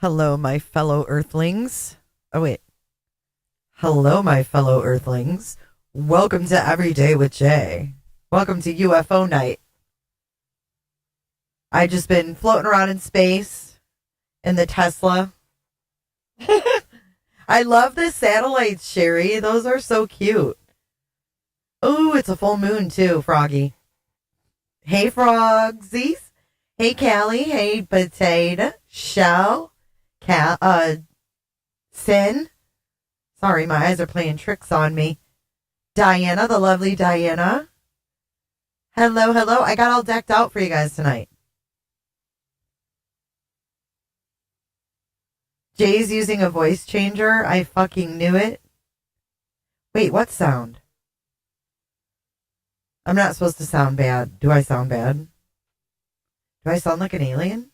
Hello, my fellow Earthlings. Oh, wait. Hello, my fellow Earthlings. Welcome to Every Day with Jay. Welcome to UFO night. I just been floating around in space in the Tesla. I love the satellites, Sherry. Those are so cute. Oh, it's a full moon too, Froggy. Hey, Frogsies. Hey, Callie. Hey, Potato. Shell. Sin. Sorry, my eyes are playing tricks on me. Diana, the lovely Diana. Hello, hello. I got all decked out for you guys tonight. Jay's using a voice changer. I fucking knew it. Wait, what sound? I'm not supposed to sound bad. Do I sound bad? Do I sound like an alien?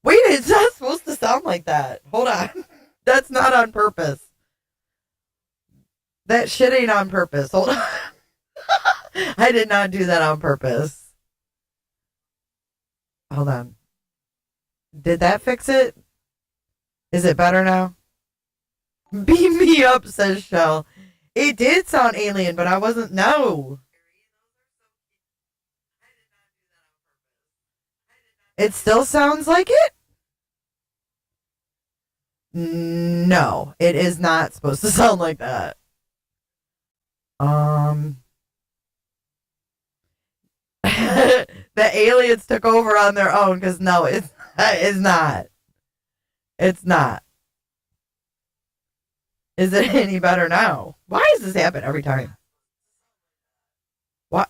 Wait, it's not supposed to sound like that. Hold on. That's not on purpose. That shit ain't on purpose. Hold on. I did not do that on purpose. Hold on. Did that fix it? Is it better now? Beam me up, says Shell. It did sound alien, but I wasn't. No. It still sounds like it? No, it is not supposed to sound like that. The aliens took over on their own because no, it's not. It's not. Is it any better now? Why does this happen every time? What?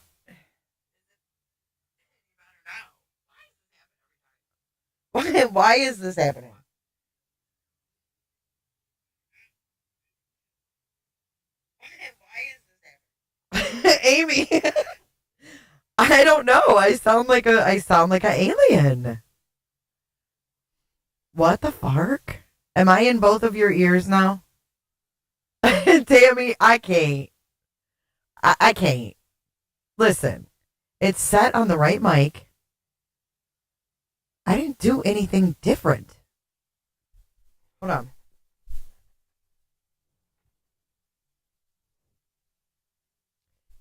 Why is this happening? Amy, I don't know. I sound like an alien. What the fuck? Am I in both of your ears now? Tammy, I can't. I can't. Listen, it's set on the right mic. I didn't do anything different. Hold on.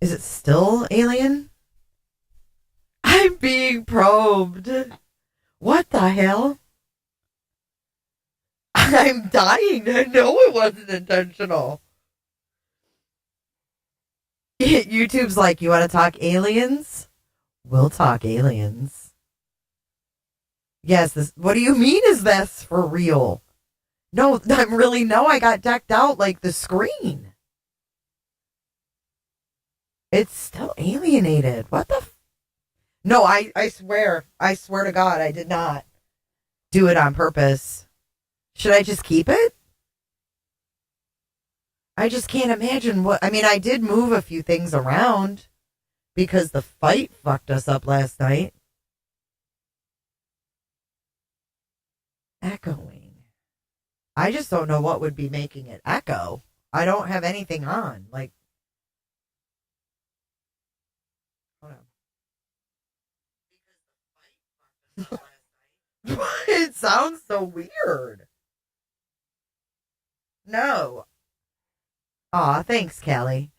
Is it still alien? I'm being probed. What the hell? I'm dying to know it wasn't intentional. YouTube's like, you want to talk aliens? We'll talk aliens. Yes, this. What do you mean is this for real? No, I got decked out like the screen. It's still alienated. What the? No, I swear to God, I did not do it on purpose. Should I just keep it? I just can't imagine what. I mean, I did move a few things around because the fight fucked us up last night. Echoing. I just don't know what would be making it echo. I don't have anything on. Like, hold on. It sounds so weird. No. Aw, thanks, Callie.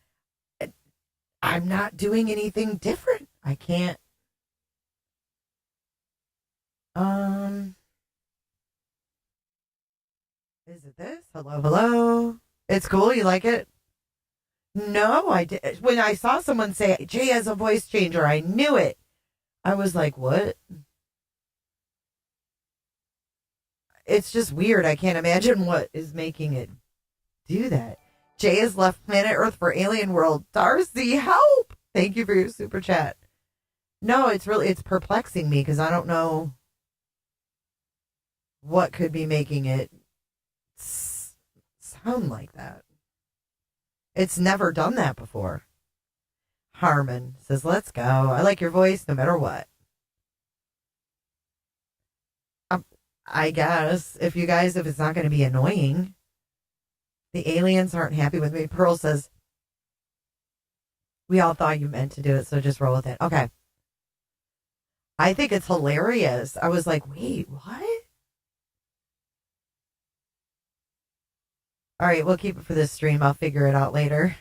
I'm not doing anything different. I can't. Is it this? Hello, hello. It's cool. You like it? No, I did. When I saw someone say Jay has a voice changer, I knew it. I was like, what? It's just weird. I can't imagine what is making it do that. Jay has left planet Earth for alien world. Darcy, help! Thank you for your super chat. No, it's perplexing me because I don't know what could be making it sound like that. It's never done that before. Harmon says, let's go. I like your voice no matter what. I guess if it's not going to be annoying. The aliens aren't happy with me. Pearl says, we all thought you meant to do it, so just roll with it. Okay. I think it's hilarious. I was like, wait, what? All right, we'll keep it for this stream. I'll figure it out later.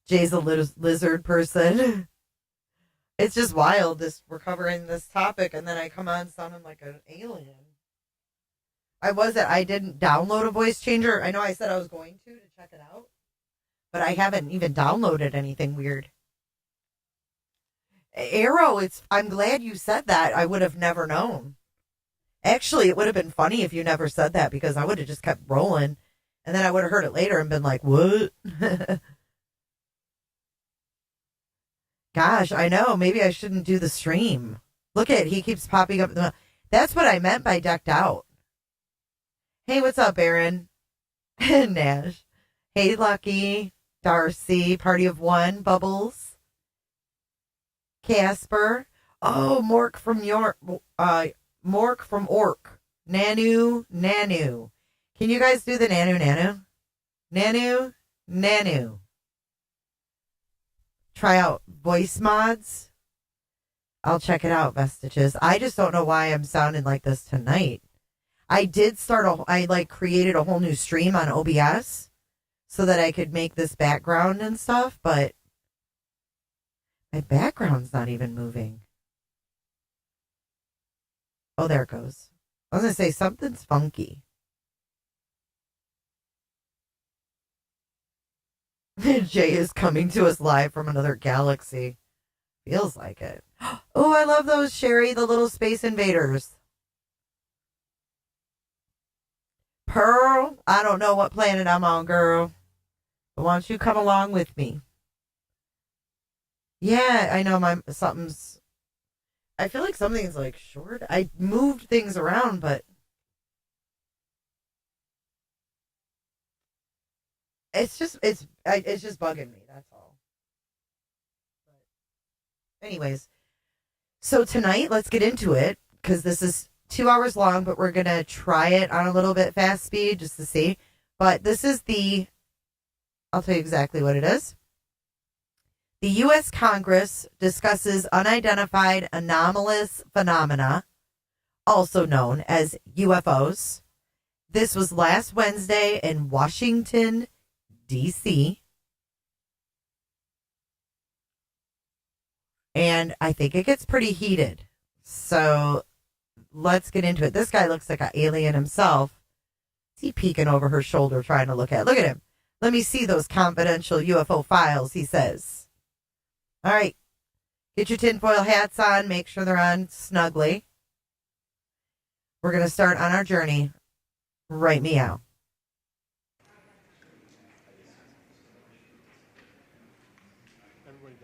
Jay's a lizard person. It's just wild. We're covering this topic, and then I come on sounding like an alien. I didn't download a voice changer. I know I said I was going to check it out, but I haven't even downloaded anything weird. Arrow, I'm glad you said that. I would have never known. Actually, it would have been funny if you never said that because I would have just kept rolling and then I would have heard it later and been like, what? Gosh, I know. Maybe I shouldn't do the stream. Look at, he keeps popping up. That's what I meant by decked out. Hey, what's up, Aaron? Nash. Hey, Lucky. Darcy. Party of one. Bubbles. Casper. Oh, Mork from York. Mork from Ork. Nanu. Can you guys do the Nanu? Try out voice mods. I'll check it out, Vestiges. I just don't know why I'm sounding like this tonight. I did I created a whole new stream on OBS so that I could make this background and stuff, but my background's not even moving. Oh, there it goes. I was going to say something's funky. Jay is coming to us live from another galaxy. Feels like it. Oh, I love those, Sherry, the little space invaders. Pearl, I don't know what planet I'm on, girl. But why don't you come along with me? Yeah, I know I feel like something's like short. I moved things around, but it's just bugging me. That's all. But anyways, so tonight, let's get into it because this is 2 hours long, but we're going to try it on a little bit fast speed just to see. But this is I'll tell you exactly what it is. The U.S. Congress discusses unidentified anomalous phenomena, also known as UFOs. This was last Wednesday in Washington, D.C. And I think it gets pretty heated. So let's get into it. This guy looks like an alien himself. Is he peeking over her shoulder trying to look at him. Let me see those confidential UFO files, he says. All right. Get your tinfoil hats on. Make sure they're on snugly. We're going to start on our journey. Right meow.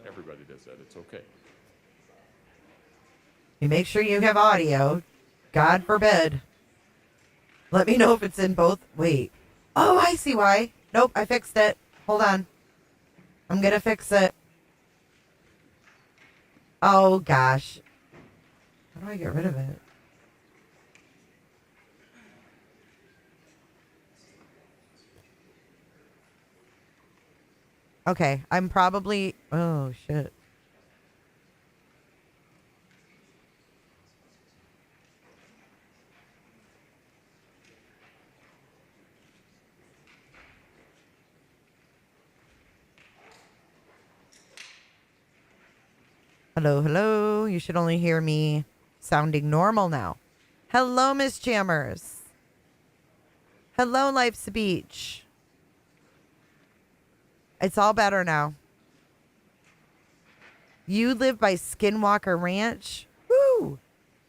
Everybody does that. It's okay. You make sure you have audio. God forbid. Let me know if it's in both. Wait. Oh, I see why. Nope, I fixed it. Hold on. I'm going to fix it. Oh, gosh. How do I get rid of it? Okay, I'm probably... Oh, shit. Hello, hello. You should only hear me sounding normal now. Hello, Miss Jammers. Hello, Life's a Beach. It's all better now. You live by Skinwalker Ranch? Woo!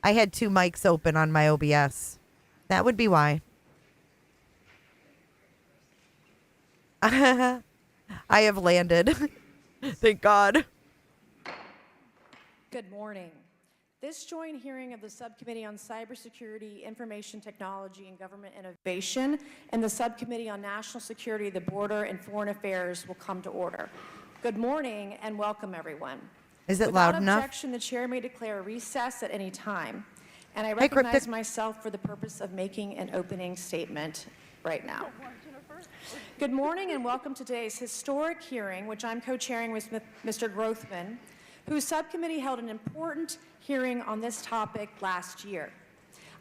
I had 2 mics open on my OBS. That would be why. I have landed. Thank God. Good morning. This joint hearing of the Subcommittee on Cybersecurity, Information Technology, and Government Innovation and the Subcommittee on National Security, the Border, and Foreign Affairs will come to order. Good morning and welcome, everyone. Is it loud enough? Without objection, the chair may declare a recess at any time. And I recognize myself for the purpose of making an opening statement right now. Good morning and welcome to today's historic hearing, which I'm co-chairing with Mr. Grothman, whose subcommittee held an important hearing on this topic last year.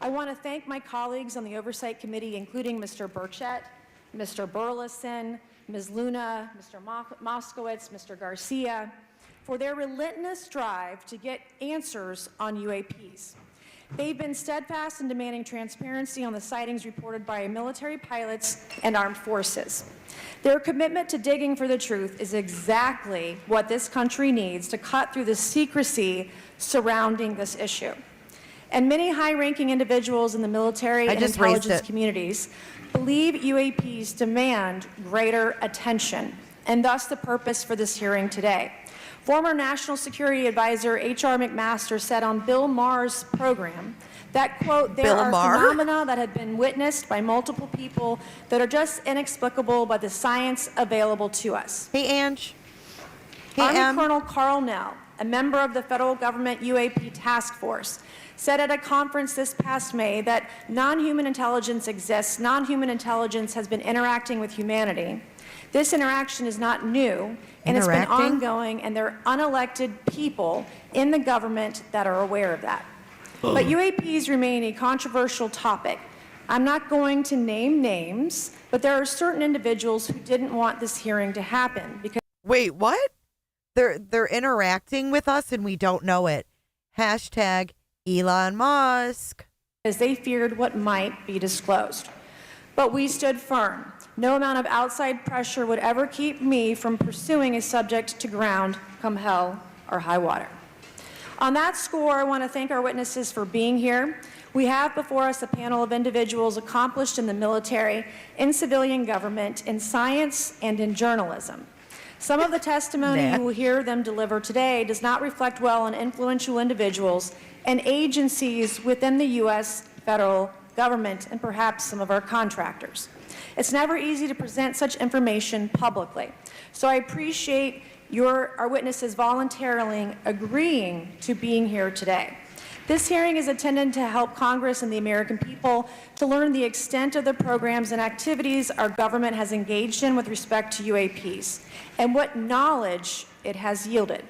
I want to thank my colleagues on the Oversight Committee, including Mr. Burchett, Mr. Burleson, Ms. Luna, Mr. Moskowitz, Mr. Garcia, for their relentless drive to get answers on UAPs. They've been steadfast in demanding transparency on the sightings reported by military pilots and armed forces. Their commitment to digging for the truth is exactly what this country needs to cut through the secrecy surrounding this issue. And many high-ranking individuals in the military and intelligence communities believe UAPs demand greater attention, and thus the purpose for this hearing today. Former National Security Advisor H.R. McMaster said on Bill Maher's program that, quote, there are phenomena that have been witnessed by multiple people that are just inexplicable by the science available to us. Hey, Ange. Hey, Army Colonel Carl Nell, a member of the federal government UAP task force, said at a conference this past May that non-human intelligence exists, non-human intelligence has been interacting with humanity. This interaction is not new, and it's been ongoing, and there are unelected people in the government that are aware of that. But UAPs remain a controversial topic. I'm not going to name names, but there are certain individuals who didn't want this hearing to happen because... Wait, what? They're interacting with us and we don't know it. Hashtag Elon Musk. As they feared what might be disclosed. But we stood firm. No amount of outside pressure would ever keep me from pursuing a subject to ground, come hell or high water. On that score, I want to thank our witnesses for being here. We have before us a panel of individuals accomplished in the military, in civilian government, in science, and in journalism. Some of the testimony you will hear them deliver today does not reflect well on influential individuals and agencies within the U.S. federal government and perhaps some of our contractors. It's never easy to present such information publicly. So I appreciate our witnesses voluntarily agreeing to being here today. This hearing is intended to help Congress and the American people to learn the extent of the programs and activities our government has engaged in with respect to UAPs and what knowledge it has yielded.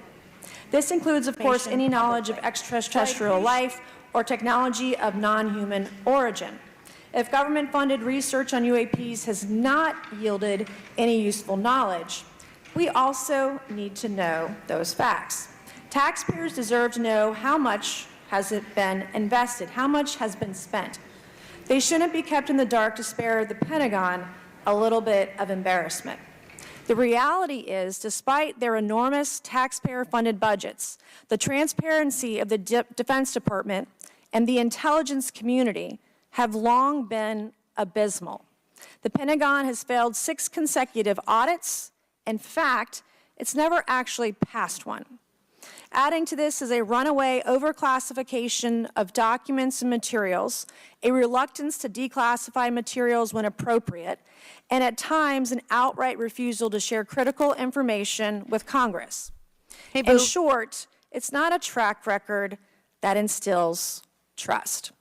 This includes, of course, any knowledge of extraterrestrial life or technology of non-human origin. If government-funded research on UAPs has not yielded any useful knowledge, we also need to know those facts. Taxpayers deserve to know how much has it been invested, how much has been spent. They shouldn't be kept in the dark to spare the Pentagon a little bit of embarrassment. The reality is, despite their enormous taxpayer-funded budgets, the transparency of the Defense Department and the intelligence community have long been abysmal. The Pentagon has failed 6 consecutive audits. In fact, it's never actually passed one. Adding to this is a runaway overclassification of documents and materials, a reluctance to declassify materials when appropriate, and at times an outright refusal to share critical information with Congress. Hey, In boo. short, it's not a track record that instills trust.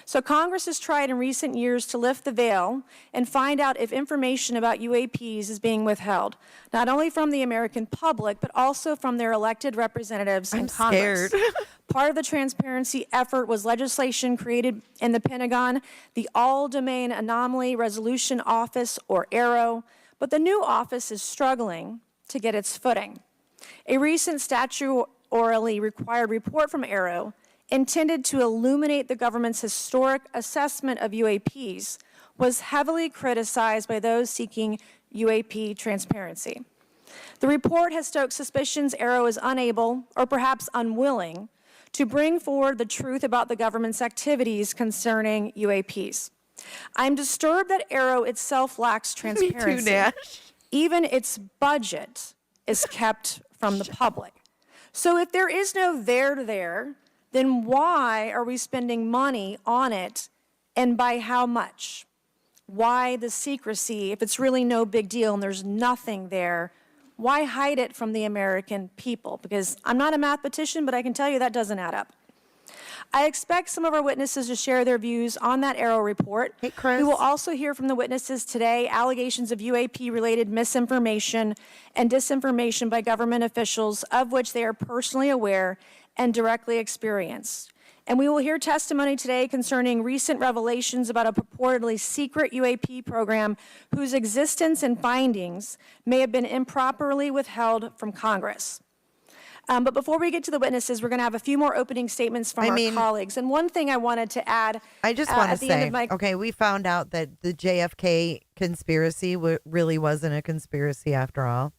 So Congress has tried in recent years to lift the veil and find out if information about UAPs is being withheld, not only from the American public, but also from their elected representatives in Congress. Scared. Part of the transparency effort was legislation created in the Pentagon, the All-Domain Anomaly Resolution Office, or ARROW, but the new office is struggling to get its footing. A recent statutorily required report from ARROW, intended to illuminate the government's historic assessment of UAPs, was heavily criticized by those seeking UAP transparency. The report has stoked suspicions ARROW is unable, or perhaps unwilling, to bring forward the truth about the government's activities concerning UAPs. I'm disturbed that ARROW itself lacks transparency. Me too, Nash. Even its budget is kept from the public. So if there is no there, then why are we spending money on it, and by how much? Why the secrecy if it's really no big deal and there's nothing there? Why hide it from the American people? Because I'm not a mathematician, but I can tell you that doesn't add up. I expect some of our witnesses to share their views on that ARROW report. Hey, Chris. We will also hear from the witnesses today allegations of UAP-related misinformation and disinformation by government officials, of which they are personally aware and directly experienced. And we will hear testimony today concerning recent revelations about a purportedly secret UAP program whose existence and findings may have been improperly withheld from Congress. But before we get to the witnesses, we're going to have a few more opening statements from our colleagues. And one thing I wanted to add, I just want to say, my... okay, we found out that the JFK conspiracy really wasn't a conspiracy after all.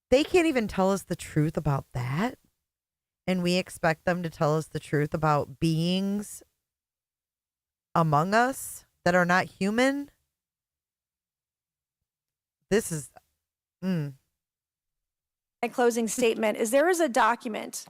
They can't even tell us the truth about that. And we expect them to tell us the truth about beings among us that are not human. This is... My closing statement is there is a document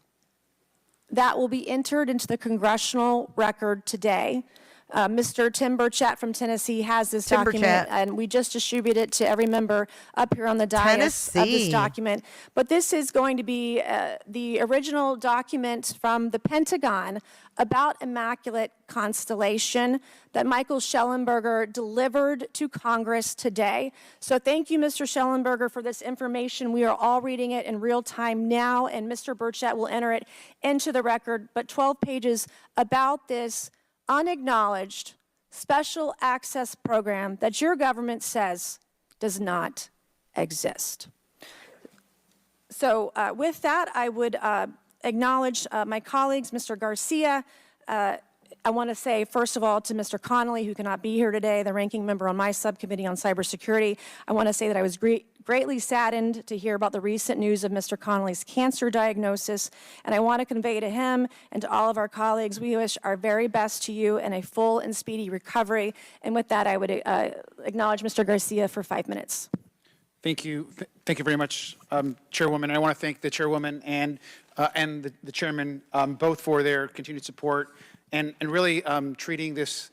that will be entered into the Congressional record today. Mr. Tim Burchett from Tennessee has this document, and we just distributed it to every member up here on the dais of this document. But this is going to be the original document from the Pentagon about Immaculate constellation that Michael Shellenberger delivered to Congress today. So thank you, Mr. Shellenberger, for this information. We are all reading it in real time now, and Mr. Burchett will enter it into the record. But 12 pages about this unacknowledged special access program that your government says does not exist. So with that, I would acknowledge my colleagues, Mr. Garcia. I want to say, first of all, to Mr. Connolly, who cannot be here today, the ranking member on my subcommittee on cybersecurity, I want to say that I was greatly saddened to hear about the recent news of Mr. Connolly's cancer diagnosis, and I want to convey to him and to all of our colleagues, we wish our very best to you and a full and speedy recovery. And with that, I would acknowledge Mr. Garcia for 5 minutes. Thank you. Thank you very much, Chairwoman. I want to thank the Chairwoman and the Chairman both for their continued support and really treating this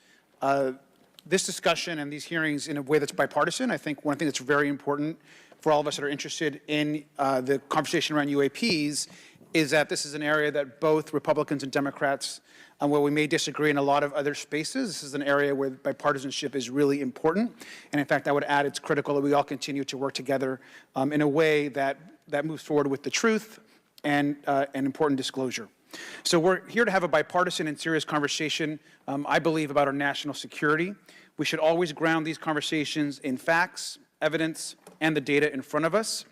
discussion and these hearings in a way that's bipartisan. I think one thing that's very important for all of us that are interested in the conversation around UAPs is that this is an area that both Republicans and Democrats, where we may disagree in a lot of other spaces, this is an area where bipartisanship is really important. And in fact, I would add it's critical that we all continue to work together in a way that moves forward with the truth and important disclosure. So we're here to have a bipartisan and serious conversation, I believe, about our national security. We should always ground these conversations in facts, evidence, and the data in front of us.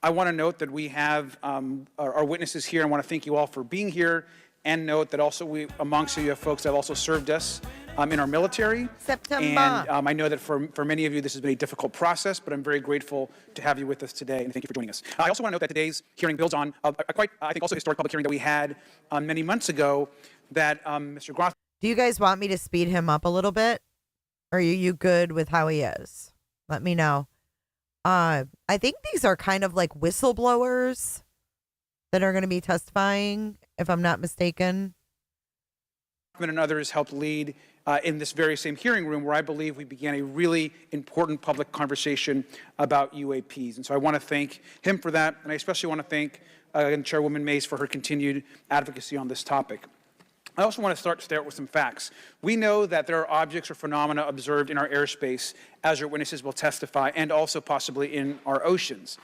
I want to note that we have our witnesses here. I want to thank you all for being here, and note that also amongst you have folks that have also served us in our military. September. And I know that for many of you this has been a difficult process, but I'm very grateful to have you with us today, and thank you for joining us. I also want to note that today's hearing builds on a quite, I think, also historic public hearing that we had many months ago that Mr. Groth. Do you guys want me to speed him up a little bit? Or are you good with how he is? Let me know. I think these are kind of like whistleblowers that are going to be testifying, if I'm not mistaken. And others helped lead in this very same hearing room where I believe we began a really important public conversation about UAPs. And so I want to thank him for that, and I especially want to thank Chairwoman Mace for her continued advocacy on this topic. I also want to start with some facts. We know that there are objects or phenomena observed in our airspace, as our witnesses will testify, and also possibly in our oceans.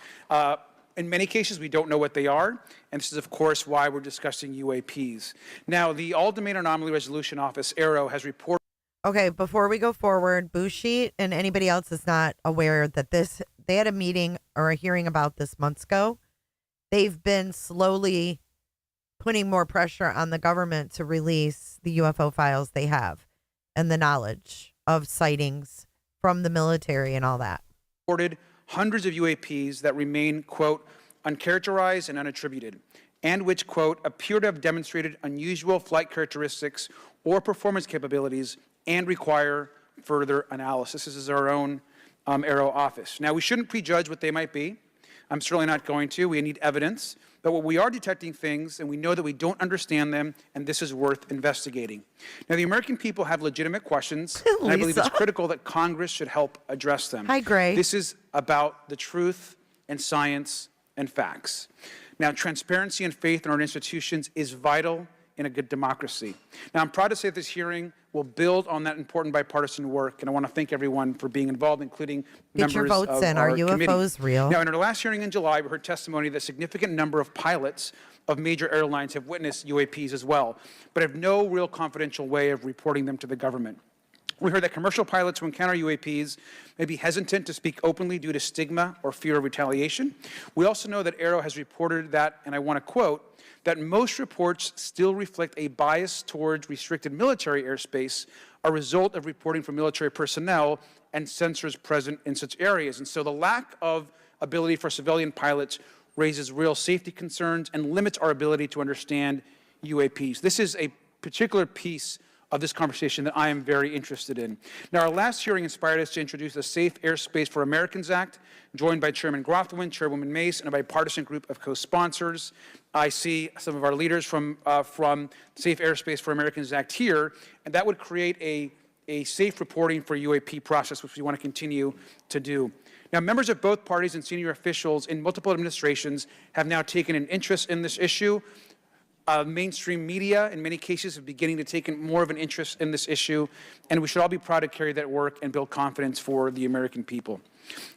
In many cases, we don't know what they are, and this is, of course, why we're discussing UAPs. Now, the All-Domain Anomaly Resolution Office, AARO, has reported... Okay, before we go forward, Bushit and anybody else is not aware that they had a meeting or a hearing about this months ago. They've been slowly putting more pressure on the government to release the UFO files they have and the knowledge of sightings from the military and all that. Reported hundreds of UAPs that remain, quote, uncharacterized and unattributed, and which, quote, appear to have demonstrated unusual flight characteristics or performance capabilities and require further analysis. This is our own AARO office. Now, we shouldn't prejudge what they might be. I'm certainly not going to. We need evidence. But what we are detecting things, and we know that we don't understand them, and this is worth investigating. Now, the American people have legitimate questions, and I believe it's critical that Congress should help address them. Hi, Gray. This is about the truth and science and facts. Now, transparency and faith in our institutions is vital in a good democracy. Now, I'm proud to say that this hearing will build on that important bipartisan work, and I want to thank everyone for being involved, including members Get your votes of in. our Are committee. UFOs real? Now, in our last hearing in July, we heard testimony that a significant number of pilots of major airlines have witnessed UAPs as well, but have no real confidential way of reporting them to the government. We heard that commercial pilots who encounter UAPs may be hesitant to speak openly due to stigma or fear of retaliation. We also know that AARO has reported that, and I want to quote, that most reports still reflect a bias towards restricted military airspace, a result of reporting from military personnel and sensors present in such areas. And so the lack of ability for civilian pilots raises real safety concerns and limits our ability to understand UAPs. This is a particular piece of this conversation that I am very interested in. Now, our last hearing inspired us to introduce the Safe Airspace for Americans Act, joined by Chairman Grothwin, Chairwoman Mace, and a bipartisan group of co-sponsors. I see some of our leaders from Safe Airspace for Americans Act here, and that would create a safe reporting for UAP process, which we want to continue to do. Now, members of both parties and senior officials in multiple administrations have now taken an interest in this issue. Mainstream media, in many cases, are beginning to take more of an interest in this issue, and we should all be proud to carry that work and build confidence for the American people.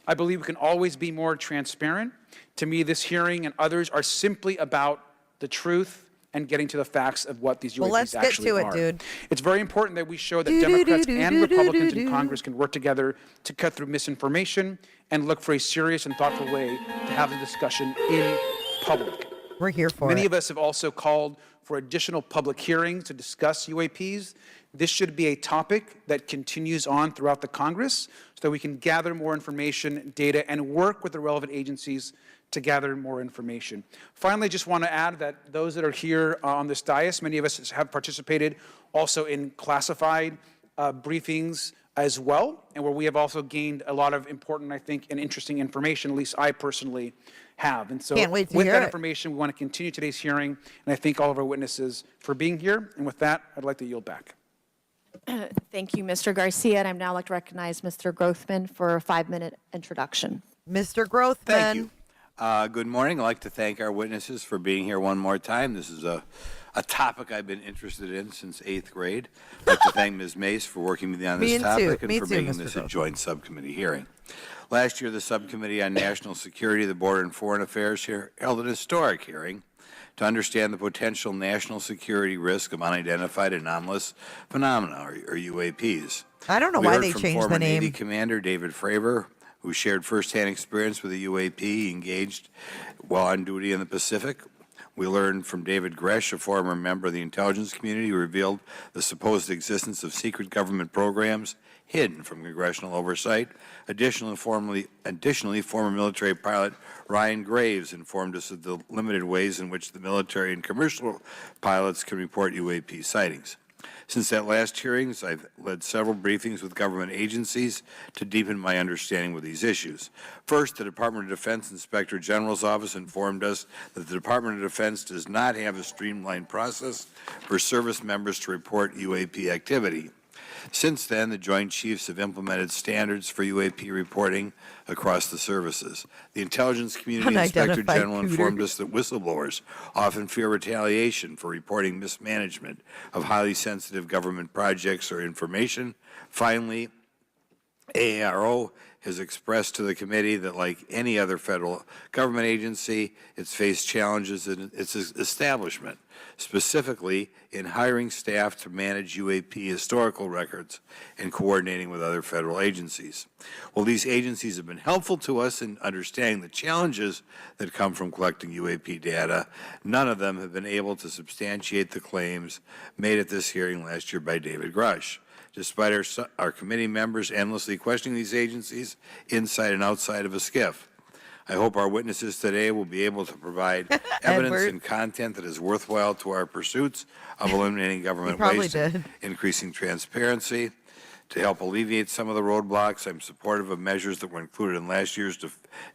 I believe we can always be more transparent. To me, this hearing and others are simply about the truth and getting to the facts of what these UAPs actually are. Let's get to it, dude. It's very important that we show that Democrats and Republicans in Congress can work together to cut through misinformation and look for a serious and thoughtful way to have the discussion in public. We're here for it. Many of us have also called for additional public hearings to discuss UAPs. This should be a topic that continues on throughout the Congress so that we can gather more information, data, and work with the relevant agencies to gather more information. Finally, I just want to add that those that are here on this dais, many of us have participated also in classified briefings as well, and where we have also gained a lot of important, I think, and interesting information, at least I personally have. And so with that information, we want to continue today's hearing, and I thank all of our witnesses for being here. And with that, I'd like to yield back. Thank you, Mr. Garcia, and I'd now like to recognize Mr. Grothman for a 5-minute introduction. Mr. Grothman. Thank you. Good morning. I'd like to thank our witnesses for being here one more time. This is a topic I've been interested in since 8th grade. I'd like to thank Ms. Mace for working with me on this topic and for making this a joint subcommittee hearing. Last year, the Subcommittee on National Security, the Border and Foreign Affairs held an historic hearing to understand the potential national security risk of unidentified anomalous phenomena, or UAPs. I don't know why they changed the name. We heard from former Navy Commander David Fravor, who shared firsthand experience with a UAP he engaged while on duty in the Pacific. We learned from David Gresh, a former member of the intelligence community, who revealed the supposed existence of secret government programs hidden from congressional oversight. Additionally, former military pilot Ryan Graves informed us of the limited ways in which the military and commercial pilots can report UAP sightings. Since that last hearings, I've led several briefings with government agencies to deepen my understanding with these issues. First, the Department of Defense Inspector General's Office informed us that the Department of Defense does not have a streamlined process for service members to report UAP activity. Since then, the Joint Chiefs have implemented standards for UAP reporting across the services. The Intelligence Community Inspector General informed us that whistleblowers often fear retaliation for reporting mismanagement of highly sensitive government projects or information. Finally, AARO has expressed to the committee that, like any other federal government agency, it's faced challenges in its establishment, specifically in hiring staff to manage UAP historical records and coordinating with other federal agencies. While these agencies have been helpful to us in understanding the challenges that come from collecting UAP data, none of them have been able to substantiate the claims made at this hearing last year by David Grush. Despite our committee members endlessly questioning these agencies inside and outside of a skiff, I hope our witnesses today will be able to provide evidence and content that is worthwhile to our pursuits of eliminating government waste, increasing transparency. To help alleviate some of the roadblocks, I'm supportive of measures that were included in last year's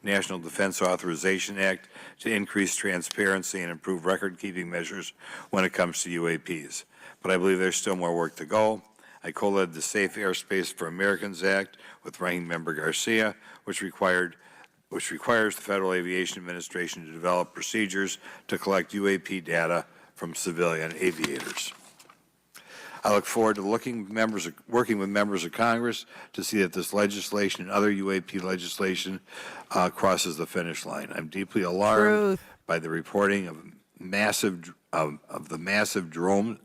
National Defense Authorization Act to increase transparency and improve record-keeping measures when it comes to UAPs. But I believe there's still more work to go. I co-led the Safe Airspace for Americans Act with Ranking Member Garcia, which requires the Federal Aviation Administration to develop procedures to collect UAP data from civilian aviators. I look forward to working with members of Congress to see that this legislation and other UAP legislation crosses the finish line. I'm deeply alarmed by the reporting of the massive drone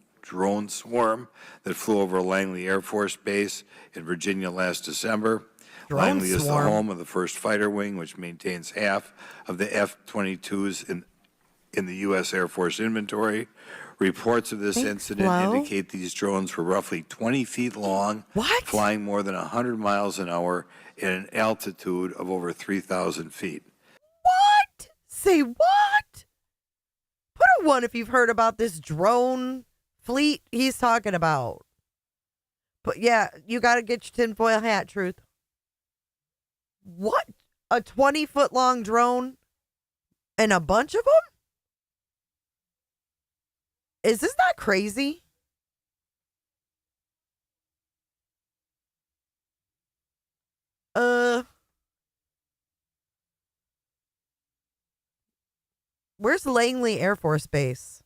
swarm that flew over Langley Air Force Base in Virginia last December. Langley is the home of the 1st Fighter Wing, which maintains half of the F-22s in the U.S. Air Force inventory. Reports of this incident indicate these drones were roughly 20 feet long, flying more than 100 miles an hour at an altitude of over 3,000 feet. What? Say what? Put a 1 if you've heard about this drone fleet he's talking about. But yeah, you got to get your tinfoil hat, Truth. What? A 20-foot long drone and a bunch of them? Is this not crazy? Where's Langley Air Force Base?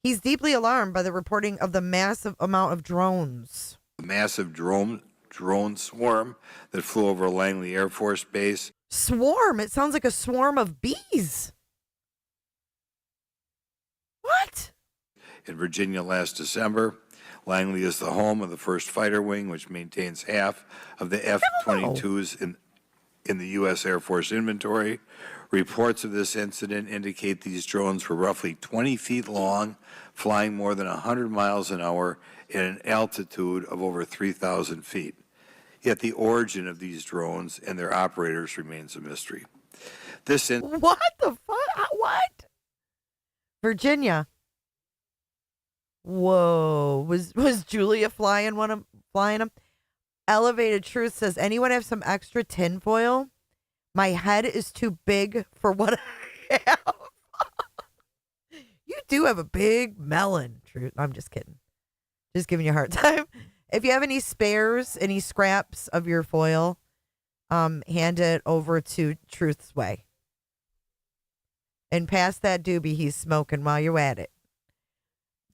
He's deeply alarmed by the reporting of the massive amount of drones. A massive drone swarm that flew over Langley Air Force Base. Swarm? It sounds like a swarm of bees. What? In Virginia last December. Langley is the home of the 1st Fighter Wing, which maintains half of the F-22s in the U.S. Air Force inventory. Reports of this incident indicate these drones were roughly 20 feet long, flying more than 100 miles an hour at an altitude of over 3,000 feet. Yet the origin of these drones and their operators remains a mystery. What the fuck? What? Virginia. Whoa. Was Julia flying them? Elevated Truth says, anyone have some extra tinfoil? My head is too big for what I have. You do have a big melon, Truth. I'm just kidding. Just giving you a hard time. If you have any spares, any scraps of your foil, hand it over to Truth's way. And pass that doobie he's smoking while you're at it.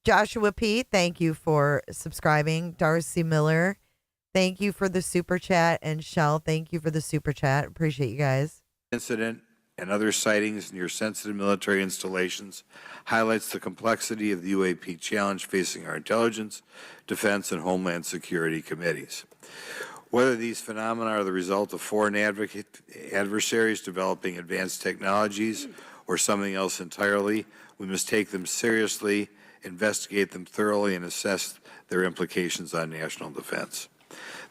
Joshua P., thank you for subscribing. Darcy Miller, thank you for the super chat. And Shell, thank you for the super chat. Appreciate you guys. Incident and other sightings near sensitive military installations highlights the complexity of the UAP challenge facing our intelligence, defense, and homeland security committees. Whether these phenomena are the result of foreign adversaries developing advanced technologies or something else entirely, we must take them seriously, investigate them thoroughly, and assess their implications on national defense.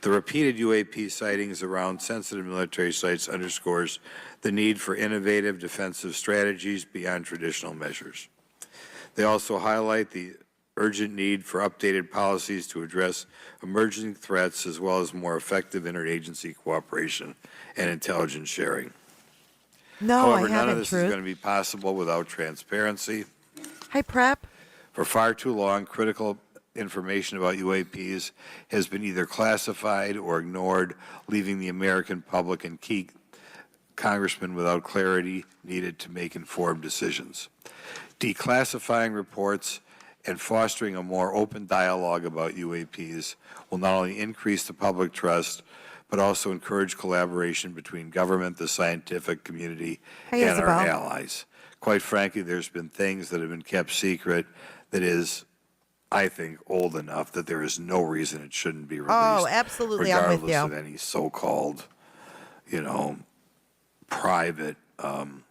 The repeated UAP sightings around sensitive military sites underscores the need for innovative defensive strategies beyond traditional measures. They also highlight the urgent need for updated policies to address emerging threats as well as more effective interagency cooperation and intelligence sharing. No, However, I none of haven't, this Truth. is going to be possible without transparency. Hi, Prep. For far too long, critical information about UAPs has been either classified or ignored, leaving the American public and key congressmen without clarity needed to make informed decisions. Declassifying reports and fostering a more open dialogue about UAPs will not only increase the public trust, but also encourage collaboration between government, the scientific community, Hey, and our Isabel. allies. Quite frankly, there's been things that have been kept secret that is, I think, old enough that there is no reason it shouldn't be released. Oh, absolutely, I'm with regardless you. of any so-called, private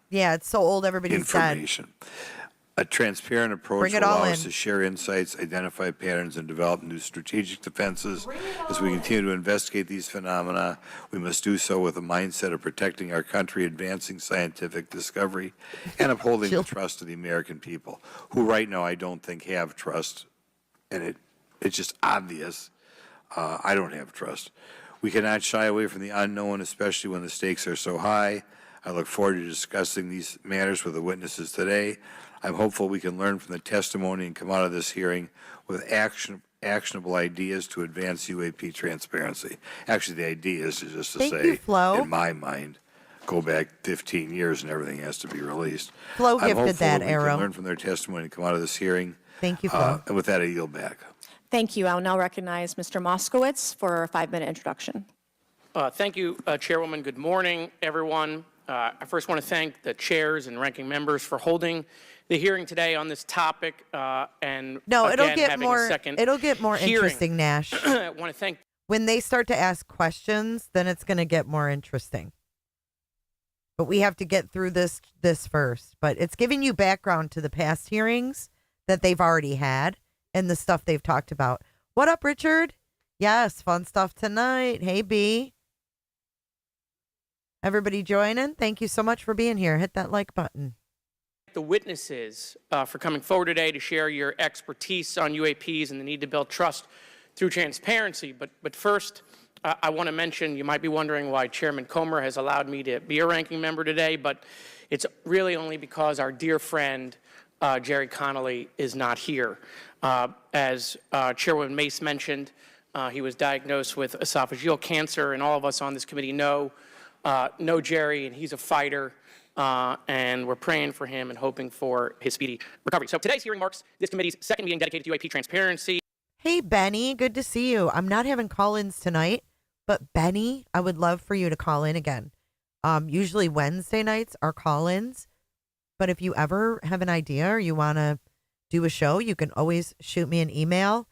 Yeah, it's so old, everybody's dead. information. A transparent approach Bring it will all allow in. us to share insights, identify patterns, and develop new strategic defenses. As we continue to investigate these phenomena, we must do so with a mindset of protecting our country, advancing scientific discovery, and upholding the trust of the American people, who right now I don't think have trust, and it's just obvious. I don't have trust. We cannot shy away from the unknown, especially when the stakes are so high. I look forward to discussing these matters with the witnesses today. I'm hopeful we can learn from the testimony and come out of this hearing with actionable ideas to advance UAP transparency. Actually, the idea is just to Thank say, you, Flo. in my mind, go back 15 years and everything has to be released. Flo I'm gifted hopeful that that we arrow. can learn from their testimony and come out of this hearing. Thank you, Flo. And with that, I yield back. Thank you. I'll now recognize Mr. Moskowitz for a 5-minute introduction. Thank you, Chairwoman. Good morning, everyone. I first want to thank the chairs and ranking members for holding the hearing today on this topic, and No, again, it'll get having more. a second It'll get more hearing. interesting, Nash. I want to thank When they start to ask questions, then it's going to get more interesting. But we have to get through this first. But it's giving you background to the past hearings that they've already had and the stuff they've talked about. What up, Richard? Yes, fun stuff tonight. Hey, B. Everybody joining? Thank you so much for being here. Hit that like button. the witnesses for coming forward today to share your expertise on UAPs and the need to build trust through transparency. But first, I want to mention, you might be wondering why Chairman Comer has allowed me to be a ranking member today, but it's really only because our dear friend, Jerry Connolly, is not here. As Chairwoman Mace mentioned, he was diagnosed with esophageal cancer, and all of us on this committee know Jerry, and he's a fighter, and we're praying for him and hoping for his speedy recovery. So today's hearing marks this committee's second meeting dedicated to UAP transparency. Hey, Benny, good to see you. I'm not having call-ins tonight, but Benny, I would love for you to call in again. Usually Wednesday nights are call-ins, but if you ever have an idea or you want to do a show, you can always shoot me an email.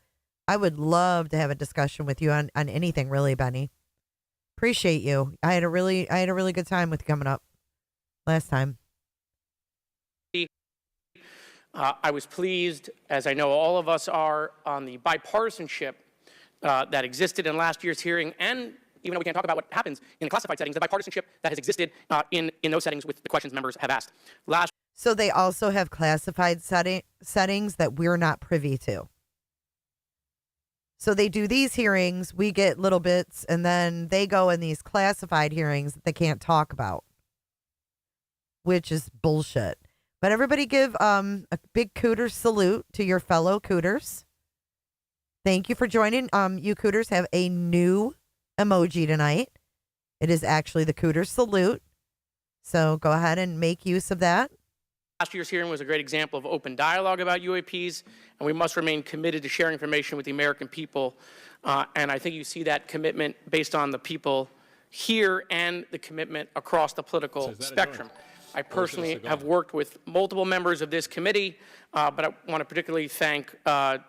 I would love to have a discussion with you on anything, really, Benny. Appreciate you. I had a really good time with you coming up last time. I was pleased, as I know all of us are, on the bipartisanship that existed in last year's hearing, and even though we can't talk about what happens in the classified settings, the bipartisanship that has existed in those settings with the questions members have asked. So they also have classified settings that we're not privy to. So they do these hearings, we get little bits, and then they go in these classified hearings that they can't talk about, which is bullshit. But everybody give a big Cooters salute to your fellow Cooters. Thank you for joining. You Cooters have a new emoji tonight. It is actually the Cooters salute. So go ahead and make use of that. Last year's hearing was a great example of open dialogue about UAPs, and we must remain committed to sharing information with the American people. And I think you see that commitment based on the people here and the commitment across the political spectrum. I personally have worked with multiple members of this committee, but I want to particularly thank Congressman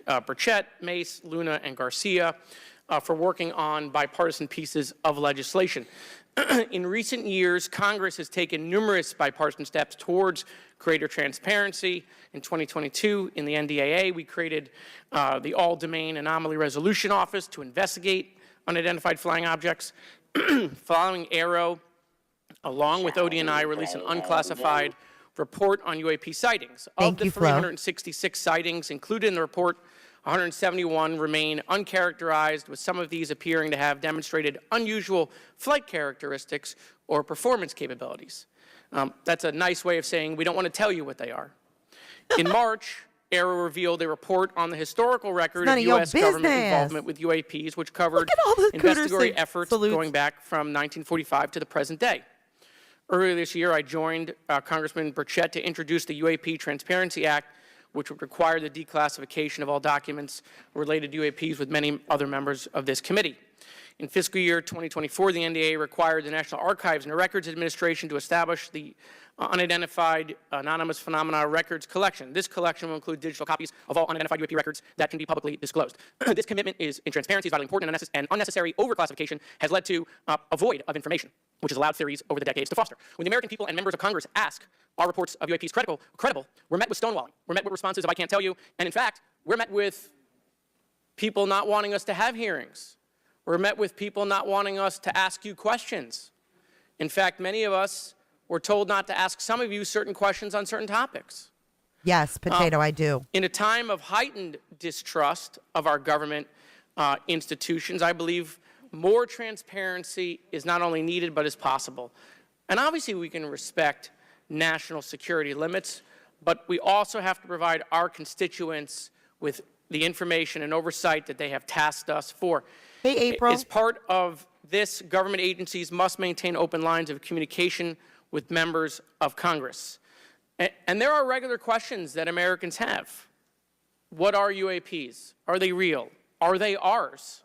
Burchett, Mace, Luna, and Garcia for working on bipartisan pieces of legislation. In recent years, Congress has taken numerous bipartisan steps towards greater transparency. In 2022, in the NDAA, we created the All-Domain Anomaly Resolution Office to investigate unidentified flying objects. Following Aero, along with ODNI, released an unclassified report on UAP sightings. Thank Of you, the Flo. 366 sightings included in the report, 171 remain uncharacterized, with some of these appearing to have demonstrated unusual flight characteristics or performance capabilities. That's a nice way of saying we don't want to tell you what they are. In March, ARROW revealed a report on the historical record of U.S. government involvement with UAPs, which covered investigatory efforts going back from 1945 to the present day. Earlier this year, I joined Congressman Burchett to introduce the UAP Transparency Act, which would require the declassification of all documents related to UAPs with many other members of this committee. In fiscal year 2024, the NDA required the National Archives and Records Administration to establish the unidentified anomalous phenomena records collection. This collection will include digital copies of all unidentified UAP records that can be publicly disclosed. This commitment in transparency is vitally important, and unnecessary overclassification has led to a void of information, which has allowed theories over the decades to foster. When the American people and members of Congress ask, are reports of UAPs credible, we're met with stonewalling. We're met with responses of I can't tell you, and in fact, we're met with people not wanting us to have hearings. We're met with people not wanting us to ask you questions. In fact, many of us were told not to ask some of you certain questions on certain topics. Yes, Potato, I do. In a time of heightened distrust of our government institutions, I believe more transparency is not only needed, but is possible. And obviously, we can respect national security limits, but we also have to provide our constituents with the information and oversight that they have tasked us for. Hey, April. As part of this, government agencies must maintain open lines of communication with members of Congress. And there are regular questions that Americans have. What are UAPs? Are they real? Are they ours?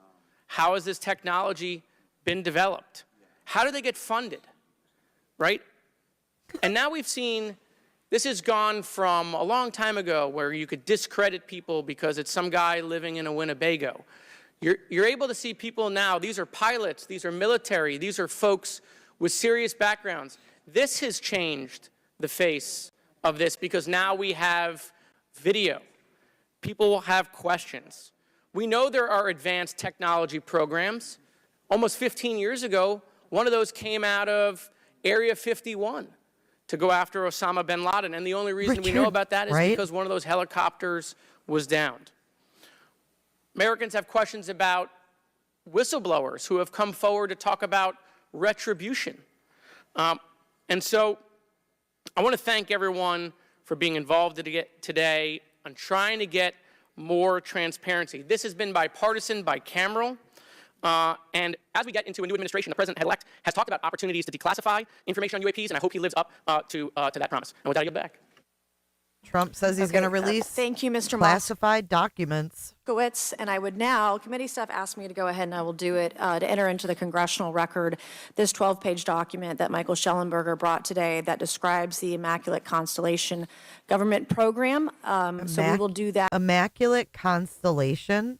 How has this technology been developed? How do they get funded? Right? And now we've seen this has gone from a long time ago where you could discredit people because it's some guy living in a Winnebago. You're able to see people now, these are pilots, these are military, these are folks with serious backgrounds. This has changed the face of this because now we have video. People will have questions. We know there are advanced technology programs. Almost 15 years ago, one of those came out of Area 51 to go after Osama bin Laden. And the only reason we know about that is because one of those helicopters was downed. Americans have questions about whistleblowers who have come forward to talk about retribution. And so I want to thank everyone for being involved today on trying to get more transparency. This has been bipartisan, bicameral. And as we get into a new administration, the president-elect has talked about opportunities to declassify information on UAPs, and I hope he lives up to that promise. And with that, I give back. Trump says he's going to release thank you, Mr. classified documents. Moskowitz, and I would now, committee staff asked me to go ahead and I will do it, to enter into the congressional record this 12-page document that Michael Shellenberger brought today that describes the Immaculate Constellation government program. So we will do that. Immaculate Constellation.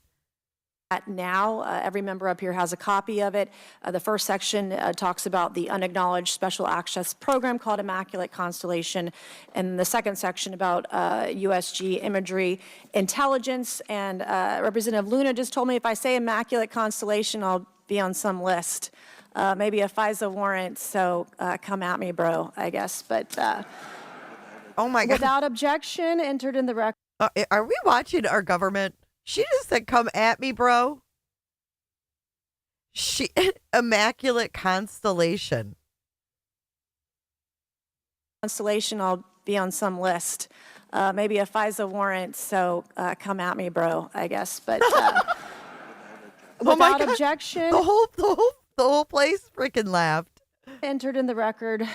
Now, every member up here has a copy of it. The first section talks about the unacknowledged special access program called Immaculate Constellation, and the second section about USG imagery intelligence. And Representative Luna just told me if I say Immaculate Constellation, I'll be on some list, maybe a FISA warrant. So come at me, bro, I guess. But oh my God! Without objection, entered in the record. Are we watching our government? She just said, come at me, bro. Immaculate Constellation. Constellation, I'll be on some list. Maybe a FISA warrant, so come at me, bro, I guess. But without objection. The whole place freaking laughed. Entered in the record.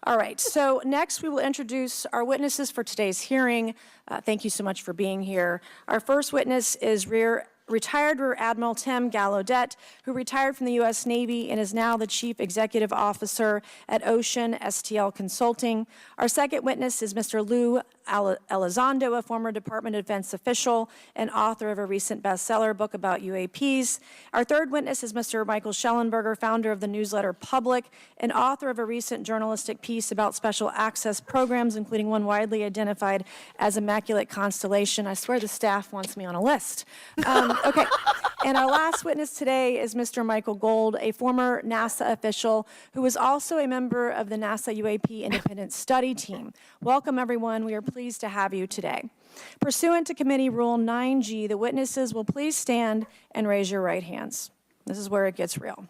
All right, so next we will introduce our witnesses for today's hearing. Thank you so much for being here. Our first witness is retired Rear Admiral Tim Gallaudet, who retired from the U.S. Navy and is now the Chief Executive Officer at Ocean STL Consulting. Our second witness is Mr. Lou Elizondo, a former Department of Defense official and author of a recent bestseller book about UAPs. Our third witness is Mr. Michael Shellenberger, founder of the newsletter Public and author of a recent journalistic piece about special access programs, including one widely identified as Immaculate Constellation. I swear the staff wants me on a list. Okay. And our last witness today is Mr. Michael Gold, a former NASA official who is also a member of the NASA UAP Independent Study Team. Welcome, everyone. We are pleased to have you today. Pursuant to Committee Rule 9G, the witnesses will please stand and raise your right hands. This is where it gets real.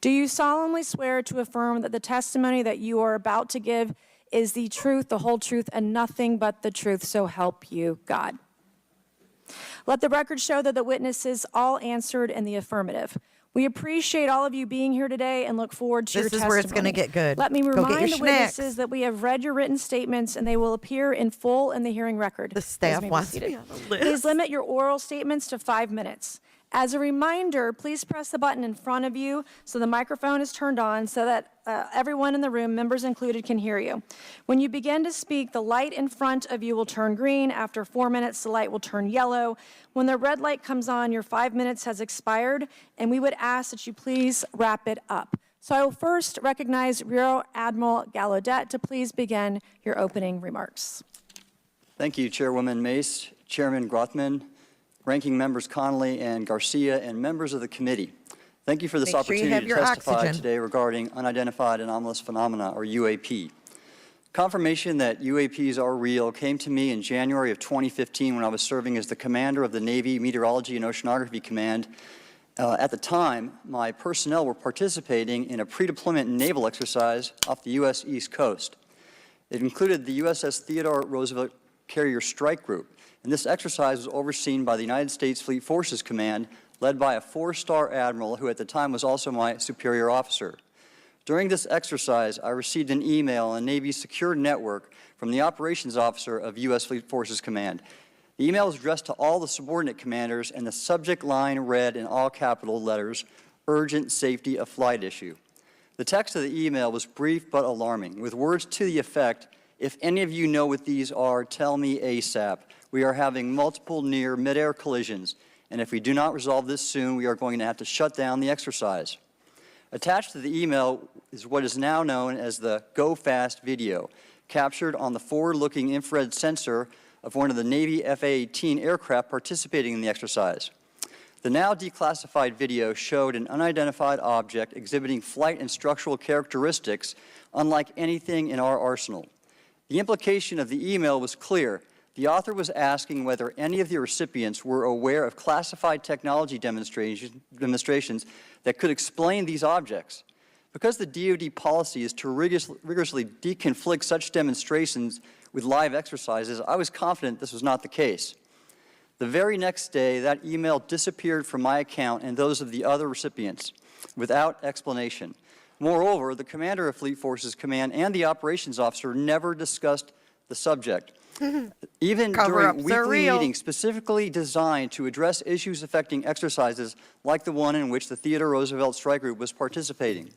Do you solemnly swear to affirm that the testimony that you are about to give is the truth, the whole truth, and nothing but the truth, so help you God? Let the record show that the witnesses all answered in the affirmative. We appreciate all of you being here today and look forward to your testimony. This is where it's going to get good. Let me Go get remind your the snacks. witnesses that we have read your written statements and they will appear in full in the hearing record. The staff Please be wants seated. me on the list. Please limit your oral statements to 5 minutes. As a reminder, please press the button in front of you so the microphone is turned on so that everyone in the room, members included, can hear you. When you begin to speak, the light in front of you will turn green. After 4 minutes, the light will turn yellow. When the red light comes on, your 5 minutes has expired, and we would ask that you please wrap it up. So I will first recognize Rear Admiral Gallaudet to please begin your opening remarks. Thank you, Chairwoman Mace, Chairman Grothman, Ranking Members Connolly and Garcia, and members of the committee. Thank you for this Make sure you have opportunity to your testify oxygen. today regarding unidentified anomalous phenomena, or UAP. Confirmation that UAPs are real came to me in January of 2015 when I was serving as the commander of the Navy Meteorology and Oceanography Command. At the time, my personnel were participating in a pre-deployment naval exercise off the U.S. East Coast. It included the USS Theodore Roosevelt Carrier Strike Group, and this exercise was overseen by the United States Fleet Forces Command, led by a 4-star admiral who at the time was also my superior officer. During this exercise, I received an email on the Navy's secure network from the operations officer of U.S. Fleet Forces Command. The email was addressed to all the subordinate commanders, and the subject line read in all capital letters, "Urgent Safety of Flight Issue." The text of the email was brief but alarming, with words to the effect, "If any of you know what these are, tell me ASAP. We are having multiple near mid-air collisions, and if we do not resolve this soon, we are going to have to shut down the exercise." Attached to the email is what is now known as the Go Fast video, captured on the forward-looking infrared sensor of one of the Navy F-A-18 aircraft participating in the exercise. The now declassified video showed an unidentified object exhibiting flight and structural characteristics unlike anything in our arsenal. The implication of the email was clear. The author was asking whether any of the recipients were aware of classified technology demonstrations that could explain these objects. Because the DoD policy is to rigorously deconflict such demonstrations with live exercises, I was confident this was not the case. The very next day, that email disappeared from my account and those of the other recipients without explanation. Moreover, the commander of Fleet Forces Command and the operations officer never discussed the subject. Even during weekly meetings specifically designed to address issues affecting exercises like the one in which the Theodore Roosevelt Strike Group was participating.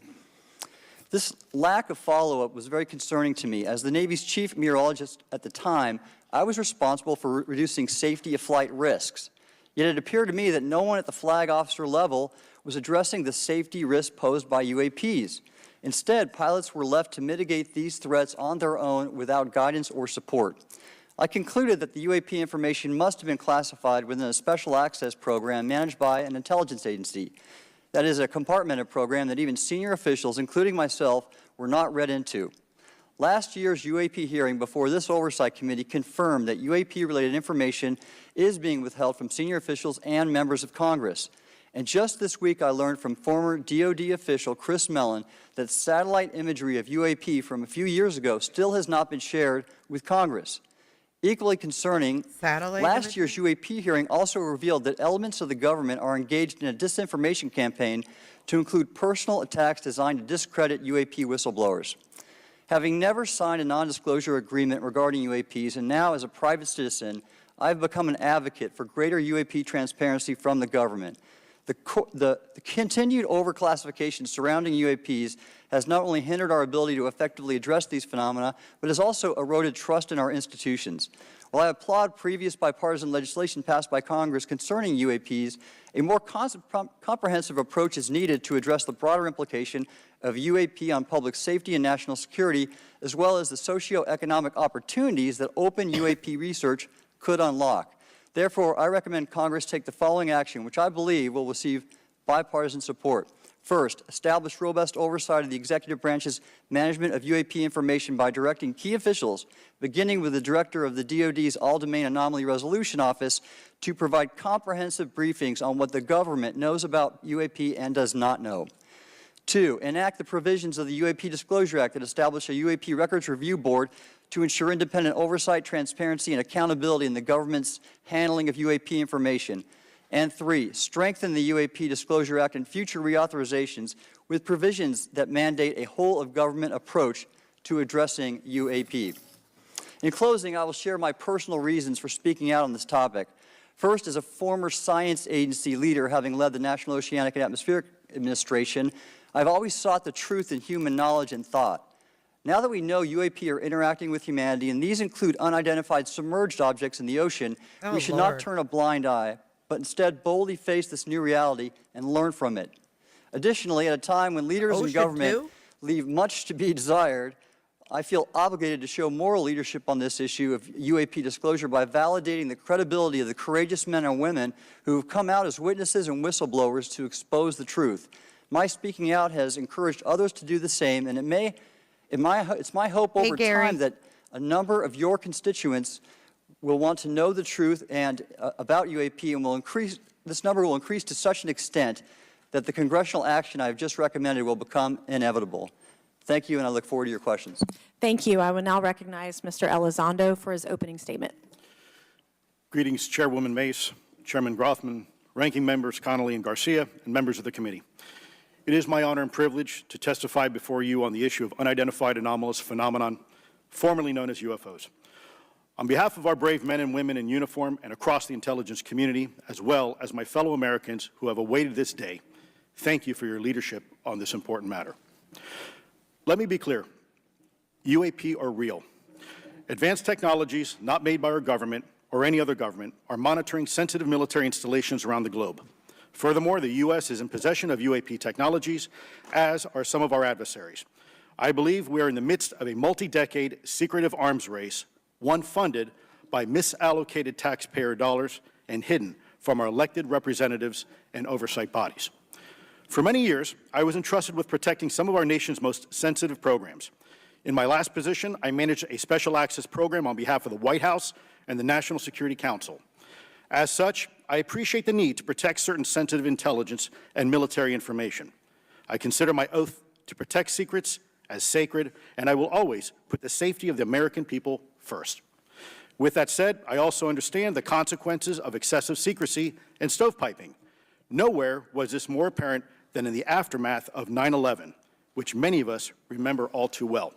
This lack of follow-up was very concerning to me. As the Navy's chief meteorologist at the time, I was responsible for reducing safety of flight risks. Yet it appeared to me that no one at the flag officer level was addressing the safety risk posed by UAPs. Instead, pilots were left to mitigate these threats on their own without guidance or support. I concluded that the UAP information must have been classified within a special access program managed by an intelligence agency. That is a compartmented program that even senior officials, including myself, were not read into. Last year's UAP hearing before this oversight committee confirmed that UAP-related information is being withheld from senior officials and members of Congress. And just this week, I learned from former DoD official Chris Mellon that satellite imagery of UAP from a few years ago still has not been shared with Congress. Equally concerning, last year's UAP hearing also revealed that elements of the government are engaged in a disinformation campaign to include personal attacks designed to discredit UAP whistleblowers. Having never signed a non-disclosure agreement regarding UAPs, and now as a private citizen, I've become an advocate for greater UAP transparency from the government. The continued overclassification surrounding UAPs has not only hindered our ability to effectively address these phenomena, but has also eroded trust in our institutions. While I applaud previous bipartisan legislation passed by Congress concerning UAPs, a more comprehensive approach is needed to address the broader implication of UAP on public safety and national security, as well as the socioeconomic opportunities that open UAP research could unlock. Therefore, I recommend Congress take the following action, which I believe will receive bipartisan support. First, establish robust oversight of the executive branch's management of UAP information by directing key officials, beginning with the director of the DoD's All-Domain Anomaly Resolution Office, to provide comprehensive briefings on what the government knows about UAP and does not know. Two, enact the provisions of the UAP Disclosure Act that establish a UAP Records Review Board to ensure independent oversight, transparency, and accountability in the government's handling of UAP information. And three, strengthen the UAP Disclosure Act and future reauthorizations with provisions that mandate a whole-of-government approach to addressing UAP. In closing, I will share my personal reasons for speaking out on this topic. First, as a former science agency leader, having led the National Oceanic and Atmospheric Administration, I've always sought the truth in human knowledge and thought. Now that we know UAP are interacting with humanity, and these include unidentified submerged objects in the ocean, we should not turn a blind eye, but instead boldly face this new reality and learn from it. Additionally, at a time when leaders in government leave much to be desired, I feel obligated to show moral leadership on this issue of UAP disclosure by validating the credibility of the courageous men and women who have come out as witnesses and whistleblowers to expose the truth. My speaking out has encouraged others to do the same, and it's my hope over time that a number of your constituents will want to know the truth and about UAP, and this number will increase to such an extent that the congressional action I have just recommended will become inevitable. Thank you, and I look forward to your questions. Thank you. I will now recognize Mr. Elizondo for his opening statement. Greetings, Chairwoman Mace, Chairman Grothman, Ranking Members Connolly and Garcia, and members of the committee. It is my honor and privilege to testify before you on the issue of unidentified anomalous phenomenon, formerly known as UFOs. On behalf of our brave men and women in uniform and across the intelligence community, as well as my fellow Americans who have awaited this day, thank you for your leadership on this important matter. Let me be clear. UAP are real. Advanced technologies not made by our government or any other government are monitoring sensitive military installations around the globe. Furthermore, the U.S. is in possession of UAP technologies, as are some of our adversaries. I believe we are in the midst of a multi-decade secretive arms race, one funded by misallocated taxpayer dollars and hidden from our elected representatives and oversight bodies. For many years, I was entrusted with protecting some of our nation's most sensitive programs. In my last position, I managed a special access program on behalf of the White House and the National Security Council. As such, I appreciate the need to protect certain sensitive intelligence and military information. I consider my oath to protect secrets as sacred, and I will always put the safety of the American people first. With that said, I also understand the consequences of excessive secrecy and stovepiping. Nowhere was this more apparent than in the aftermath of 9/11, which many of us remember all too well.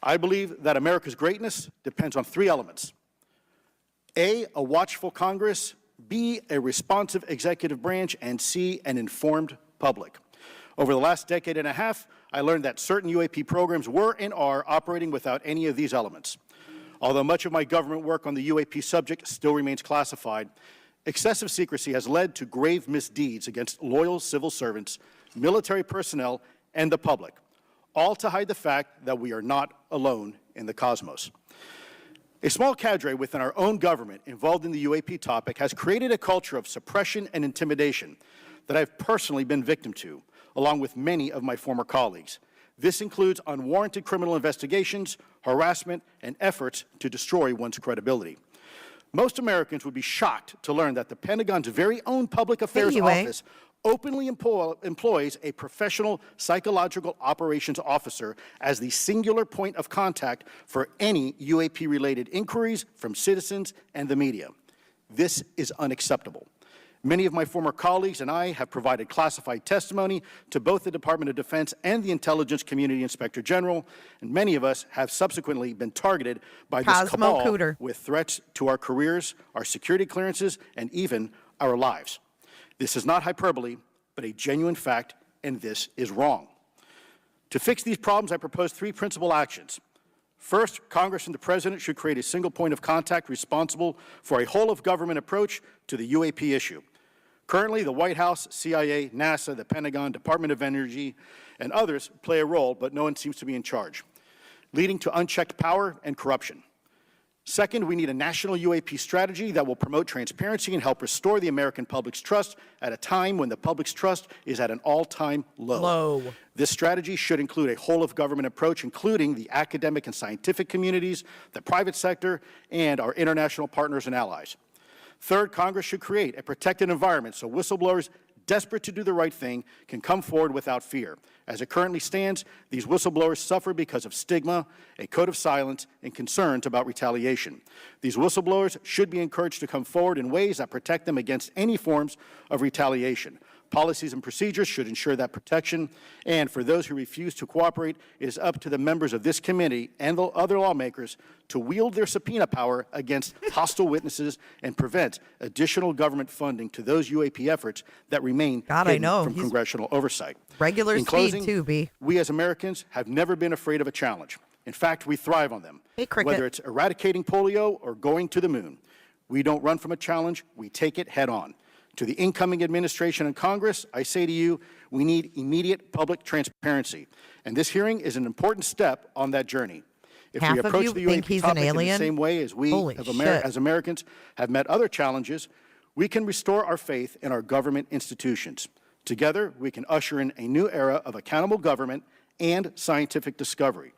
I believe that America's greatness depends on three elements: A, a watchful Congress, B, a responsive executive branch, and C, an informed public. Over the last decade and a half, I learned that certain UAP programs were and are operating without any of these elements. Although much of my government work on the UAP subject still remains classified, excessive secrecy has led to grave misdeeds against loyal civil servants, military personnel, and the public, all to hide the fact that we are not alone in the cosmos. A small cadre within our own government involved in the UAP topic has created a culture of suppression and intimidation that I've personally been victim to, along with many of my former colleagues. This includes unwarranted criminal investigations, harassment, and efforts to destroy one's credibility. Most Americans would be shocked to learn that the Pentagon's very own Public Affairs Office openly employs a professional psychological operations officer as the singular point of contact for any UAP-related inquiries from citizens and the media. This is unacceptable. Many of my former colleagues and I have provided classified testimony to both the Department of Defense and the Intelligence Community Inspector General, and many of us have subsequently been targeted by this cabal with threats to our careers, our security clearances, and even our lives. This is not hyperbole, but a genuine fact, and this is wrong. To fix these problems, I propose three principal actions. First, Congress and the President should create a single point of contact responsible for a whole-of-government approach to the UAP issue. Currently, the White House, CIA, NASA, the Pentagon, Department of Energy, and others play a role, but no one seems to be in charge, leading to unchecked power and corruption. Second, we need a national UAP strategy that will promote transparency and help restore the American public's trust at a time when the public's trust is at an all-time low. This strategy should include a whole-of-government approach, including the academic and scientific communities, the private sector, and our international partners and allies. Third, Congress should create a protected environment so whistleblowers desperate to do the right thing can come forward without fear. As it currently stands, these whistleblowers suffer because of stigma, a code of silence, and concerns about retaliation. These whistleblowers should be encouraged to come forward in ways that protect them against any forms of retaliation. Policies and procedures should ensure that protection, and for those who refuse to cooperate, it is up to the members of this committee and the other lawmakers to wield their subpoena power against hostile witnesses and prevent additional government funding to those UAP efforts that remain hidden from congressional oversight. Regular In closing, speed, too, B. we as Americans have never been afraid of a challenge. In fact, we thrive on them. Hey, Cricket. Whether it's eradicating polio or going to the moon, we don't run from a challenge, we take it head on. To the incoming administration and Congress, I say to you, we need immediate public transparency. And this hearing is an important step on that journey. If Half we of approach you the think UAP he's an topic in the alien? same way as we Holy as shit. Americans have met other challenges, we can restore our faith in our government institutions. Together, we can usher in a new era of accountable government and scientific discovery.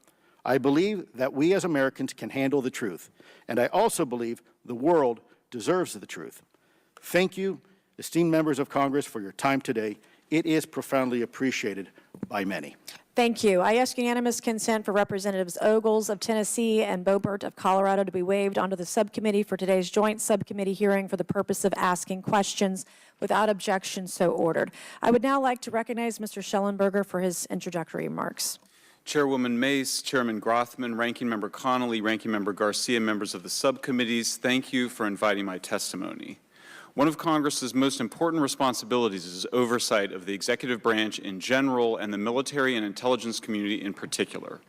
I believe that we as Americans can handle the truth, and I also believe the world deserves the truth. Thank you, esteemed members of Congress, for your time today. It is profoundly appreciated by many. Thank you. I ask unanimous consent for Representatives Ogles of Tennessee and Boebert of Colorado to be waived onto the subcommittee for today's joint subcommittee hearing for the purpose of asking questions. Without objection, so ordered. I would now like to recognize Mr. Shellenberger for his introductory remarks. Chairwoman Mace, Chairman Grothman, Ranking Member Connolly, Ranking Member Garcia, members of the subcommittees, thank you for inviting my testimony. One of Congress's most important responsibilities is oversight of the executive branch in general and the military and intelligence community in particular.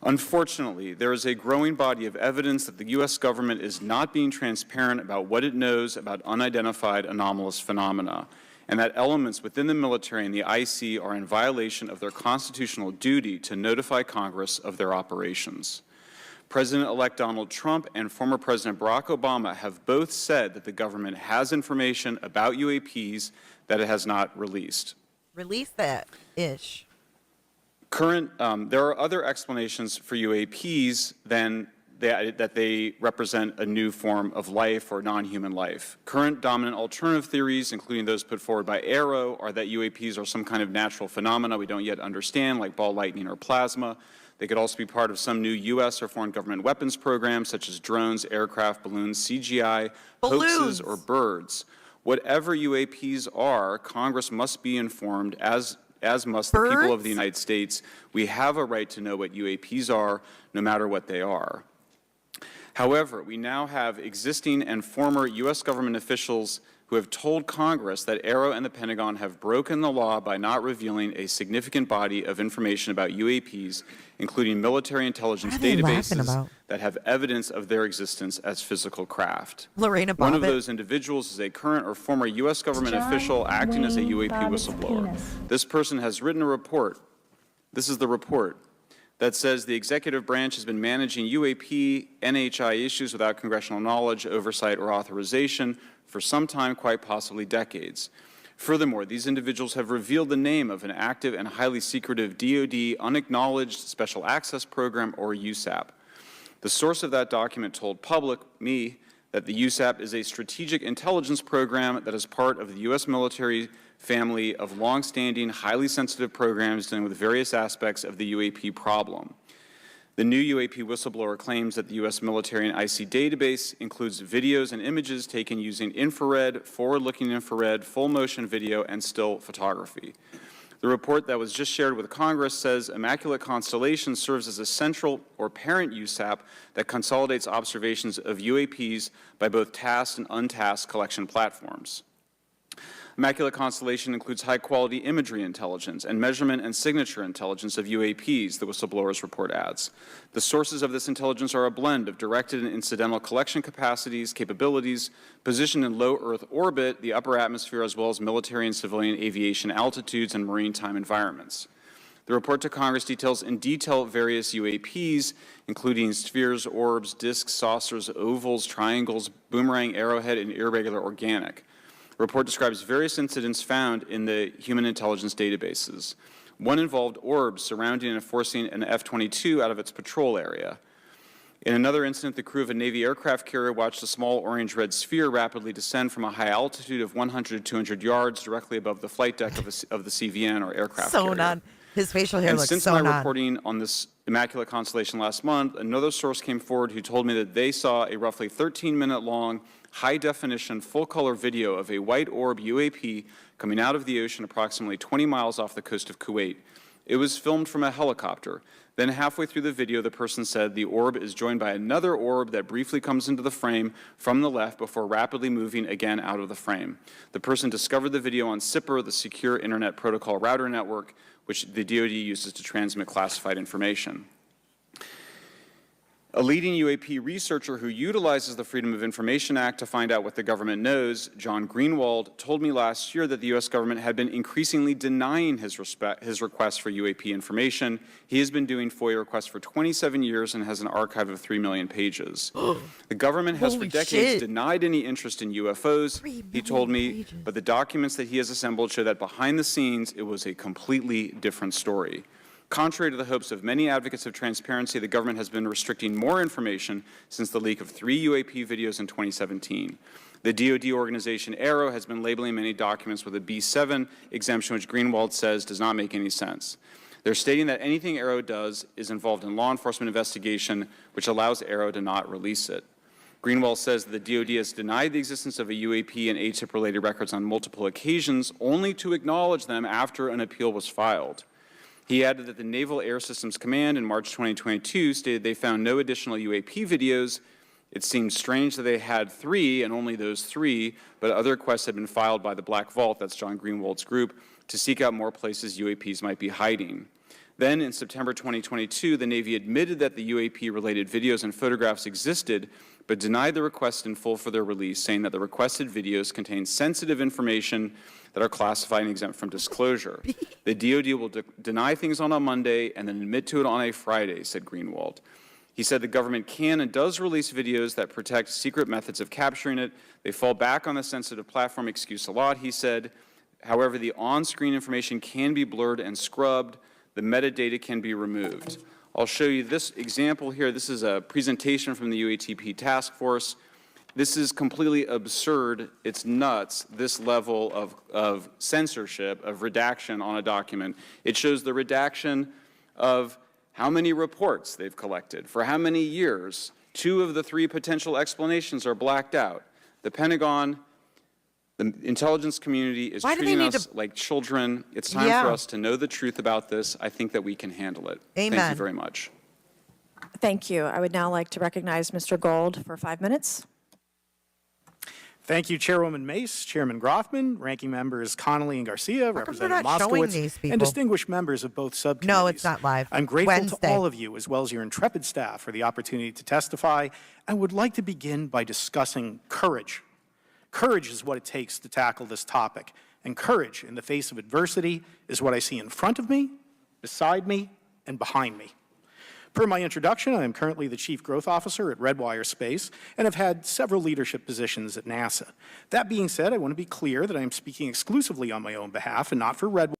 Unfortunately, there is a growing body of evidence that the U.S. government is not being transparent about what it knows about unidentified anomalous phenomena, and that elements within the military and the IC are in violation of their constitutional duty to notify Congress of their operations. President-elect Donald Trump and former President Barack Obama have both said that the government has information about UAPs that it has not released. Release that-ish. There are other explanations for UAPs than that they represent a new form of life or non-human life. Current dominant alternative theories, including those put forward by AARO, are that UAPs are some kind of natural phenomena we don't yet understand, like ball lightning or plasma. They could also be part of some new U.S. or foreign government weapons programs, such as drones, aircraft, balloons, CGI, hoaxes, or birds. Whatever UAPs are, Congress must be informed, as must the people of the United States. We have a right to know what UAPs are, no matter what they are. However, we now have existing and former U.S. government officials who have told Congress that AARO and the Pentagon have broken the law by not revealing a significant body of information about UAPs, including military intelligence databases that have evidence of their existence as physical craft. Lorena Bobbitt. One of those individuals is a current or former U.S. government official acting as a UAP whistleblower. This person has written a report. This is the report that says the executive branch has been managing UAP, NHI issues without congressional knowledge, oversight, or authorization for some time, quite possibly decades. Furthermore, these individuals have revealed the name of an active and highly secretive DoD unacknowledged special access program, or USAP. The source of that document told me, that the USAP is a strategic intelligence program that is part of the U.S. military family of long-standing, highly sensitive programs dealing with various aspects of the UAP problem. The new UAP whistleblower claims that the U.S. military and IC database includes videos and images taken using infrared, forward-looking infrared, full-motion video, and still photography. The report that was just shared with Congress says Immaculate Constellation serves as a central or parent USAP that consolidates observations of UAPs by both tasked and untasked collection platforms. Immaculate Constellation includes high-quality imagery intelligence and measurement and signature intelligence of UAPs, the whistleblower's report adds. The sources of this intelligence are a blend of directed and incidental collection capabilities, positioned in low Earth orbit, the upper atmosphere, as well as military and civilian aviation altitudes and maritime environments. The report to Congress details in detail various UAPs, including spheres, orbs, disks, saucers, ovals, triangles, boomerang, arrowhead, and irregular organic. The report describes various incidents found in the human intelligence databases. One involved orbs surrounding and forcing an F-22 out of its patrol area. In another incident, the crew of a Navy aircraft carrier watched a small orange-red sphere rapidly descend from a high altitude of 100 to 200 yards directly above the flight deck of the CVN, or aircraft carrier. Non. His facial hair And looks since so my non. reporting on this Immaculate constellation last month, another source came forward who told me that they saw a roughly 13-minute-long, high-definition, full-color video of a white orb UAP coming out of the ocean approximately 20 miles off the coast of Kuwait. It was filmed from a helicopter. Then halfway through the video, the person said the orb is joined by another orb that briefly comes into the frame from the left before rapidly moving again out of the frame. The person discovered the video on SIPR, the Secure Internet Protocol Router Network, which the DoD uses to transmit classified information. A leading UAP researcher who utilizes the Freedom of Information Act to find out what the government knows, John Greenwald, told me last year that the U.S. government had been increasingly denying his requests for UAP information. He has been doing FOIA requests for 27 years and has an archive of 3 million pages. The government has for decades denied any interest in UFOs, he told me, but the documents that he has assembled show that behind the scenes it was a completely different story. Contrary to the hopes of many advocates of transparency, the government has been restricting more information since the leak of 3 UAP videos in 2017. The DoD organization AARO has been labeling many documents with a B7 exemption, which Greenwald says does not make any sense. They're stating that anything AARO does is involved in law enforcement investigation, which allows AARO to not release it. Greenwald says that the DoD has denied the existence of a UAP and ATIP-related records on multiple occasions, only to acknowledge them after an appeal was filed. He added that the Naval Air Systems Command in March 2022 stated they found no additional UAP videos. It seemed strange that they had 3 and only those 3, but other requests had been filed by the Black Vault, that's John Greenwald's group, to seek out more places UAPs might be hiding. Then in September 2022, the Navy admitted that the UAP-related videos and photographs existed, but denied the request in full for their release, saying that the requested videos contain sensitive information that are classified and exempt from disclosure. The DoD will deny things on a Monday and then admit to it on a Friday, said Greenwald. He said the government can and does release videos that protect secret methods of capturing it. They fall back on the sensitive platform excuse a lot, he said. However, the on-screen information can be blurred and scrubbed. The metadata can be removed. I'll show you this example here. This is a presentation from the UATP task force. This is completely absurd. It's nuts, this level of censorship, of redaction on a document. It shows the redaction of how many reports they've collected, for how many years. 2 of the 3 potential explanations are blacked out. The Pentagon, the intelligence community is treating us like children. It's time for us to know the truth about this. I think that we can handle it. Amen. Thank you very much. Thank you. I would now like to recognize Mr. Gold for 5 minutes. Thank you, Chairwoman Mace, Chairman Grothman, Ranking Members Connolly and Garcia, Representative Moskowitz, and distinguished members of both subcommittees. No, it's not live. I'm grateful Wednesday. to all of you, as well as your intrepid staff, for the opportunity to testify, and would like to begin by discussing courage. Courage is what it takes to tackle this topic, and courage in the face of adversity is what I see in front of me, beside me, and behind me. Per my introduction, I am currently the Chief Growth Officer at Redwire Space and have had several leadership positions at NASA. That being said, I want to be clear that I am speaking exclusively on my own behalf and not for Redwire.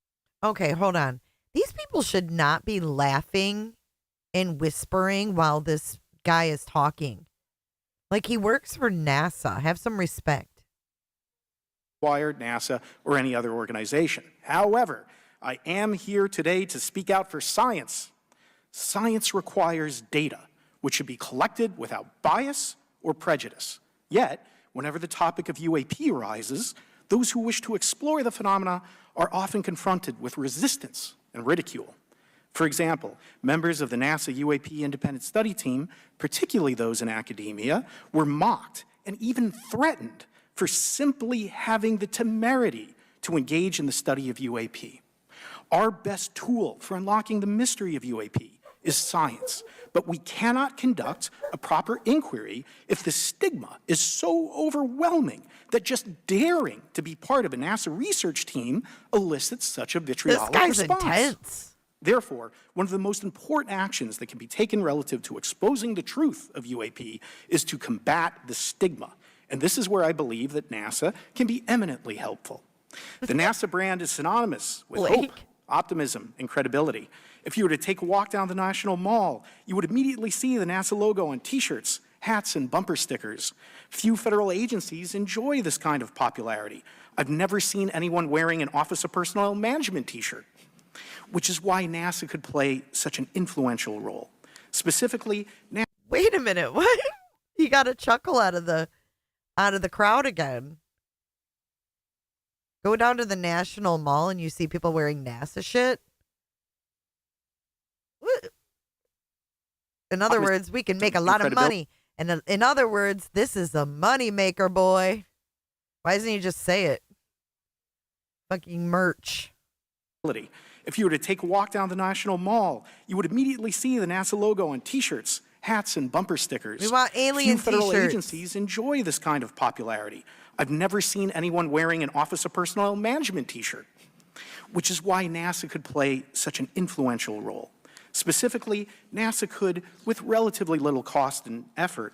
Okay, hold on. These people should not be laughing and whispering while this guy is talking. Like, he works for NASA. Have some respect. NASA, or any other organization. However, I am here today to speak out for science. Science requires data, which should be collected without bias or prejudice. Yet, whenever the topic of UAP arises, those who wish to explore the phenomena are often confronted with resistance and ridicule. For example, members of the NASA UAP Independent Study Team, particularly those in academia, were mocked and even threatened for simply having the temerity to engage in the study of UAP. Our best tool for unlocking the mystery of UAP is science, but we cannot conduct a proper inquiry if the stigma is so overwhelming that just daring to be part of a NASA research team elicits such a vitriolic response. This guy's intense. Therefore, one of the most important actions that can be taken relative to exposing the truth of UAP is to combat the stigma. And this is where I believe that NASA can be eminently helpful. The NASA brand is synonymous with hope, optimism, and credibility. If you were to take a walk down the National Mall, you would immediately see the NASA logo on T-shirts, hats, and bumper stickers. Few federal agencies enjoy this kind of popularity. I've never seen anyone wearing an Office of Personnel Management T-shirt, which is why NASA could play such an influential role. Specifically, NASA— Wait a minute, what? He got a chuckle out of the crowd again. Go down to the National Mall and you see people wearing NASA shit. What? In other words, we can make a lot of money. And in other words, this is a money maker, boy. Why doesn't he just say it? Fucking merch. If you were to take a walk down the National Mall, you would immediately see the NASA logo on T-shirts, hats, and bumper stickers. We want alien Few federal T-shirts. agencies enjoy this kind of popularity. I've never seen anyone wearing an Office of Personnel Management T-shirt, which is why NASA could play such an influential role. Specifically, NASA could, with relatively little cost and effort,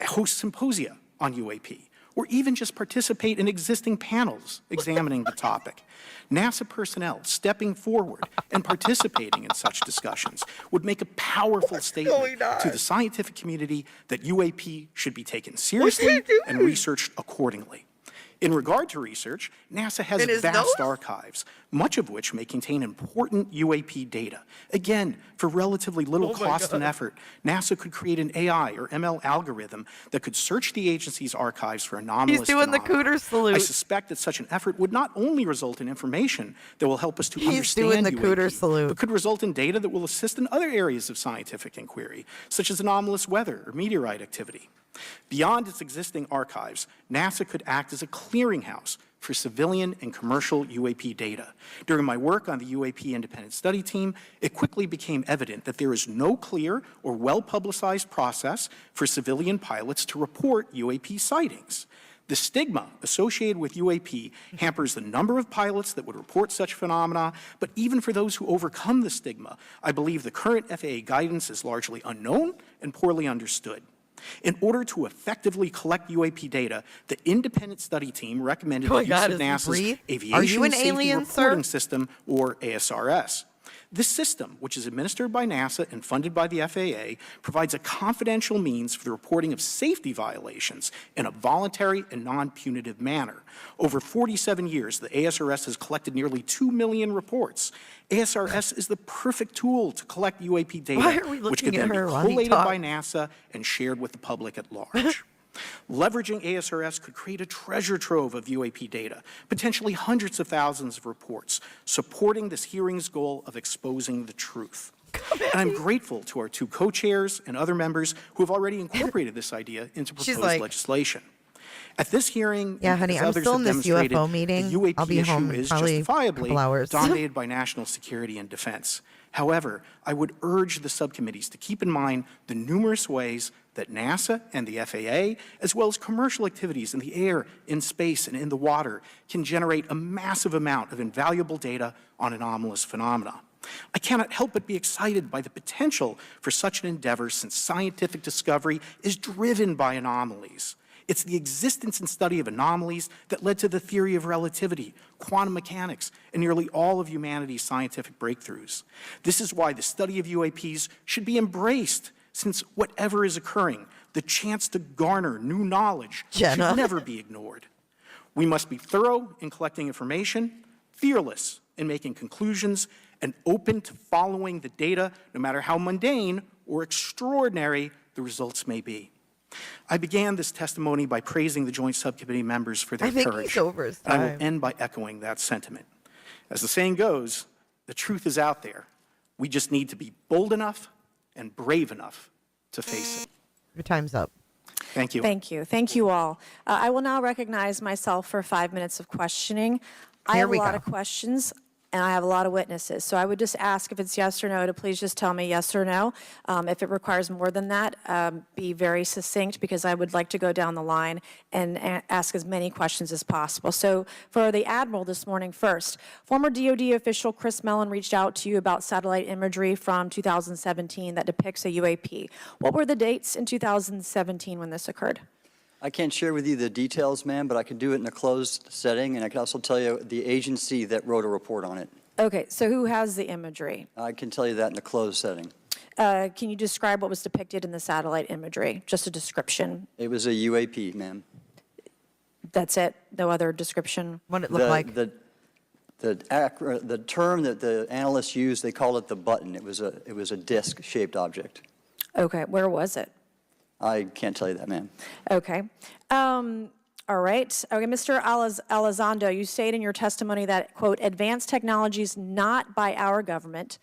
host symposia on UAP, or even just participate in existing panels examining the topic. NASA personnel stepping forward and participating in such discussions would make a powerful statement to the scientific community that UAP should be taken seriously and researched accordingly. In regard to research, NASA has vast archives, much of which may contain important UAP data. Again, for relatively little cost and effort, NASA could create an AI or ML algorithm that could search the agency's archives for anomalous He's doing phenomena. the cooter salute. I suspect that such an effort would not only result in information that will help us to He's understand doing the UAP, cooter salute. but could result in data that will assist in other areas of scientific inquiry, such as anomalous weather or meteorite activity. Beyond its existing archives, NASA could act as a clearinghouse for civilian and commercial UAP data. During my work on the UAP Independent Study Team, it quickly became evident that there is no clear or well-publicized process for civilian pilots to report UAP sightings. The stigma associated with UAP hampers the number of pilots that would report such phenomena, but even for those who overcome the stigma, I believe the current FAA guidance is largely unknown and poorly understood. In order to effectively collect UAP data, the independent study team recommended the use of NASA's Aviation Safety Reporting System, or ASRS. This system, which is administered by NASA and funded by the FAA, provides a confidential means for the reporting of safety violations in a voluntary and non-punitive manner. Over 47 years, the ASRS has collected nearly 2 million reports. ASRS is the perfect tool to collect UAP data, which can then be collated by NASA and shared with the public at large. Leveraging ASRS could create a treasure trove of UAP data, potentially hundreds of thousands of reports, supporting this hearing's goal of exposing the truth. And I'm grateful to our two co-chairs and other members who have already incorporated this idea into proposed legislation. At this hearing, yeah, honey, I'm still in this UFO meeting. The UAP I'll be issue home is probably justifiably a couple hours. dominated by national security and defense. However, I would urge the subcommittees to keep in mind the numerous ways that NASA and the FAA, as well as commercial activities in the air, in space, and in the water, can generate a massive amount of invaluable data on anomalous phenomena. I cannot help but be excited by the potential for such an endeavor, since scientific discovery is driven by anomalies. It's the existence and study of anomalies that led to the theory of relativity, quantum mechanics, and nearly all of humanity's scientific breakthroughs. This is why the study of UAPs should be embraced, since whatever is occurring, the chance to garner new knowledge should never be ignored. We must be thorough in collecting information, fearless in making conclusions, and open to following the data, no matter how mundane or extraordinary the results may be. I began this testimony by praising the Joint Subcommittee members for their courage. And I will end by echoing that sentiment. As the saying goes, the truth is out there. We just need to be bold enough and brave enough to face it. Your time's up. Thank you. Thank you. Thank you all. I will now recognize myself for 5 minutes of questioning. I have a lot of questions, and I have a lot of witnesses. So I would just ask if it's yes or no to please just tell me yes or no. If it requires more than that, be very succinct, because I would like to go down the line and ask as many questions as possible. So for the Admiral this morning first, former DOD official Chris Mellon reached out to you about satellite imagery from 2017 that depicts a UAP. What were the dates in 2017 when this occurred? I can't share with you the details, ma'am, but I can do it in a closed setting, and I can also tell you the agency that wrote a report on it. Okay, so who has the imagery? I can tell you that in a closed setting. Can you describe what was depicted in the satellite imagery? Just a description. It was a UAP, ma'am. That's it? No other description? What it looked like? The term that the analysts used, they called it the button. It was a disc-shaped object. Okay, where was it? I can't tell you that, ma'am. Okay. All right. Okay, Mr. Elizondo, you state in your testimony that, quote, advanced technologies not by our government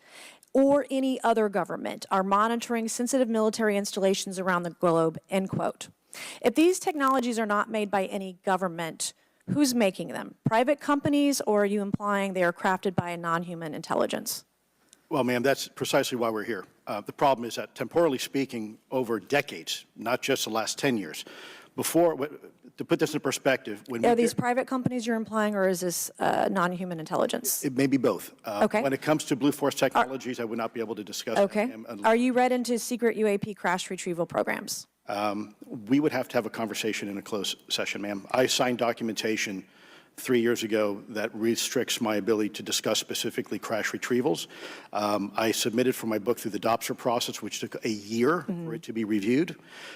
or any other government are monitoring sensitive military installations around the globe, end quote. If these technologies are not made by any government, who's making them? Private companies, or are you implying they are crafted by a non-human intelligence? Well, ma'am, that's precisely why we're here. The problem is that, temporally speaking, over decades, not just the last 10 years, to put this in perspective, Are these private companies you're implying, or is this non-human intelligence? It may be both. Okay. When it comes to Blue Force Technologies, I would not be able to discuss that, Okay. ma'am, Are you read into secret UAP crash retrieval programs? we would have to have a conversation in a closed session, ma'am. I signed documentation 3 years ago that restricts my ability to discuss specifically crash retrievals. I submitted for my book through the DOPSR process, which took a year for it to be reviewed.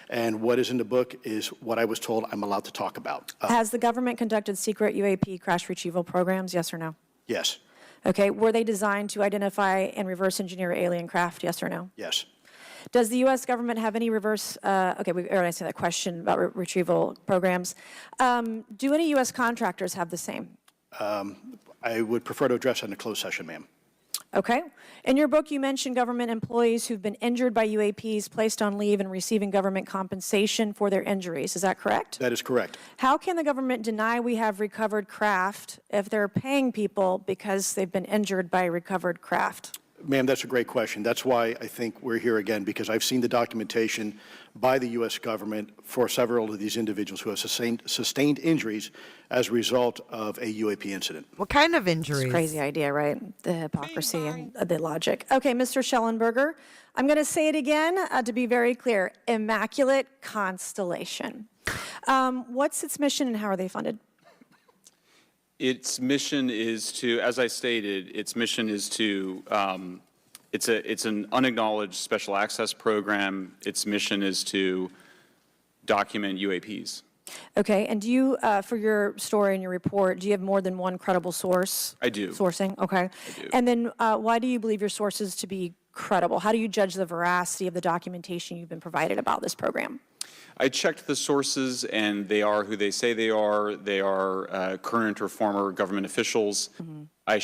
And what is in the book is what I was told I'm allowed to talk about. Has the government conducted secret UAP crash retrieval programs, yes or no? Yes. Okay, were they designed to identify and reverse engineer alien craft, yes or no? Yes. Does the U.S. government have any reverse, okay, we already answered that question about retrieval programs. Do any U.S. contractors have the same? I would prefer to address that in a closed session, ma'am. Okay. In your book, you mentioned government employees who've been injured by UAPs, placed on leave, and receiving government compensation for their injuries. Is that correct? That is correct. How can the government deny we have recovered craft if they're paying people because they've been injured by recovered craft? Ma'am, that's a great question. That's why I think we're here again, because I've seen the documentation by the U.S. government for several of these individuals who have sustained injuries as a result of a UAP incident. What kind of injuries? It's a crazy idea, right? The hypocrisy and the logic. Okay, Mr. Shellenberger, I'm going to say it again to be very clear. Immaculate constellation. What's its mission and how are they funded? Its mission is to, as I stated, its mission is to, it's an unacknowledged special access program. Its mission is to document UAPs. Okay, and do you, for your story and your report, do you have more than one credible source? I do. Sourcing, okay. I do. And then why do you believe your sources to be credible? How do you judge the veracity of the documentation you've been provided about this program? I checked the sources, and they are who they say they are. They are current or former government officials. I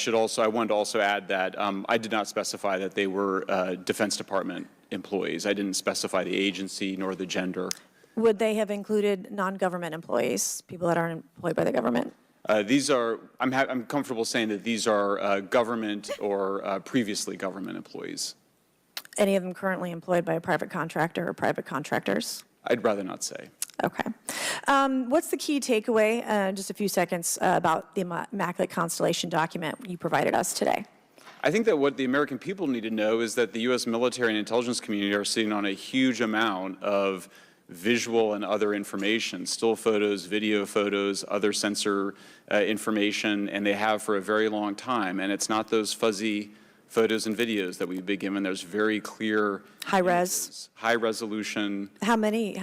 wanted to also add that I did not specify that they were Defense Department employees. I didn't specify the agency nor the gender. Would they have included non-government employees, people that aren't employed by the government? I'm comfortable saying that these are government or previously government employees. Any of them currently employed by a private contractor or private contractors? I'd rather not say. Okay. What's the key takeaway, just a few seconds, about the Immaculate Constellation document you provided us today? I think that what the American people need to know is that the U.S. military and intelligence community are sitting on a huge amount of visual and other information, still photos, video photos, other sensor information, and they have for a very long time. And it's not those fuzzy photos and videos that we've been given. There's very clear High-res? high resolution. How many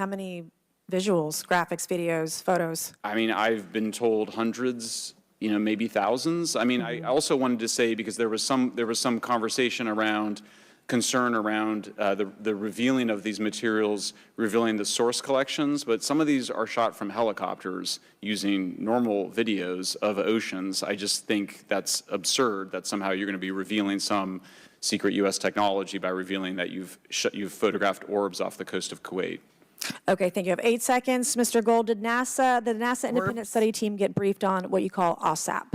visuals, graphics, videos, photos? I mean, I've been told hundreds, maybe thousands. I mean, I also wanted to say, because there was some conversation around concern around the revealing of these materials, revealing the source collections, but some of these are shot from helicopters using normal videos of oceans. I just think that's absurd that somehow you're going to be revealing some secret U.S. technology by revealing that you've photographed orbs off the coast of Kuwait. Okay, thank you. I have 8 seconds. Mr. Gold, did the NASA independent study team get briefed on what you call OSAP?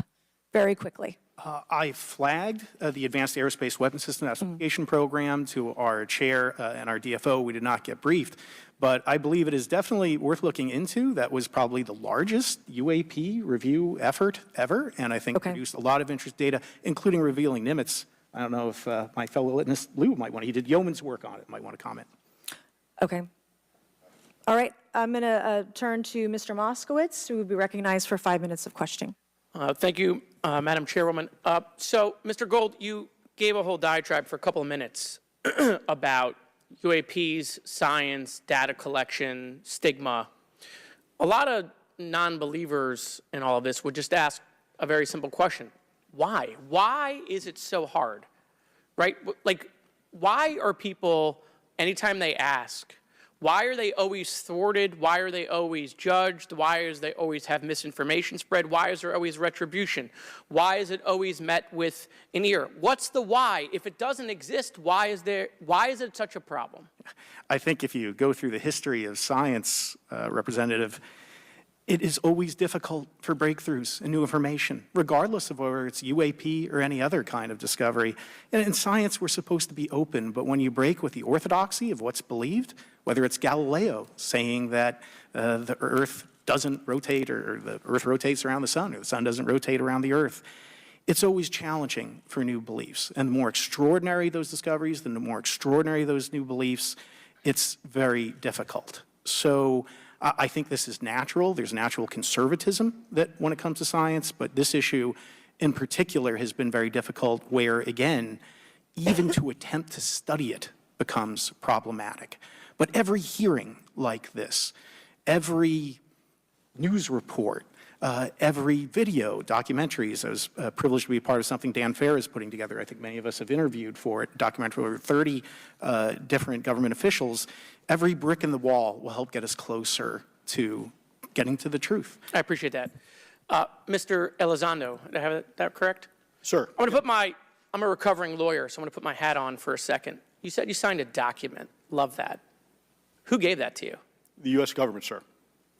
Very quickly. I flagged the Advanced Aerospace Weapons System Classification Program to our chair and our DFO. We did not get briefed, but I believe it is definitely worth looking into. That was probably the largest UAP review effort ever, and I think produced a lot of interest data, including revealing Nimitz. I don't know if my fellow witness Lou might want to, he did yeoman's work on it, might want to comment. Okay. All right, I'm going to turn to Mr. Moskowitz, who will be recognized for 5 minutes of questioning. Thank you, Madam Chairwoman. So, Mr. Gold, you gave a whole diatribe for a couple of minutes about UAPs, science, data collection, stigma. A lot of non-believers in all of this would just ask a very simple question. Why? Why is it so hard? Right? Like, why are people, anytime they ask, why are they always thwarted? Why are they always judged? Why is they always have misinformation spread? Why is there always retribution? Why is it always met with an ear? What's the why? If it doesn't exist, why is it such a problem? I think if you go through the history of science, Representative, it is always difficult for breakthroughs and new information, regardless of whether it's UAP or any other kind of discovery. And in science, we're supposed to be open, but when you break with the orthodoxy of what's believed, whether it's Galileo saying that the Earth doesn't rotate or the Earth rotates around the sun or the sun doesn't rotate around the Earth, it's always challenging for new beliefs. And the more extraordinary those discoveries, the more extraordinary those new beliefs, it's very difficult. So I think this is natural. There's natural conservatism that when it comes to science, but this issue in particular has been very difficult where, again, even to attempt to study it becomes problematic. But every hearing like this, every news report, every video, documentaries, I was privileged to be a part of something Dan Fair is putting together. I think many of us have interviewed for it, documentary over 30 different government officials. Every brick in the wall will help get us closer to getting to the truth. I appreciate that. Mr. Elizondo, did I have that correct? Sir. I'm a recovering lawyer, so I'm going to put my hat on for a second. You said you signed a document. Love that. Who gave that to you? The U.S. government, sir.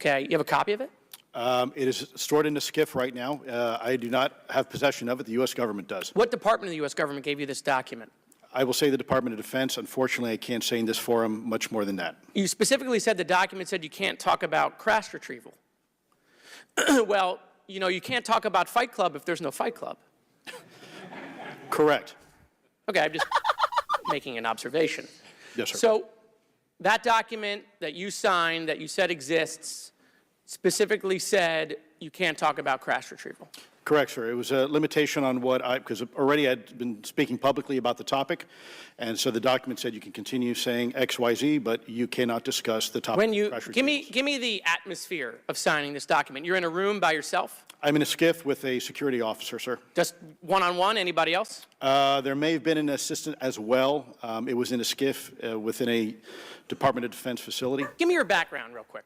Okay, you have a copy of it? It is stored in a SCIF right now. I do not have possession of it. The U.S. government does. What department of the U.S. government gave you this document? I will say the Department of Defense. Unfortunately, I can't say in this forum much more than that. You specifically said the document said you can't talk about crash retrieval. Well, you know, you can't talk about Fight Club if there's no Fight Club. Correct. Okay, I'm just making an observation. Yes, sir. So that document that you signed, that you said exists, specifically said you can't talk about crash retrieval. Correct, sir. It was a limitation on what because already I'd been speaking publicly about the topic, and so the document said you can continue saying X, Y, Z, but you cannot discuss the topic. When you of crash give retrievals. me the atmosphere of signing this document. You're in a room by yourself? I'm in a SCIF with a security officer, sir. Just one-on-one? Anybody else? There may have been an assistant as well. It was in a SCIF within a Department of Defense facility. Give me your background real quick.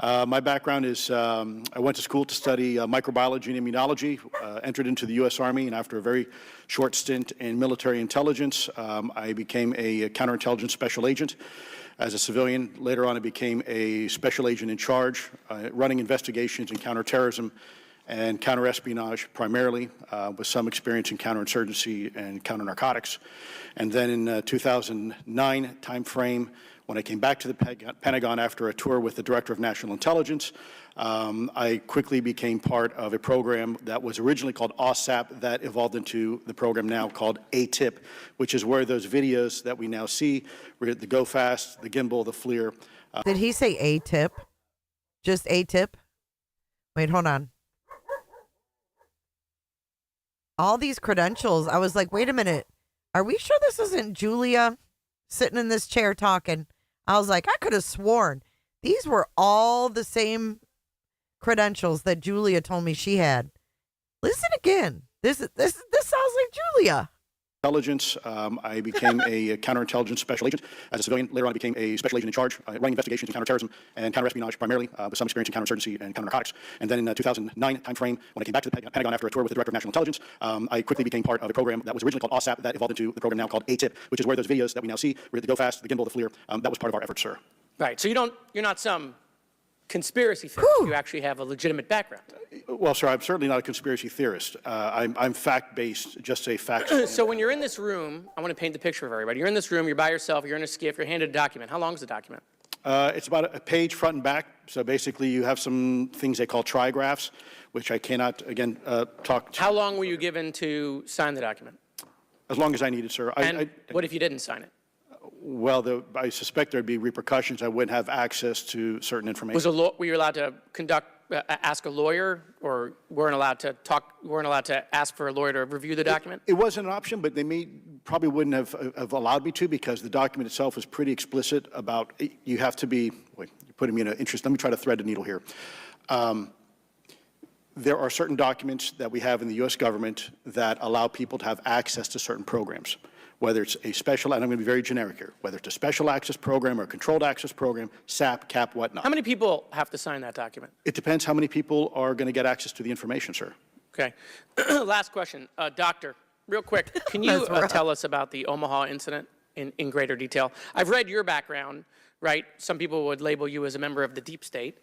My background is I went to school to study microbiology and immunology, entered into the U.S. Army, and after a very short stint in military intelligence, I became a counterintelligence special agent. As a civilian, later on I became a special agent in charge, running investigations in counterterrorism and counterespionage primarily, with some experience in counterinsurgency and counternarcotics. And then in 2009 timeframe, when I came back to the Pentagon after a tour with the Director of National Intelligence, I quickly became part of a program that was originally called OSAP that evolved into the program now called ATIP, which is where those videos that we now see, the Go Fast, the Gimbal, the FLIR. Did he say ATIP? Just ATIP? Wait, hold on. All these credentials, I was like, wait a minute. Are we sure this isn't Julia sitting in this chair talking? I was like, I could have sworn these were all the same credentials that Julia told me she had. Listen again. This sounds like Julia. Intelligence. I became a counterintelligence special agent. As a civilian, later on I became a special agent in charge, running investigations in counterterrorism and counterespionage primarily, with some experience in counterinsurgency and counternarcotics. And then in 2009 timeframe, when I came back to the Pentagon after a tour with the Director of National Intelligence, I quickly became part of a program that was originally called OSAP that evolved into the program now called ATIP, which is where those videos that we now see, the Go Fast, the Gimbal, the FLIR, that was part of our effort, sir. Right. So you're not some conspiracy theorist. You actually have a legitimate background. Well, sir, I'm certainly not a conspiracy theorist. I'm fact-based, just say facts. So when you're in this room, I want to paint the picture of everybody. You're in this room, you're by yourself, you're in a skiff, you're handed a document. How long is the document? It's about a page front and back. So basically, you have some things they call trigraphs, which I cannot, again, talk to. How long were you given to sign the document? As long as I needed, sir. And what if you didn't sign it? Well, I suspect there'd be repercussions. I wouldn't have access to certain information. Were you allowed to ask a lawyer, or weren't allowed to ask for a lawyer to review the document? It wasn't an option, but they probably wouldn't have allowed me to, because the document itself is pretty explicit about you have to be, wait, you're putting me in an interest. Let me try to thread the needle here. There are certain documents that we have in the U.S. government that allow people to have access to certain programs, whether it's a special, and I'm going to be very generic here, whether it's a special access program or a controlled access program, SAP, CAP, whatnot. How many people have to sign that document? It depends how many people are going to get access to the information, sir. Okay. Last question. Doctor, real quick, can you tell us about the Omaha incident in greater detail? I've read your background, right? Some people would label you as a member of the deep state,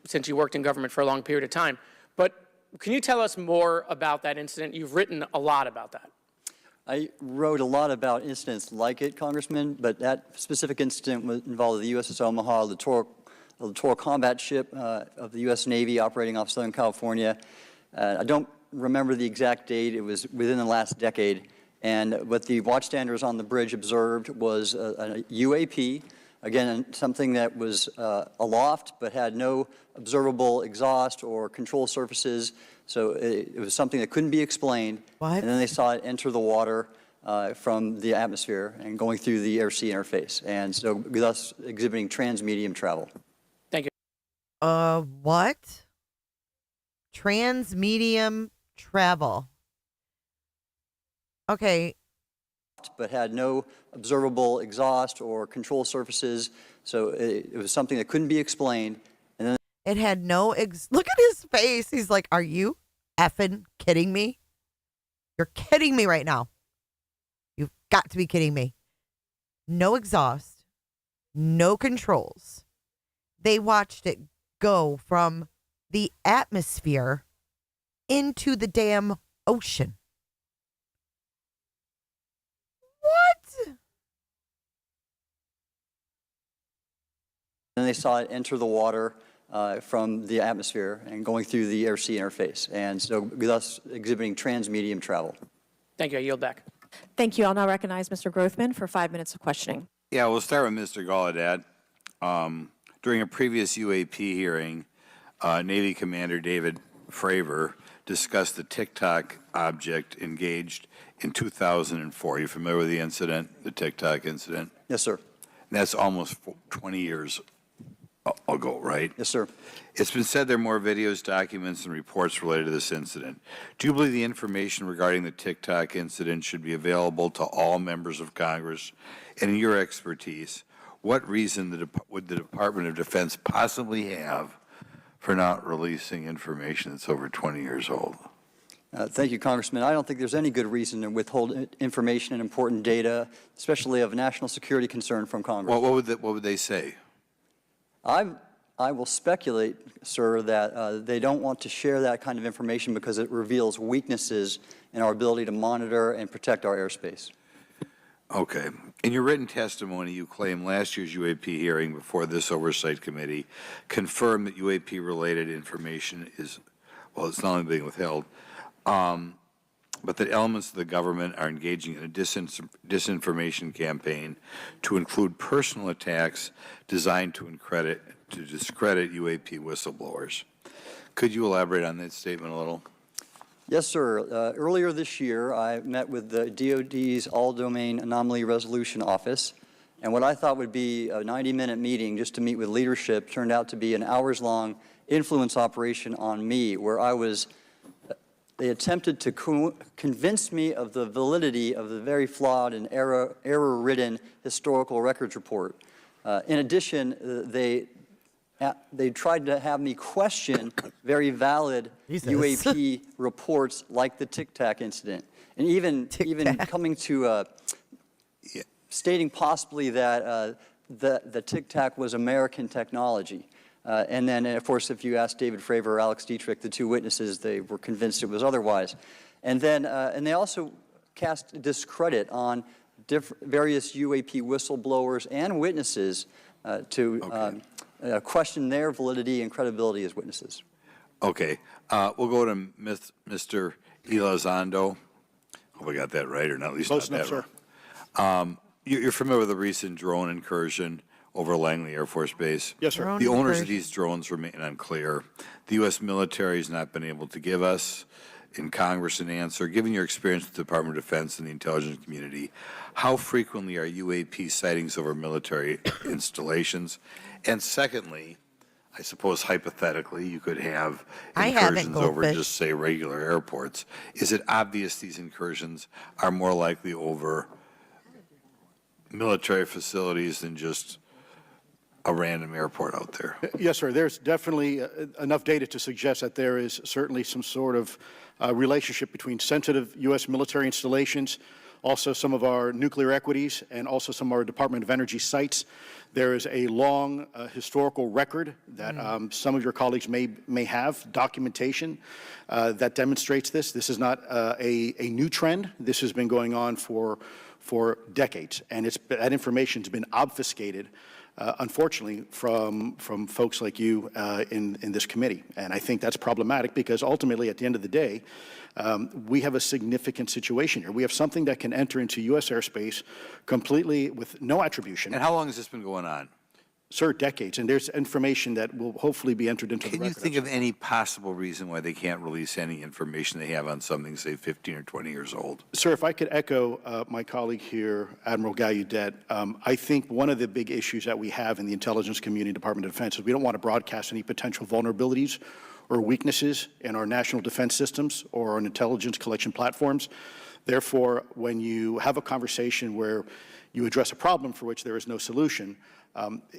since you worked in government for a long period of time. But can you tell us more about that incident? You've written a lot about that. I wrote a lot about incidents like it, Congressman, but that specific incident involved the USS Omaha, the littoral combat ship of the U.S. Navy operating off Southern California. I don't remember the exact date. It was within the last decade. And what the watchstanders on the bridge observed was a UAP, again, something that was aloft but had no observable exhaust or control surfaces. So it was something that couldn't be explained. What? And then they saw it enter the water from the atmosphere and going through the air-sea interface, and so thus exhibiting transmedium travel. Thank you. What? Transmedium travel. Okay. But had no observable exhaust or control surfaces. So it was something that couldn't be explained. And then It had no look at his face. He's like, are you effing kidding me? You're kidding me right now. You've got to be kidding me. No exhaust, no controls. They watched it go from the atmosphere into the damn ocean. What? they saw it enter the water from the atmosphere and going through the air-sea interface, and so thus exhibiting transmedium travel. Thank you. I yield back. Thank you. I'll now recognize Mr. Grothman for 5 minutes of questioning. Yeah, we'll start with Mr. Gallaudet. During a previous UAP hearing, Navy Commander David Fravor discussed the TikTok object engaged in 2004. Are you familiar with the incident, the TikTok incident? Yes, sir. And that's almost 20 years ago, right? Yes, sir. It's been said there are more videos, documents, and reports related to this incident. Do you believe the information regarding the TikTok incident should be available to all members of Congress? And in your expertise, what reason would the Department of Defense possibly have for not releasing information that's over 20 years old? Thank you, Congressman. I don't think there's any good reason to withhold information and important data, especially of national security concern, from Congress. Well, what would they say? I will speculate, sir, that they don't want to share that kind of information because it reveals weaknesses in our ability to monitor and protect our airspace. Okay. In your written testimony, you claim last year's UAP hearing before this Oversight Committee confirmed that UAP-related information is, well, it's not only being withheld, but that elements of the government are engaging in a disinformation campaign to include personal attacks designed to discredit UAP whistleblowers. Could you elaborate on that statement a little? Yes, sir. Earlier this year, I met with the DoD's All-Domain Anomaly Resolution Office, and what I thought would be a 90-minute meeting just to meet with leadership turned out to be an hours-long influence operation on me, where they attempted to convince me of the validity of the very flawed and error-ridden historical records report. In addition, they tried to have me question very valid UAP reports like the Tic Tac incident, and even coming to stating possibly that the Tic Tac was American technology. And then, of course, if you ask David Fravor or Alex Dietrich, the two witnesses, they were convinced it was otherwise. And then, and they also cast discredit on various UAP whistleblowers and witnesses to question their validity and credibility as witnesses. Okay. We'll go to Mr. Elizondo. Hope I got that right, or not at least Close not enough, that sir. right. You're familiar with the recent drone incursion over Langley Air Force Base? Yes, sir. Drone The owners of incursion. these drones remain unclear. The U.S. military has not been able to give us in Congress an answer. Given your experience with the Department of Defense and the intelligence community, how frequently are UAP sightings over military installations? And secondly, I suppose hypothetically, you could have I haven't, incursions over Goldfish. just, say, regular airports. Is it obvious these incursions are more likely over military facilities than just a random airport out there? Yes, sir. There's definitely enough data to suggest that there is certainly some sort of relationship between sensitive U.S. military installations, also some of our nuclear equities, and also some of our Department of Energy sites. There is a long historical record that some of your colleagues may have, documentation that demonstrates this. This is not a new trend. This has been going on for decades, and that information has been obfuscated, unfortunately, from folks like you in this committee. And I think that's problematic because ultimately, at the end of the day, we have a significant situation here. We have something that can enter into U.S. airspace completely with no attribution. And how long has this been going on? Sir, decades. And there's information that will hopefully be entered into the Can you record. think of any possible reason why they can't release any information they have on something, say, 15 or 20 years old? Sir, if I could echo my colleague here, Admiral Gallaudet, I think one of the big issues that we have in the intelligence community, Department of Defense, is we don't want to broadcast any potential vulnerabilities or weaknesses in our national defense systems or on intelligence collection platforms. Therefore, when you have a conversation where you address a problem for which there is no solution,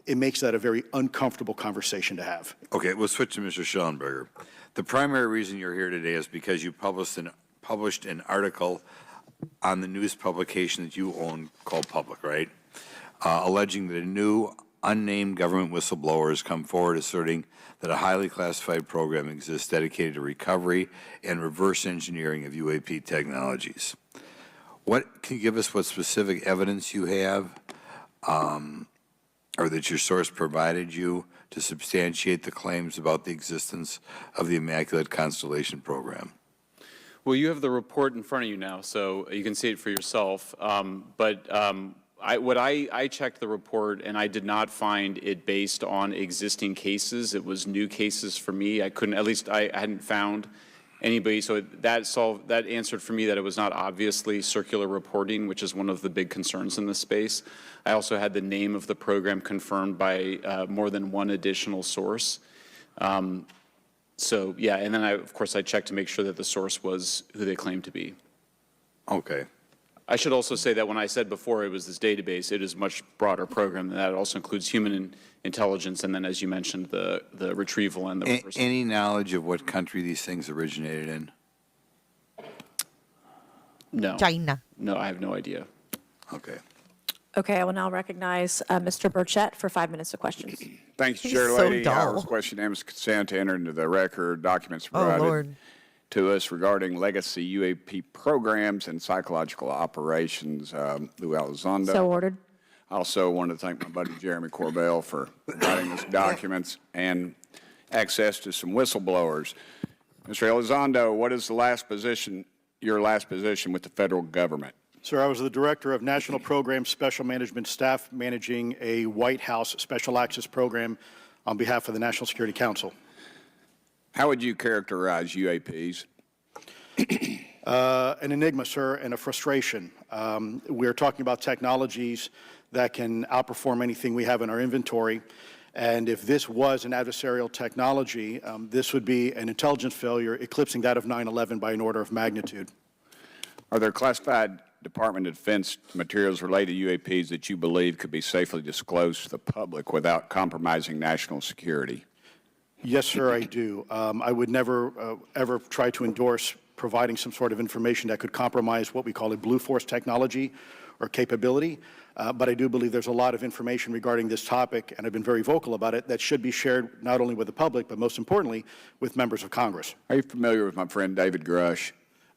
it makes that a very uncomfortable conversation to have. Okay, we'll switch to Mr. Shellenberger. The primary reason you're here today is because you published an article on the news publication that you own called Public, right? Alleging that a new unnamed government whistleblower has come forward asserting that a highly classified program exists dedicated to recovery and reverse engineering of UAP technologies. Can you give us what specific evidence you have or that your source provided you to substantiate the claims about the existence of the Immaculate constellation program? Well, you have the report in front of you now, so you can see it for yourself. I checked the report, and I did not find it based on existing cases. It was new cases for me. I hadn't found anybody. So that answered for me that it was not obviously circular reporting, which is one of the big concerns in this space. I also had the name of the program confirmed by more than one additional source. So yeah, and then of course I checked to make sure that the source was who they claimed to be. Okay. I should also say that when I said before it was this database, it is a much broader program than that. It also includes human intelligence, and then, as you mentioned, the retrieval and the reversal. Any knowledge of what country these things originated in? No. China. No, I have no idea. Okay. Okay, I will now recognize Mr. Burchett for 5 minutes of questions. Thank you, He's Chair so Lady. dull. Our request unanimous consent to enter into the record documents Oh, provided Lord. to us regarding legacy UAP programs and psychological operations. Lou Elizondo. So ordered. I also wanted to thank my buddy Jeremy Corbell for providing us documents and access to some whistleblowers. Mr. Elizondo, what is your last position with the federal government? Sir, I was the Director of National Program Special Management Staff managing a White House Special Access Program on behalf of the National Security Council. How would you characterize UAPs? An enigma, sir, and a frustration. We're talking about technologies that can outperform anything we have in our inventory. And if this was an adversarial technology, this would be an intelligence failure eclipsing that of 9/11 by an order of magnitude. Are there classified Department of Defense materials related to UAPs that you believe could be safely disclosed to the public without compromising national security? Yes, sir, I do. I would never, ever try to endorse providing some sort of information that could compromise what we call a blue force technology or capability. But I do believe there's a lot of information regarding this topic, and I've been very vocal about it, that should be shared not only with the public, but most importantly, with members of Congress. Are you familiar with my friend David Grush?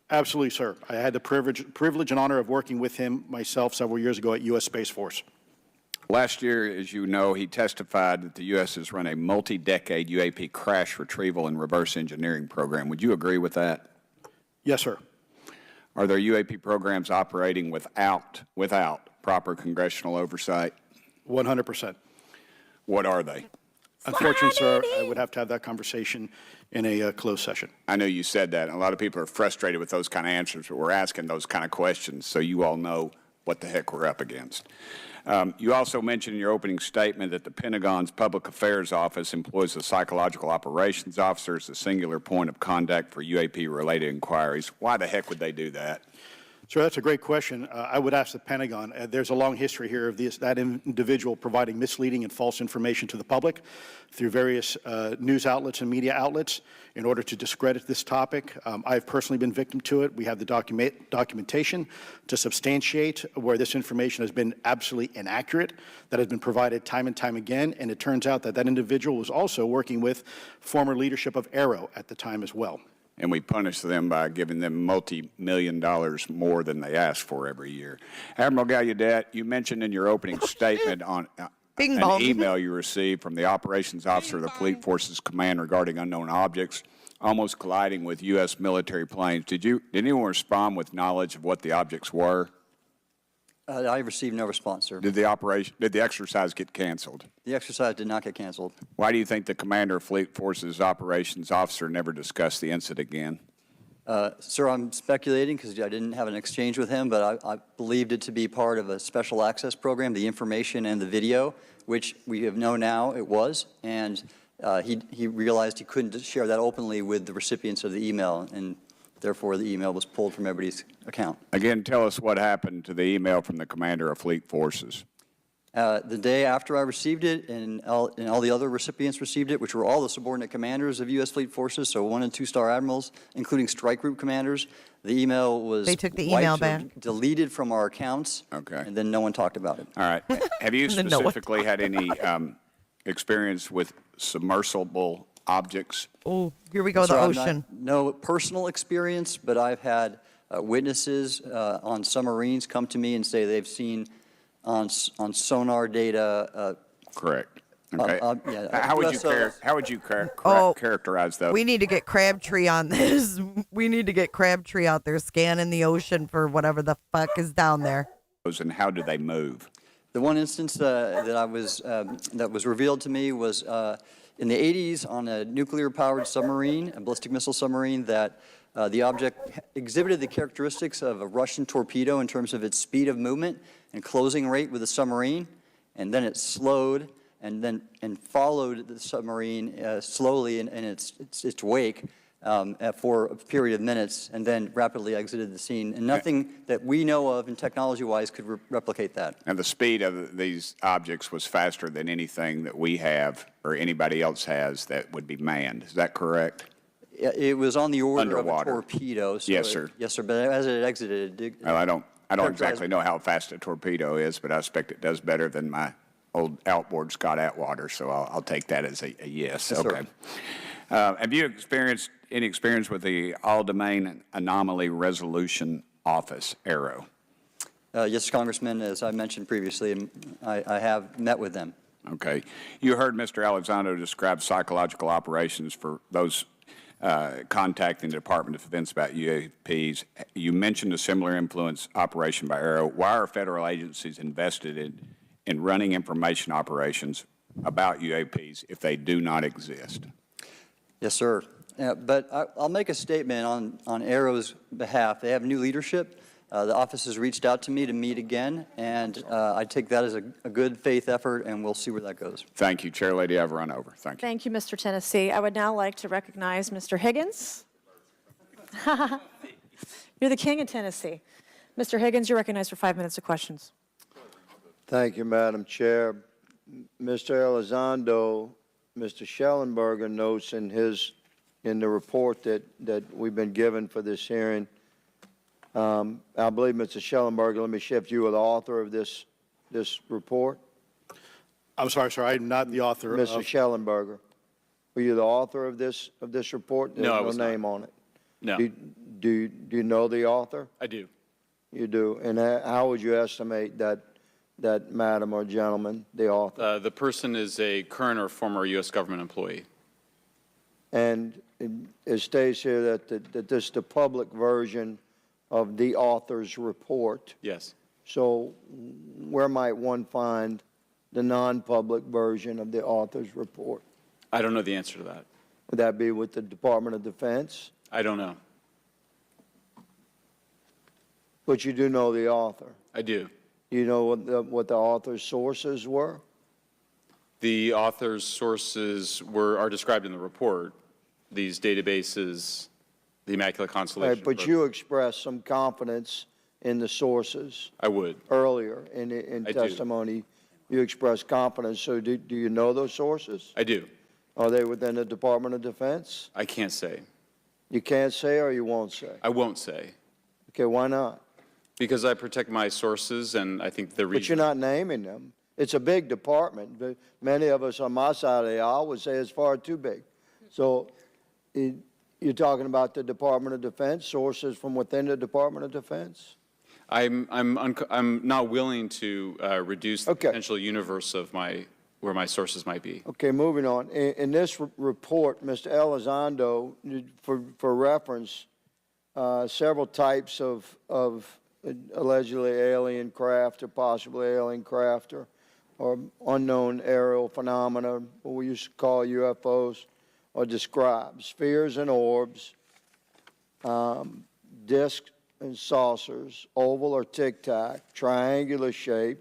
Absolutely, sir. I had the privilege and honor of working with him myself several years ago at U.S. Space Force. Last year, as you know, he testified that the U.S. has run a multi-decade UAP crash retrieval and reverse engineering program. Would you agree with that? Yes, sir. Are there UAP programs operating without proper congressional oversight? 100%. What are they? Unfortunately, sir, I would have to have that conversation in a closed session. I know you said that, and a lot of people are frustrated with those kind of answers, but we're asking those kind of questions so you all know what the heck we're up against. You also mentioned in your opening statement that the Pentagon's Public Affairs Office employs a psychological operations officer as the singular point of contact for UAP-related inquiries. Why the heck would they do that? Sir, that's a great question. I would ask the Pentagon. There's a long history here of that individual providing misleading and false information to the public through various news outlets and media outlets in order to discredit this topic. I've personally been victim to it. We have the documentation to substantiate where this information has been absolutely inaccurate, that has been provided time and time again, and it turns out that that individual was also working with former leadership of Aero at the time as well. And we punish them by giving them multi-million dollars more than they ask for every year. Admiral Gallaudet, you mentioned in your opening statement on an email you received from the operations officer of the Fleet Forces Command regarding unknown objects almost colliding with U.S. military planes. Did anyone respond with knowledge of what the objects were? I received no response, sir. Did the exercise get canceled? The exercise did not get canceled. Why do you think the commander of Fleet Forces operations officer never discussed the incident again? Sir, I'm speculating because I didn't have an exchange with him, but I believed it to be part of a special access program, the information and the video, which we have known now it was, and he realized he couldn't share that openly with the recipients of the email, and therefore the email was pulled from everybody's account. Again, tell us what happened to the email from the commander of Fleet Forces. The day after I received it, and all the other recipients received it, which were all the subordinate commanders of U.S. Fleet Forces, so 1- and 2-star admirals, including strike group commanders, the email was They took the email back. Deleted from our accounts, Okay. and then no one talked about it. All right. Have you specifically had any experience with submersible objects? Oh, here we go, the So ocean. No personal experience, but I've had witnesses on submarines come to me and say they've seen on sonar data. Correct. Okay. Yeah, how would you characterize those? We need to get Crabtree on this. We need to get Crabtree out there scanning the ocean for whatever the fuck is down there. And how do they move? The one instance that was revealed to me was in the 80s on a nuclear-powered submarine, a ballistic missile submarine, that the object exhibited the characteristics of a Russian torpedo in terms of its speed of movement and closing rate with the submarine, and then it slowed and followed the submarine slowly in its wake for a period of minutes, and then rapidly exited the scene. And nothing that we know of and technology-wise could replicate that. And the speed of these objects was faster than anything that we have or anybody else has that would be manned. Is that correct? It was on the order Underwater. of a torpedo. So Yes, sir. Yes, sir. But as it exited, it Well, I don't exactly know how fast a torpedo is, but I expect it does better than my old outboard Scott Atwater, so I'll take that as a yes. Yes, okay. sir. Have you experienced any experience with the All-Domain Anomaly Resolution Office, ARROW? Yes, Congressman, as I mentioned previously, I have met with them. Okay. You heard Mr. Elizondo describe psychological operations for those contacting the Department of Defense about UAPs. You mentioned a similar influence operation by ARROW. Why are federal agencies invested in running information operations about UAPs if they do not exist? Yes, sir. But I'll make a statement on ARROW's behalf. They have new leadership. The office has reached out to me to meet again, and I take that as a good faith effort, and we'll see where that goes. Thank you, Chair Lady. I've run over. Thank you. Thank you, Mr. Tennessee. I would now like to recognize Mr. Higgins. You're the king of Tennessee. Mr. Higgins, you're recognized for 5 minutes of questions. Thank you, Madam Chair. Mr. Elizondo, Mr. Shellenberger notes in the report that we've been given for this hearing I believe, Mr. Shellenberger, let me shift you, are the author of this report? I'm sorry, sir, I'm not the author Mr. of... Shellenberger, were you the author of this report? No, I was There's no not. name on it. No, Do you know the author? I do. You do. And how would you estimate that madam or gentleman, the author? The person is a current or former U.S. government employee. And it states here that this is the public version of the author's report. Yes. So where might one find the non-public version of the author's report? I don't know the answer to that. Would that be with the Department of Defense? I don't know. But you do know the author. I do. You know what the author's sources were? The author's sources are described in the report. These databases, the Immaculate constellation. Right, but you expressed some confidence in the sources I would. earlier in I do. testimony. You expressed confidence. So do you know those sources? I do. Are they within the Department of Defense? I can't say. You can't say or you won't say? I won't say. Okay, why not? Because I protect my sources, and I think the reason. But you're not naming them. It's a big department. But many of us on my side of the aisle would say it's far too big. So you're talking about the Department of Defense, sources from within the Department of Defense? I'm not willing to reduce the Okay. potential universe of where my sources might be. Okay, moving on. In this report, Mr. Elizondo, for reference, several types of allegedly alien craft or possibly alien craft or unknown aerial phenomena, what we used to call UFOs, are described. Spheres and orbs, discs and saucers, oval or tic-tac, triangular shape,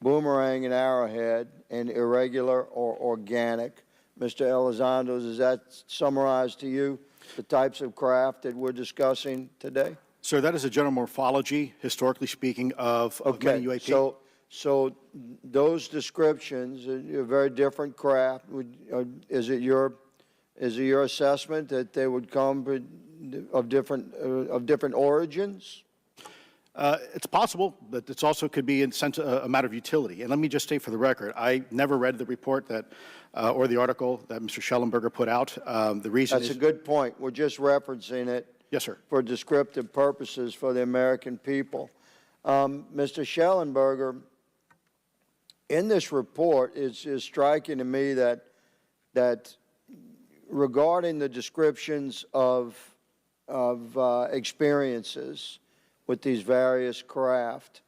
boomerang and arrowhead, and irregular or organic. Mr. Elizondo, does that summarize to you the types of craft that we're discussing today? Sir, that is a general morphology, historically speaking, of many UAP. So those descriptions are very different craft. Is it your assessment that they would come of different origins? It's possible, but it also could be in sense a matter of utility. And let me just state for the record, I never read the report that or the article that Mr. Shellenberger put out. The reason That's a good point. We're just referencing it. Yes, sir. For descriptive purposes for the American people. Mr. Shellenberger, in this report, it's striking to me that regarding the descriptions of experiences with these various craft,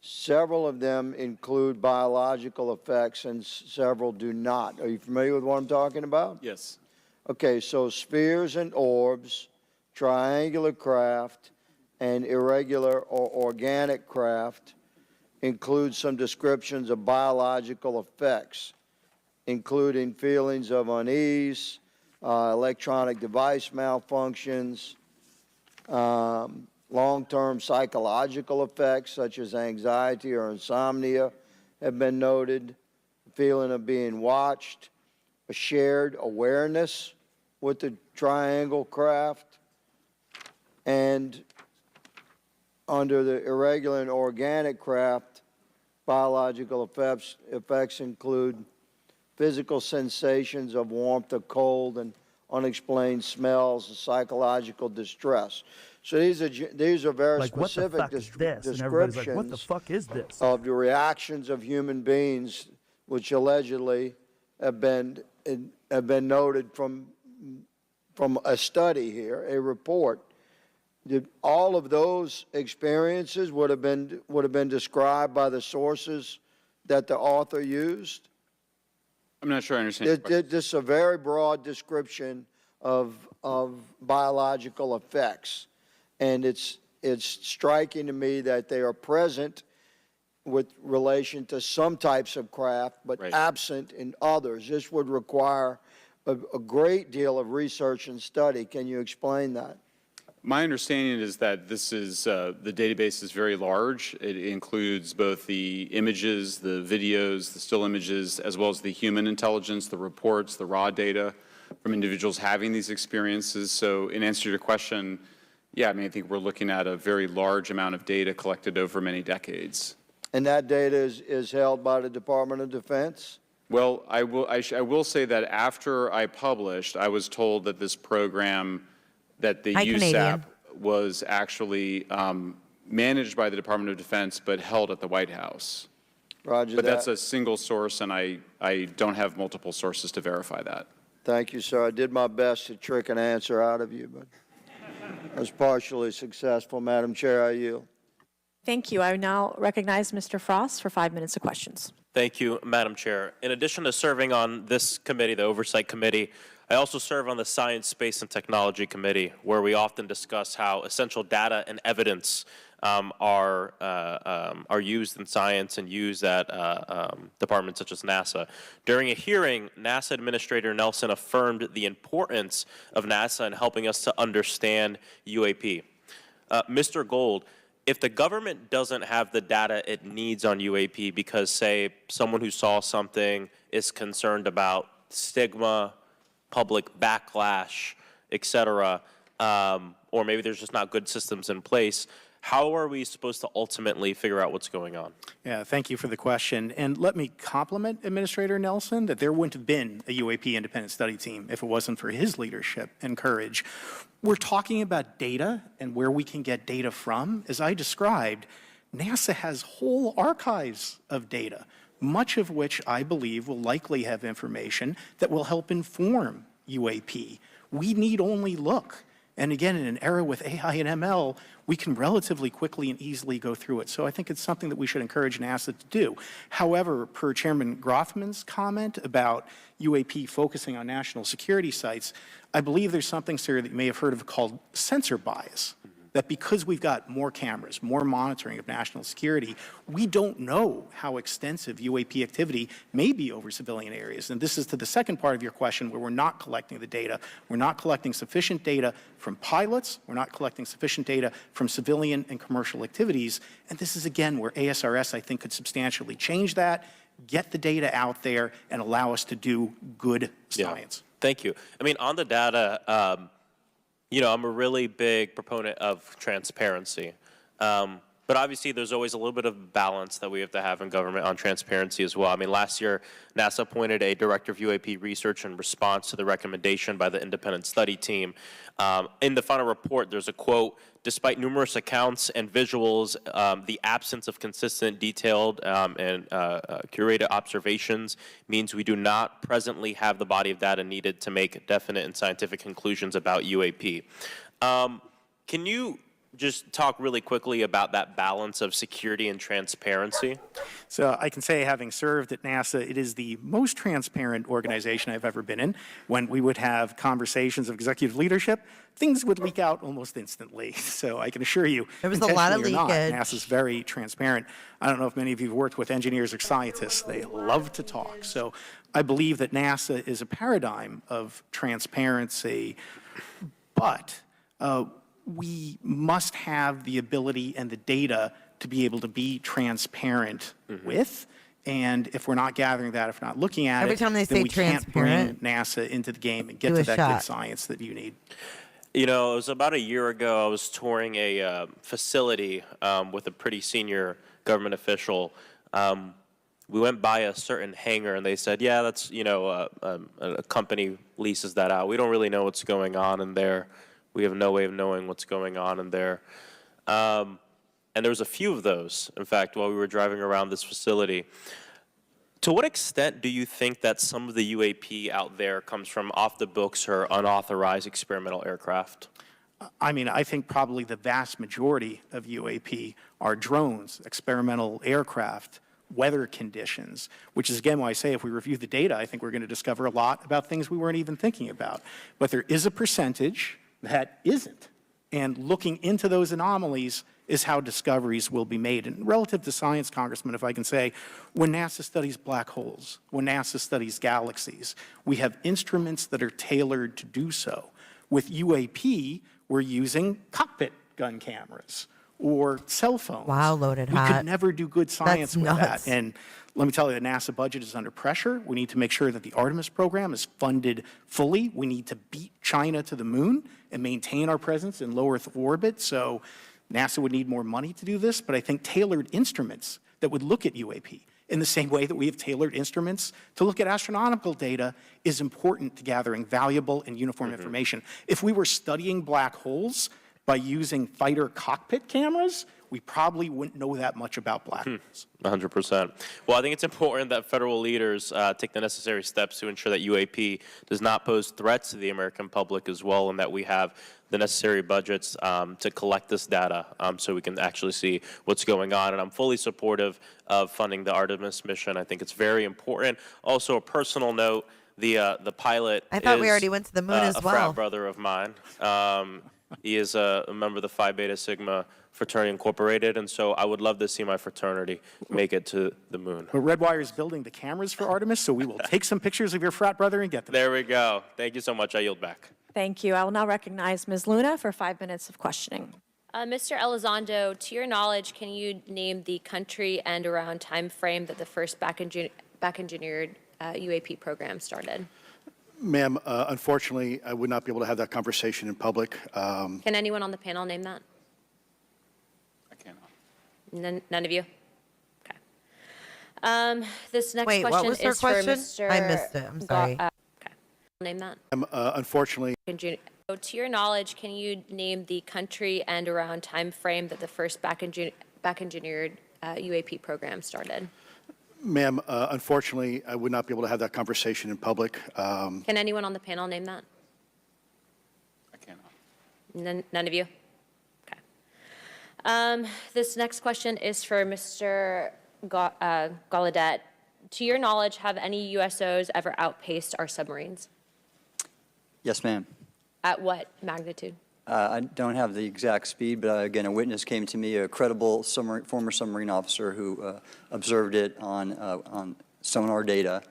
several of them include biological effects and several do not. Are you familiar with what I'm talking about? Yes. Okay, so spheres and orbs, triangular craft, and irregular or organic craft include some descriptions of biological effects, including feelings of unease, electronic device malfunctions, long-term psychological effects such as anxiety or insomnia have been noted, feeling of being watched, a shared awareness with the triangle craft, and under the irregular and organic craft, biological effects include physical sensations of warmth or cold and unexplained smells and psychological distress. So these are very like, specific what the fuck is this? And everybody's like, what the fuck is this? of the reactions of human beings, which allegedly have been noted from a study here, a report. All of those experiences would have been described by the sources that the author used. I'm not sure I understand your question. This is a very broad description of biological effects, and it's striking to me that they are present with relation to some types of craft, but Right. absent in others. This would require a great deal of research and study. Can you explain that? My understanding is that this is, the database is very large. It includes both the images, the videos, the still images, as well as the human intelligence, the reports, the raw data from individuals having these experiences. So in answer to your question, Yeah, I mean, I think we're looking at a very large amount of data collected over many decades. And that data is held by the Department of Defense? Well, I will say that after I published, I was told that this program, that the Hi, USAP Canadian. was actually managed by the Department of Defense, but held at the White House. Roger But that. that's a single source, and I don't have multiple sources to verify that. Thank you, sir. I did my best to trick an answer out of you, but I was partially successful. Madam Chair, I yield. Thank you. I now recognize Mr. Frost for 5 minutes of questions. Thank you, Madam Chair. In addition to serving on this committee, the Oversight Committee, I also serve on the Science, Space, and Technology Committee, where we often discuss how essential data and evidence are used in science and used at departments such as NASA. During a hearing, NASA Administrator Nelson affirmed the importance of NASA in helping us to understand UAP. Mr. Gold, if the government doesn't have the data it needs on UAP because, say, someone who saw something is concerned about stigma, public backlash, et cetera, or maybe there's just not good systems in place, how are we supposed to ultimately figure out what's going on? Yeah, thank you for the question. And let me compliment Administrator Nelson that there wouldn't have been a UAP independent study team if it wasn't for his leadership and courage. We're talking about data and where we can get data from. As I described, NASA has whole archives of data, much of which I believe will likely have information that will help inform UAP. We need only look. And again, in an era with AI and ML, we can relatively quickly and easily go through it. So I think it's something that we should encourage NASA to do. However, per Chairman Grothman's comment about UAP focusing on national security sites, I believe there's something, sir, that you may have heard of called sensor bias. That because we've got more cameras, more monitoring of national security, we don't know how extensive UAP activity may be over civilian areas. And this is to the second part of your question where we're not collecting the data. We're not collecting sufficient data from pilots. We're not collecting sufficient data from civilian and commercial activities. And this is, again, where ASRS, I think, could substantially change that, get the data out there, and allow us to do good science. Yeah. Thank you. I mean, on the data, you know, I'm a really big proponent of transparency. But obviously, there's always a little bit of balance that we have to have in government on transparency as well. I mean, last year, NASA appointed a director of UAP research in response to the recommendation by the independent study team. In the final report, there's a quote, "Despite numerous accounts and visuals, the absence of consistent, detailed, and curated observations means we do not presently have the body of data needed to make definite and scientific conclusions about UAP." Can you just talk really quickly about that balance of security and transparency? So I can say, having served at NASA, it is the most transparent organization I've ever been in. When we would have conversations of executive leadership, things would leak out almost instantly. So I can assure you, There was a lot of intentionally or not, leakage. NASA's very transparent. I don't know if many of you have worked with engineers or scientists. They love to talk. So I believe that NASA is a paradigm of transparency, but we must have the ability and the data to be able to be transparent with. And if we're not gathering that, if we're not looking at Every it, time they then say we can't bring transparent, NASA into the game and get do to a that shot. good science that you need. You know, it was about a year ago, I was touring a facility with a pretty senior government official. We went by a certain hangar and they said, yeah, that's, you know, a company leases that out. We don't really know what's going on in there. We have no way of knowing what's going on in there. And there was a few of those, in fact, while we were driving around this facility. To what extent do you think that some of the UAP out there comes from off the books or unauthorized experimental aircraft? I mean, I think probably the vast majority of UAP are drones, experimental aircraft, weather conditions, which is, again, why I say if we review the data, I think we're going to discover a lot about things we weren't even thinking about. But there is a percentage that isn't. And looking into those anomalies is how discoveries will be made. And relative to science, Congressman, if I can say, when NASA studies black holes, when NASA studies galaxies, we have instruments that are tailored to do so. With UAP, we're using cockpit gun cameras or cell phones. Wow, loaded we hot. could never do good science with nuts. that. And let me tell you, the NASA budget is under pressure. We need to make sure that the Artemis program is funded fully. We need to beat China to the moon and maintain our presence in low Earth orbit. So NASA would need more money to do this, but I think tailored instruments that would look at UAP in the same way that we have tailored instruments to look at astronomical data is important to gathering valuable and uniform information. If we were studying black holes by using fighter cockpit cameras, we probably wouldn't know that much about black holes. 100%. Well, I think it's important that federal leaders take the necessary steps to ensure that UAP does not pose threats to the American public as well, and that we have the necessary budgets to collect this data so we can actually see what's going on. And I'm fully supportive of funding the Artemis mission. I think it's very important. Also, a personal note, the pilot I thought is we already went to the moon as a well. frat brother of mine. He is a member of the Phi Beta Sigma Fraternity Incorporated, and so I would love to see my fraternity make it to the moon. But Redwire is building the cameras for Artemis, so we will take some pictures of your frat brother and get them. There we go. Thank you so much. I yield back. Thank you. I will now recognize Ms. Luna for 5 minutes of questioning. Mr. Elizondo, to your knowledge, can you name the country and around time frame that the first back-engineered UAP program started? Ma'am, unfortunately, I would not be able to have that conversation in public. Can anyone on the panel name that? I cannot. None of you? Okay. This next Wait, what question was her is for question? Mr. I missed it. I'm sorry. Okay. Name that. Unfortunately, So to your knowledge, can you name the country and around time frame that the first back-engineered UAP program started? ma'am, unfortunately, I would not be able to have that conversation in public. Can anyone on the panel name that? I cannot. None of you? Okay. This next question is for Mr. Gallaudet. To your knowledge, have any USOs ever outpaced our submarines? Yes, ma'am. At what magnitude? I don't have the exact speed, but again, a witness came to me, a credible former submarine officer who observed it on sonar data.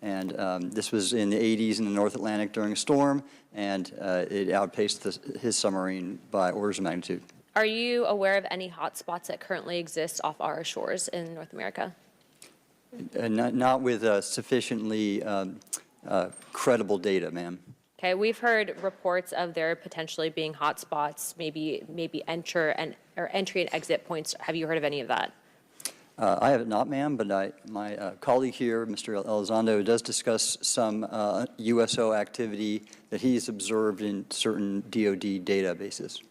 And this was in the 80s in the North Atlantic during a storm, and it outpaced his submarine by orders of magnitude. Are you aware of any hotspots that currently exist off our shores in North America? Not with sufficiently credible data, ma'am. Okay, we've heard reports of there potentially being hotspots, maybe entry and exit points. Have you heard of any of that? I have not, ma'am, but my colleague here, Mr. Elizondo, does discuss some USO activity that he's observed in certain DoD databases.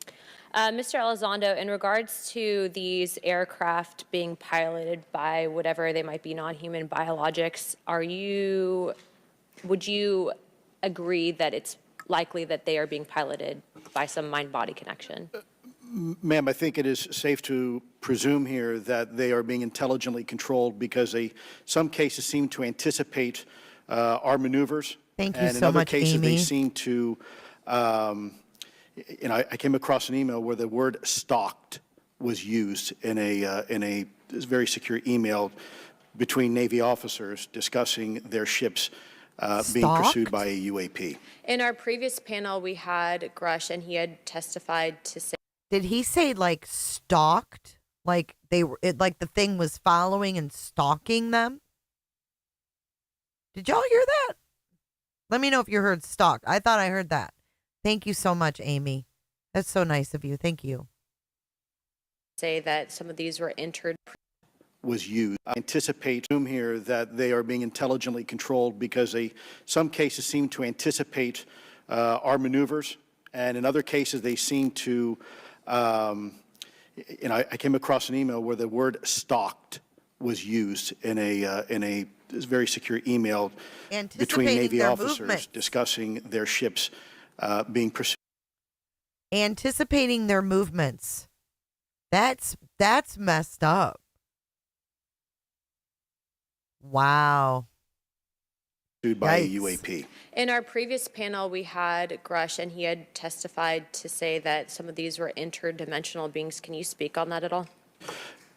Mr. Elizondo, in regards to these aircraft being piloted by whatever they might be, non-human biologics, would you agree that it's likely that they are being piloted by some mind-body connection? Ma'am, I think it is safe to presume here that they are being intelligently controlled because some cases seem to anticipate our maneuvers. Thank you and so in other much, cases, Amy. they seem to, I came across an email where the word stalked was used in a very secure email between Navy officers discussing their ships being pursued by a UAP. In our previous panel, we had Grush, and he had testified to say. Did he say like stalked? Like they were, like the thing was following and stalking them? Did y'all hear that? Let me know if you heard stalk. I thought I heard that. Thank you so much, Amy. That's so nice of you. Thank you. Say that some of these were entered. Was used. I anticipate here that they are being intelligently controlled because some cases seem to anticipate our maneuvers, and in other cases they seem to. I came across an email where the word stalked was used in a very secure email between Navy officers discussing their ships being pursued. Anticipating their movements. That's messed up. Wow. By a UAP. In our previous panel, we had Grush, and he had testified to say that some of these were interdimensional beings. Can you speak on that at all?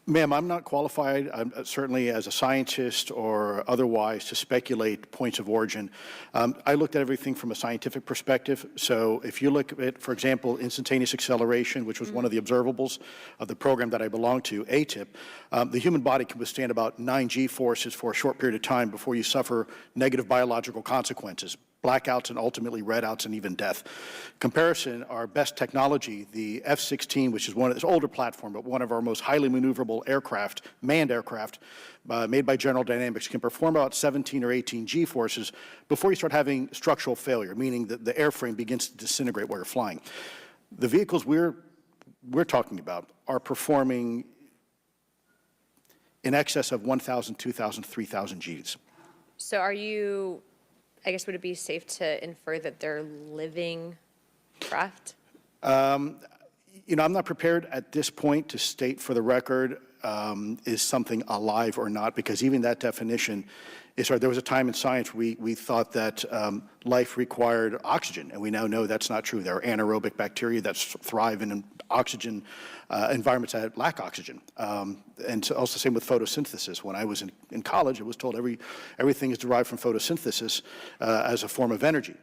Ma'am, I'm not qualified, certainly as a scientist or otherwise, to speculate points of origin. I looked at everything from a scientific perspective. So if you look at, for example, instantaneous acceleration, which was one of the observables of the program that I belong to, ATIP, the human body can withstand about 9 G-forces for a short period of time before you suffer negative biological consequences, blackouts and ultimately redouts and even death. Comparison, our best technology, the F-16, which is this older platform, but one of our most highly maneuverable aircraft, manned aircraft, made by General Dynamics, can perform about 17 or 18 G-forces before you start having structural failure, meaning that the airframe begins to disintegrate while you're flying. The vehicles we're talking about are performing in excess of 1,000, 2,000, 3,000 Gs. So are you, I guess, would it be safe to infer that they're living craft? You know, I'm not prepared at this point to state for the record is something alive or not, because even that definition is hard. There was a time in science we thought that life required oxygen, and we now know that's not true. There are anaerobic bacteria that thrive in oxygen environments that lack oxygen. And so also the same with photosynthesis. When I was in college, I was told everything is derived from photosynthesis as a form of energy.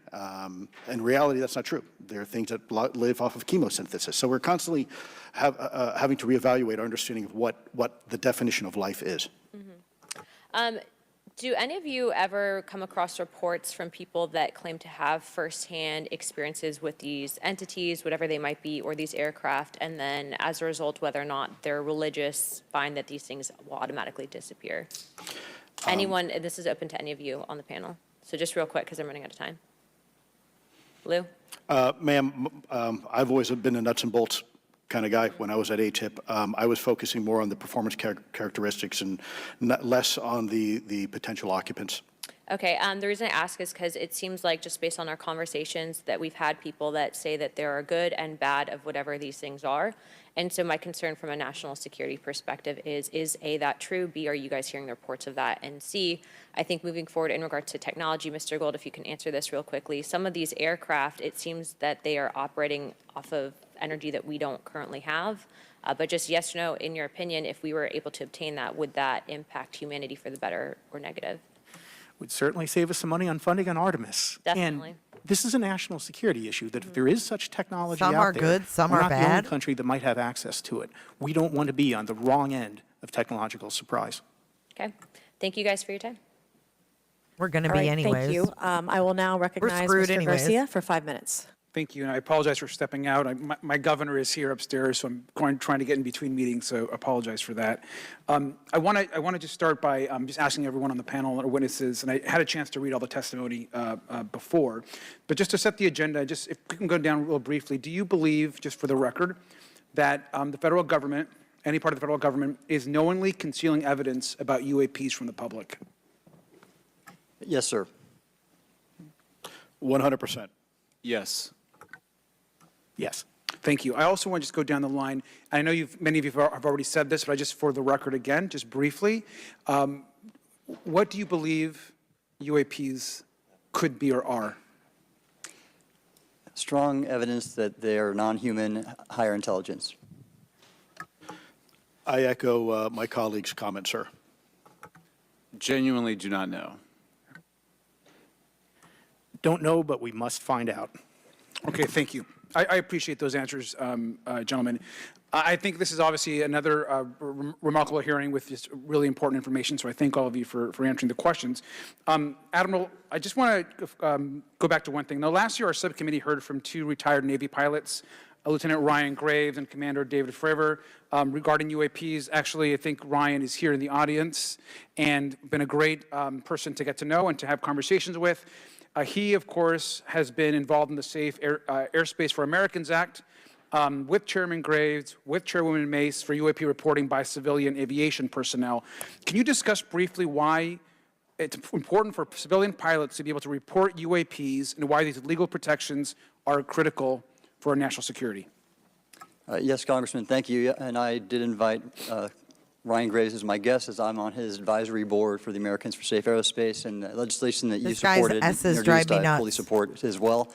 In reality, that's not true. There are things that live off of chemosynthesis. So we're constantly having to reevaluate our understanding of what the definition of life is. Mm-hmm. Do any of you ever come across reports from people that claim to have firsthand experiences with these entities, whatever they might be, or these aircraft, and then as a result, whether or not they're religious, find that these things will automatically disappear? Anyone, and this is open to any of you on the panel. So just real quick, because I'm running out of time. Lou? Ma'am, I've always been a nuts and bolts kind of guy. When I was at ATIP, I was focusing more on the performance characteristics and less on the potential occupants. Okay, the reason I ask is because it seems like, just based on our conversations, that we've had people that say that there are good and bad of whatever these things are. And so my concern from a national security perspective is A, that true? B, are you guys hearing the reports of that? And C, I think moving forward in regard to technology, Mr. Gold, if you can answer this real quickly, some of these aircraft, it seems that they are operating off of energy that we don't currently have. But just yes or no, in your opinion, if we were able to obtain that, would that impact humanity for the better or negative? Would certainly save us some money on funding on Artemis. Definitely. And this is a national security issue, that if there is such technology Some out are there, good, some we're are not the only bad. country that might have access to it. We don't want to be on the wrong end of technological surprise. Okay. Thank you guys for your time. We're going to All be right, anyways. thank you. I will now recognize screwed Mr. anyways. Garcia for 5 minutes. Thank you, and I apologize for stepping out. My governor is here upstairs, so I'm trying to get in between meetings, so apologize for that. I want to just start by just asking everyone on the panel or witnesses, and I had a chance to read all the testimony before, but just to set the agenda, just if we can go down real briefly, do you believe, just for the record, that the federal government, any part of the federal government, is knowingly concealing evidence about UAPs from the public? Yes, sir. 100%. Yes. Yes. Thank you. I also want to just go down the line. I know many of you have already said this, but I just, for the record again, just briefly, what do you believe UAPs could be or are? Strong evidence that they are non-human, higher intelligence. I echo my colleague's comment, sir. Genuinely do not know. Don't know, but we must find out. Okay, thank you. I appreciate those answers, gentlemen. I think this is obviously another remarkable hearing with just really important information, so I thank all of you for answering the questions. Admiral, I just want to go back to one thing. Now, last year, our subcommittee heard from 2 retired Navy pilots, Lieutenant Ryan Graves and Commander David Fravor, regarding UAPs. Actually, I think Ryan is here in the audience and been a great person to get to know and to have conversations with. He, of course, has been involved in the Safe Airspace for Americans Act with Chairman Graves, with Chairwoman Mace for UAP reporting by civilian aviation personnel. Can you discuss briefly why it's important for civilian pilots to be able to report UAPs and why these legal protections are critical for our national security? Yes, Congressman, thank you. And I did invite Ryan Graves as my guest, as I'm on his advisory board for the Americans for Safe Aerospace, and the legislation that you supported and introduced, I fully support as well.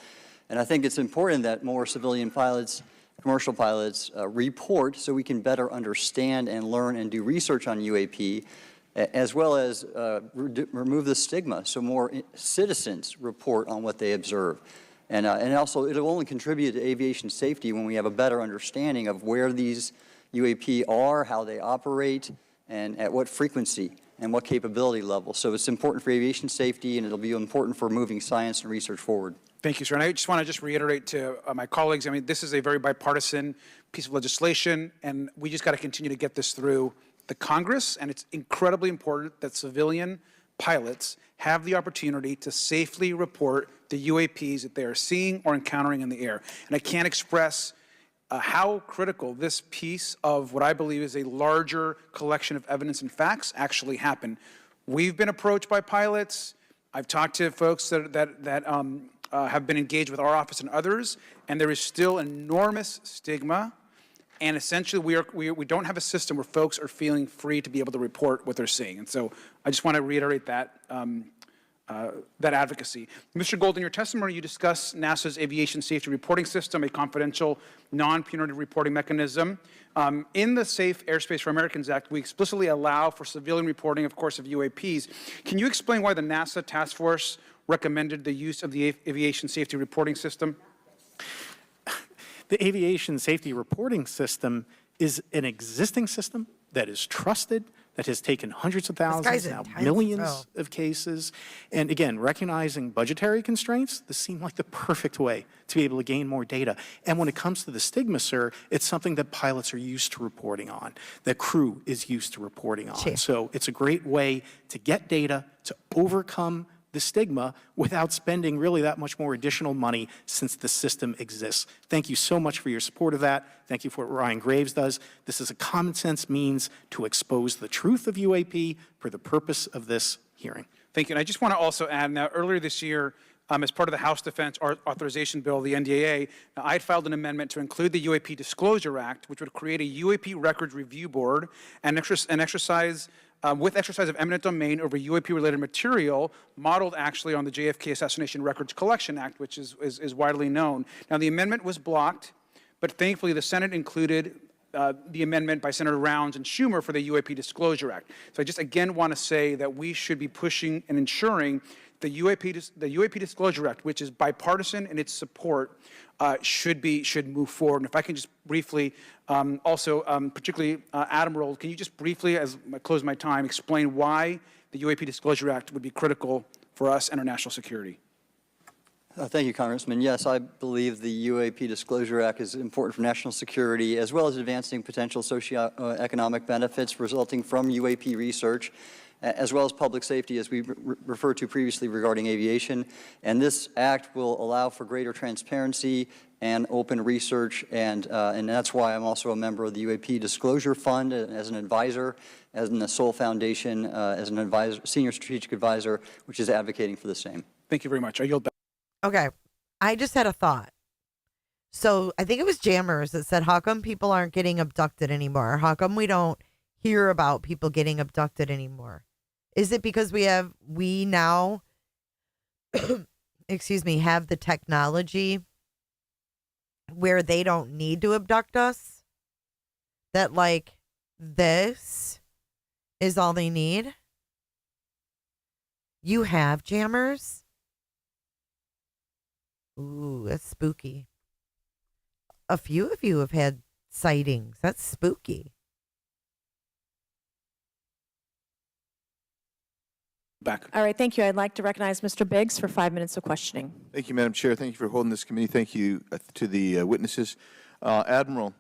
And I think it's important that more civilian pilots commercial pilots report so we can better understand and learn and do research on UAP, as well as remove the stigma so more citizens report on what they observe. And also, it'll only contribute to aviation safety when we have a better understanding of where these UAP are, how they operate, and at what frequency and what capability level. So it's important for aviation safety, and it'll be important for moving science and research forward. Thank you, sir. And I just want to reiterate to my colleagues, I mean, this is a very bipartisan piece of legislation, and we just got to continue to get this through the Congress, and it's incredibly important that civilian pilots have the opportunity to safely report the UAPs that they are seeing or encountering in the air. And I can't express how critical this piece of what I believe is a larger collection of evidence and facts actually happen. We've been approached by pilots. I've talked to folks that have been engaged with our office and others, and there is still enormous stigma. And essentially, we don't have a system where folks are feeling free to be able to report what they're seeing. And so I just want to reiterate that advocacy. Mr. Gold, in your testimony, you discussed NASA's aviation safety reporting system, a confidential, non-punitive reporting mechanism. In the Safe Airspace for Americans Act, we explicitly allow for civilian reporting, of course, of UAPs. Can you explain why the NASA task force recommended the use of the aviation safety reporting system? The aviation safety reporting system is an existing system that is trusted, that has taken hundreds of thousands, now millions of cases. And again, recognizing budgetary constraints, this seemed like the perfect way to be able to gain more data. And when it comes to the stigma, sir, it's something that pilots are used to reporting on, that crew is used to reporting on. Sure. So it's a great way to get data, to overcome the stigma without spending really that much more additional money since the system exists. Thank you so much for your support of that. Thank you for what Ryan Graves does. This is a common sense means to expose the truth of UAP for the purpose of this hearing. Thank you. And I just want to also add, now earlier this year, as part of the House Defense Authorization Bill, the NDAA, I had filed an amendment to include the UAP Disclosure Act, which would create a UAP Records Review Board and exercise with exercise of eminent domain over UAP-related material, modeled actually on the JFK Assassination Records Collection Act, which is widely known. Now, the amendment was blocked, but thankfully the Senate included the amendment by Senator Rounds and Schumer for the UAP Disclosure Act. So I just again want to say that we should be pushing and ensuring the UAP Disclosure Act, which is bipartisan in its support, should move forward. And if I can just briefly, particularly Admiral, can you just briefly, as I close my time, explain why the UAP Disclosure Act would be critical for us and our national security? Thank you, Congressman. Yes, I believe the UAP Disclosure Act is important for national security, as well as advancing potential socioeconomic benefits resulting from UAP research, as well as public safety, as we referred to previously regarding aviation. And this act will allow for greater transparency and open research, and that's why I'm also a member of the UAP Disclosure Fund as an advisor, as in the Sol Foundation, as an advisor, senior strategic advisor, which is advocating for the same. Thank you very much. I yield back. Okay. I just had a thought. So I think it was Jammers that said, how come people aren't getting abducted anymore? How come we don't hear about people getting abducted anymore? Is it because we now, excuse me, have the technology where they don't need to abduct us? That like this is all they need? You have Jammers? Ooh, that's spooky. A few of you have had sightings. That's spooky. Back. All right, thank you. I'd like to recognize Mr. Biggs for 5 minutes of questioning. Thank you, Madam Chair. Thank you for holding this committee. Thank you to the witnesses. Admiral,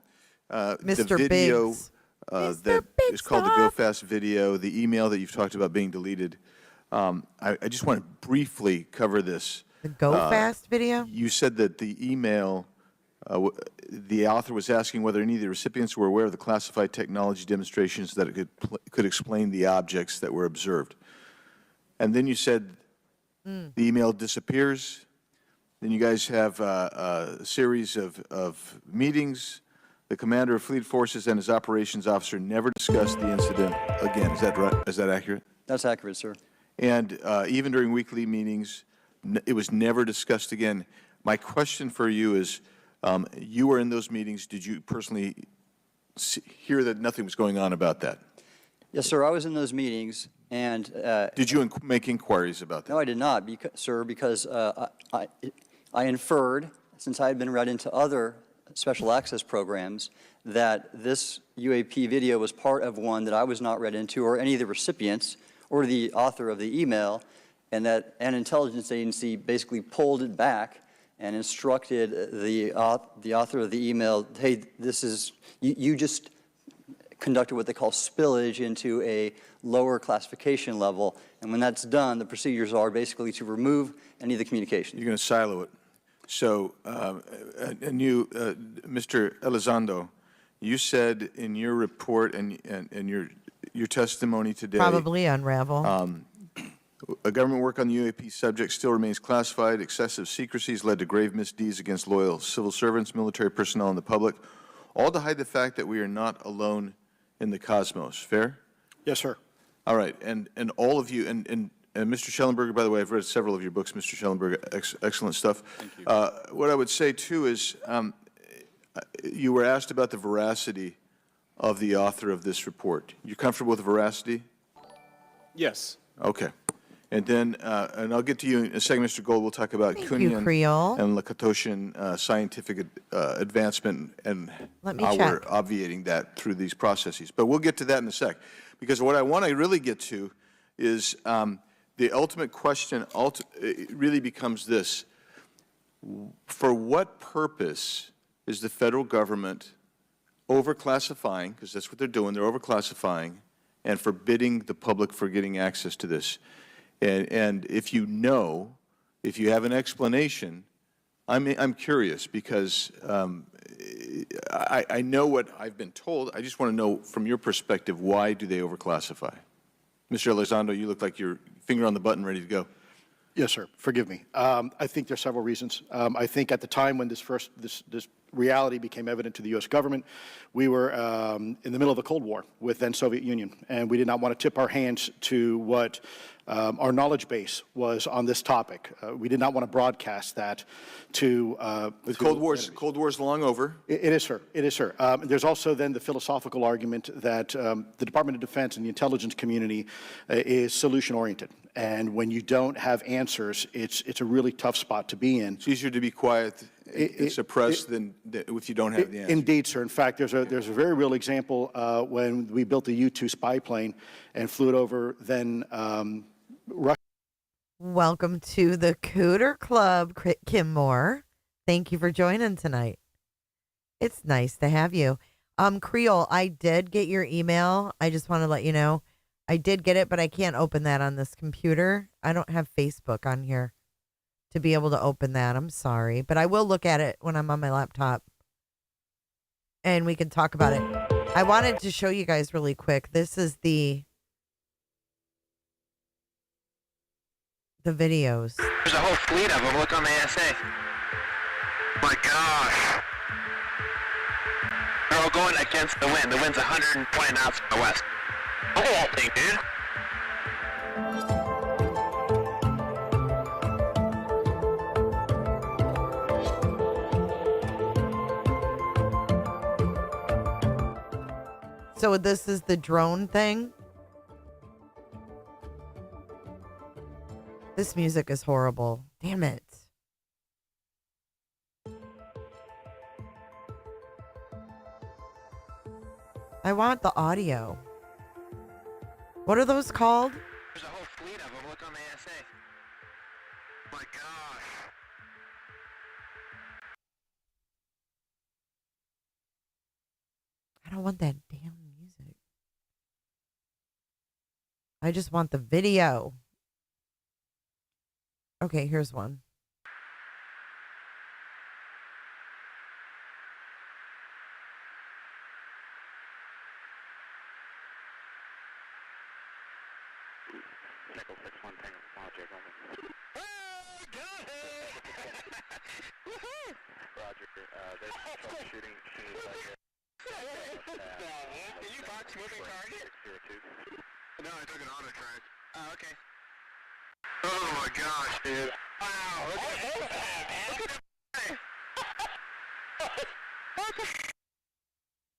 Mr. the video Biggs. that is called the Go Fast video, the email that you've talked about being deleted, I just want to briefly cover this. The Go Fast video? You said that the email, the author was asking whether any of the recipients were aware of the classified technology demonstrations that it could explain the objects that were observed. And then you said the email disappears. Then you guys have a series of meetings. The commander of fleet forces and his operations officer never discussed the incident again. Is that right? Is that accurate? That's accurate, sir. And even during weekly meetings, it was never discussed again. My question for you is, You were in those meetings. Did you personally hear that nothing was going on about that? Yes, sir. I was in those meetings, and did you make inquiries about that? No, I did not, sir, because I inferred, since I had been read into other special access programs, that this UAP video was part of one that I was not read into, or any of the recipients, or the author of the email, and that an intelligence agency basically pulled it back and instructed the author of the email, hey, this is, you just conducted what they call spillage into a lower classification level, and when that's done, the procedures are basically to remove any of the communication. You're going to silo it. So, Mr. Elizondo, you said in your report and your testimony today, probably unravel. A government work on the UAP subject still remains classified. Excessive secrecy has led to grave misdeeds against loyal civil servants, military personnel, and the public, all to hide the fact that we are not alone in the cosmos. Fair? Yes, sir. All right, and all of you, and Mr. Shellenberger, by the way, I've read several of your books, Mr. Shellenberger, excellent stuff. Thank you. What I would say, too, is you were asked about the veracity of the author of this report. You comfortable with the veracity? Yes. Okay. And then, and I'll get to you in a second, Mr. Gold. We'll talk about Kunyan Creole. and Lakatoshan scientific advancement and how we're obviating that through these processes. But we'll get to that in a sec. Because what I want to really get to is the ultimate question it really becomes this. For what purpose is the federal government overclassifying, because that's what they're doing, they're overclassifying, and forbidding the public for getting access to this? And if you know, if you have an explanation, I'm curious because I know what I've been told. I just want to know from your perspective, why do they overclassify? Mr. Elizondo, you look like you're finger on the button, ready to go. Yes, sir. Forgive me. I think there are several reasons. I think at the time when this reality became evident to the U.S. government, we were in the middle of the Cold War with then Soviet Union, and we did not want to tip our hands to what our knowledge base was on this topic. We did not want to broadcast that to the Cold War's long over. It is, sir. It is, sir. There's also then the philosophical argument that the Department of Defense and the intelligence community is solution-oriented. And when you don't have answers, it's a really tough spot to be in. It's easier to be quiet and suppressed than if you don't have the answer. Indeed, sir. In fact, there's a very real example when we built the U-2 spy plane and flew it over then Russia. Welcome to the Cooter Club, Kim Moore. Thank you for joining tonight. It's nice to have you. Creole, I did get your email. I just want to let you know. I did get it, but I can't open that on this computer. I don't have Facebook on here to be able to open that. I'm sorry, but I will look at it when I'm on my laptop and we can talk about it. I wanted to show you guys really quick. This is the videos. There's a whole fleet of them. Look on the ASA. My gosh. They're all going against the wind. The wind's 120 knots from the west. Look at that thing, dude. So this is the drone thing. This music is horrible. Damn it. I want the audio. What are those called? There's a whole fleet of them. Look on the ASA. My gosh. I don't want that damn music. I just want the video. Okay, here's one. Nickel 6-1 Tango Logic over. Oh, got it! Woohoo! Roger, there's troubleshooting as soon as I get. Did you box moving target? No, I took an auto track. Oh, okay. Oh my gosh, dude. Wow, look at that, man.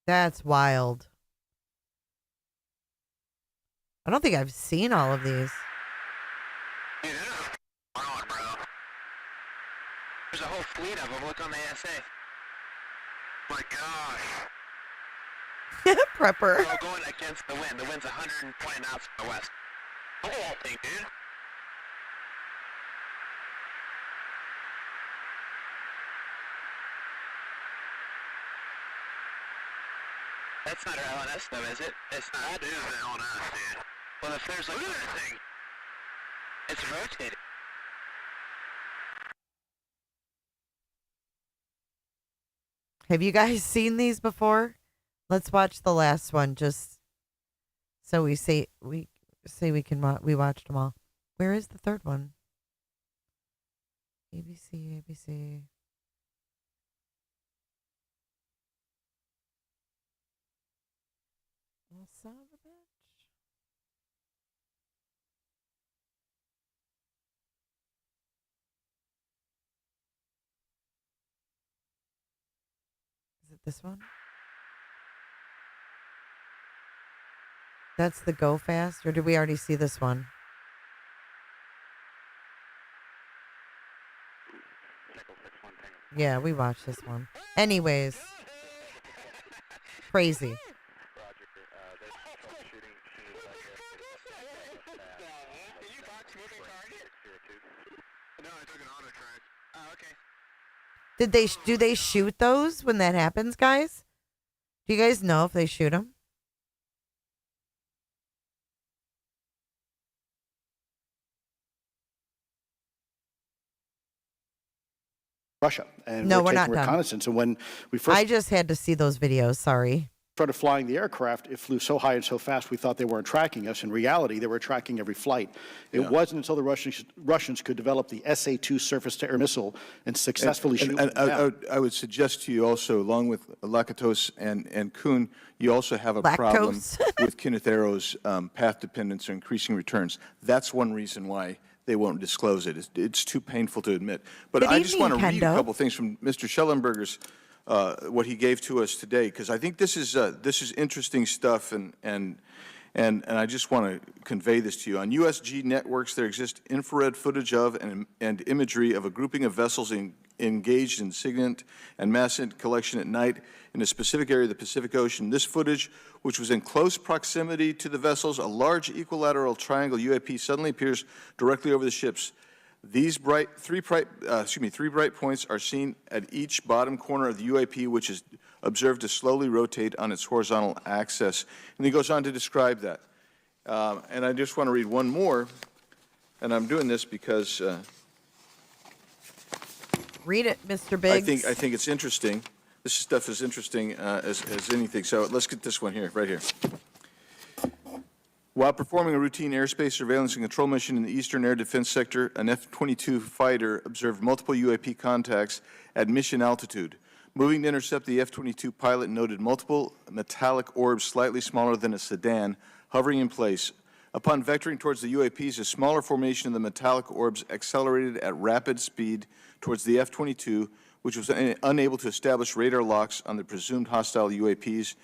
That's wild. I don't think I've seen all of these. There's a whole fleet of them. Look on the ASA. My gosh. Prepper. We're all going against the wind. The wind's 120 knots from the west. Look at that thing, dude. That's not our LNS though, is it? It's not. That is the LNS, dude. Well, if there's like... Look at that thing. It's rotating. Have you guys seen these before? Let's watch the last one just so we watched them all. Where is the third one? ABC. Well, son of a bitch. Is it this one? That's the go fast, or did we already see this one? Yeah, we watched this one. Anyways. Crazy. Do they shoot those when that happens, guys? Do you guys know if they shoot them? Russia, and No, we're we're not taking done. reconnaissance. And when we first I just had to see those videos. Sorry. started flying the aircraft, it flew so high and so fast we thought they weren't tracking us. In reality, they were tracking every flight. It wasn't until the Russians could develop the SA-2 surface-to-air missile and successfully shoot them down. I would suggest to you also, along with Lakatos and Kuhn, you also have a problem with Kenneth Arrow's path dependence or increasing returns. That's one reason why they won't disclose it. It's too painful to admit. But I just want to read a couple things from Mr. Shellenberger's, what he gave to us today, because I think this is interesting stuff, and I just want to convey this to you. On USG networks, there exists infrared footage of and imagery of a grouping of vessels engaged in SIGINT and massive collection at night in a specific area of the Pacific Ocean. This footage, which was in close proximity to the vessels, a large equilateral triangle UAP suddenly appears directly over the ships. These three bright points are seen at each bottom corner of the UAP, which is observed to slowly rotate on its horizontal axis. And he goes on to describe that. And I just want to read one more, and I'm doing this because read it, Mr. Biggs. I think it's interesting. This stuff is interesting as anything. So let's get this one here, right here. While performing a routine airspace surveillance and control mission in the Eastern Air Defense Sector, an F-22 fighter observed multiple UAP contacts at mission altitude. Moving to intercept, the F-22 pilot noted multiple metallic orbs slightly smaller than a sedan hovering in place. Upon vectoring towards the UAPs, a smaller formation of the metallic orbs accelerated at rapid speed towards the F-22, which was unable to establish radar locks on the presumed hostile UAPs.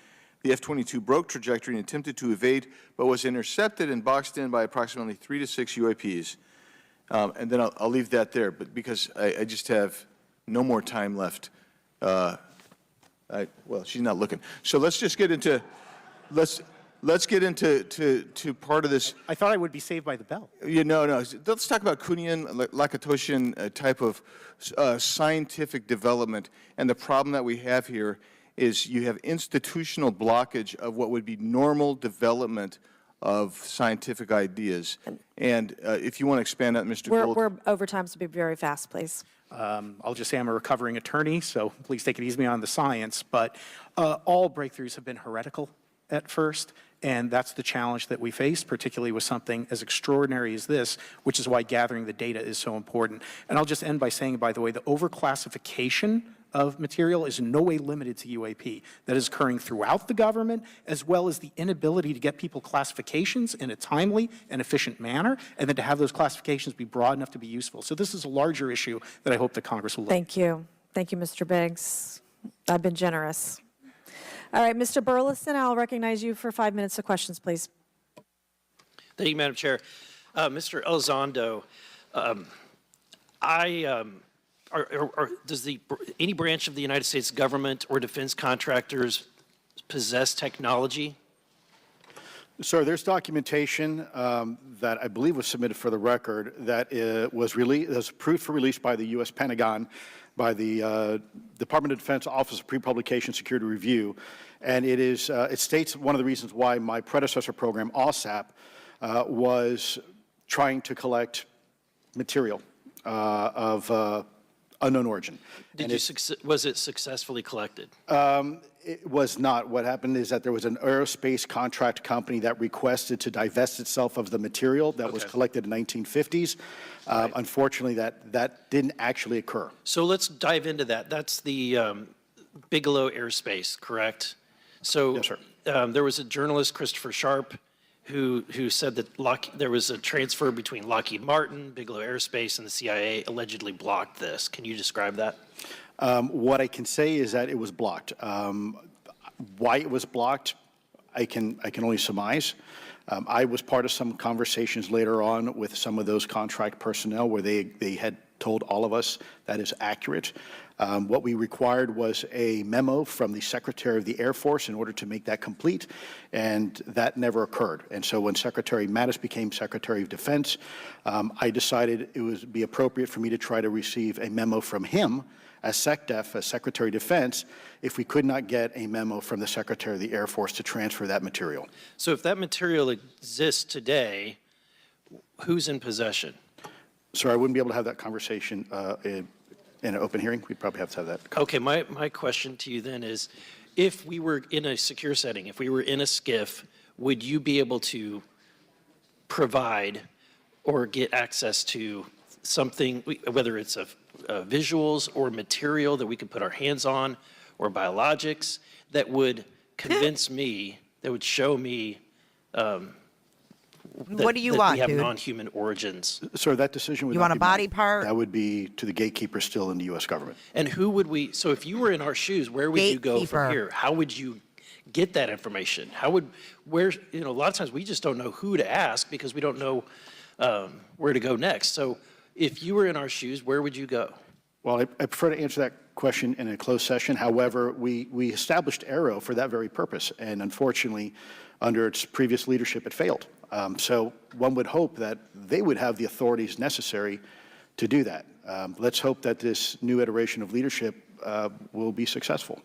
The F-22 broke trajectory and attempted to evade, but was intercepted and boxed in by approximately 3 to 6 UAPs. And then I'll leave that there, but because I just have no more time left. Well, she's not looking. So let's just get into, let's get into part of this. I thought I would be saved by the bell. No. Let's talk about Kuhnian, Lakatoshian type of scientific development. And the problem that we have here is you have institutional blockage of what would be normal development of scientific ideas. And if you want to expand that, Mr. Gold. We're over time, so be very fast, please. I'll just say I'm a recovering attorney, so please take it easy on the science. But all breakthroughs have been heretical at first, and that's the challenge that we face, particularly with something as extraordinary as this, which is why gathering the data is so important. And I'll just end by saying, by the way, the overclassification of material is in no way limited to UAP. That is occurring throughout the government, as well as the inability to get people classifications in a timely and efficient manner, and then to have those classifications be broad enough to be useful. So this is a larger issue that I hope that Congress will look at. Thank you. Thank you, Mr. Biggs. I've been generous. All right, Mr. Burleson, I'll recognize you for 5 minutes of questions, please. Thank you, Madam Chair. Mr. Elizondo, does any branch of the United States government or defense contractors possess technology? Sir, there's documentation that I believe was submitted for the record that was approved for release by the U.S. Pentagon, by the Department of Defense Office of Pre-Publication Security Review, and it states one of the reasons why my predecessor program, OSAP, was trying to collect material of unknown origin. Was it successfully collected? It was not. What happened is that there was an aerospace contract company that requested to divest itself of the material that was collected in the 1950s. Right. Unfortunately, that didn't actually occur. So let's dive into that. That's the Bigelow Airspace, correct? So yes, sir. There was a journalist, Christopher Sharp, who said that there was a transfer between Lockheed Martin, Bigelow Aerospace, and the CIA allegedly blocked this. Can you describe that? What I can say is that it was blocked. Why it was blocked, I can only surmise. I was part of some conversations later on with some of those contract personnel where they had told all of us that is accurate. What we required was a memo from the Secretary of the Air Force in order to make that complete, and that never occurred. And so when Secretary Mattis became Secretary of Defense, I decided it would be appropriate for me to try to receive a memo from him as SecDef, as Secretary of Defense, if we could not get a memo from the Secretary of the Air Force to transfer that material. So if that material exists today, who's in possession? Sir, I wouldn't be able to have that conversation in an open hearing. We'd probably have to have that. Okay, my question to you then is, if we were in a secure setting, if we were in a SCIF, would you be able to provide or get access to something, whether it's visuals or material that we could put our hands on, or biologics, that would convince me, that would show me what do you want, we have dude? non-human origins? Sir, that decision would You not want a be body mine. part? That would be to the gatekeeper still in the U.S. government. And who would we, so if you were in our shoes, where would you go from here? How would you get that information? How would, a lot of times we just don't know who to ask because we don't know where to go next. So if you were in our shoes, where would you go? Well, I prefer to answer that question in a closed session. However, we established AARO for that very purpose, and unfortunately, under its previous leadership, it failed. So one would hope that they would have the authorities necessary to do that. Let's hope that this new iteration of leadership will be successful.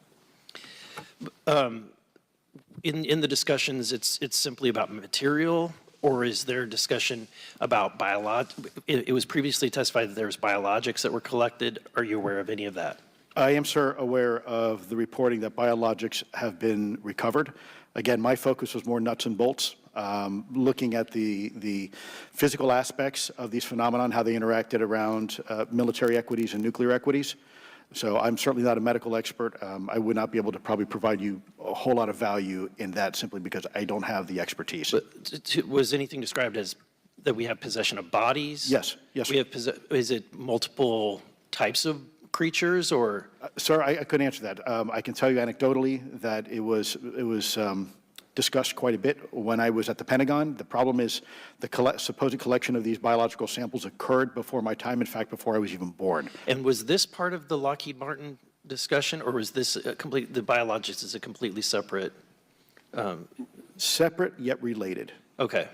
In the discussions, it's simply about material, or is there discussion about it was previously testified that there was biologics that were collected. Are you aware of any of that? I am, sir, aware of the reporting that biologics have been recovered. Again, my focus was more nuts and bolts, looking at the physical aspects of these phenomena, how they interacted around military equities and nuclear equities. So I'm certainly not a medical expert. I would not be able to probably provide you a whole lot of value in that simply because I don't have the expertise. But was anything described as that we have possession of bodies? Yes, yes. We have is it multiple types of creatures, or? Sir, I couldn't answer that. I can tell you anecdotally that it was discussed quite a bit when I was at the Pentagon. The problem is the supposed collection of these biological samples occurred before my time, in fact, before I was even born. And was this part of the Lockheed Martin discussion, or was this the biologics is a completely separate? Separate yet related. Okay.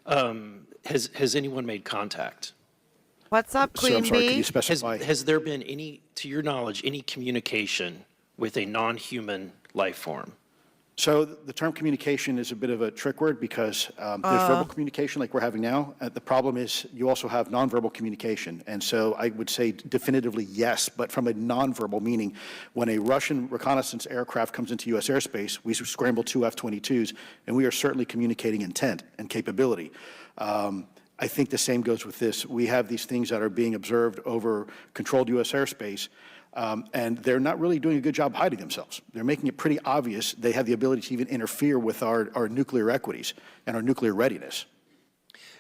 Has anyone made contact? What's up, Queen Sir, I'm sorry, Bee? can you specify? Has there been any, to your knowledge, any communication with a non-human life form? So the term communication is a bit of a trick word because there's verbal communication like we're having now. The problem is you also have nonverbal communication. And so I would say definitively yes, but from a nonverbal meaning, when a Russian reconnaissance aircraft comes into U.S. airspace, we scramble two F-22s, and we are certainly communicating intent and capability. I think the same goes with this. We have these things that are being observed over controlled U.S. airspace, and they're not really doing a good job hiding themselves. They're making it pretty obvious they have the ability to even interfere with our nuclear equities and our nuclear readiness.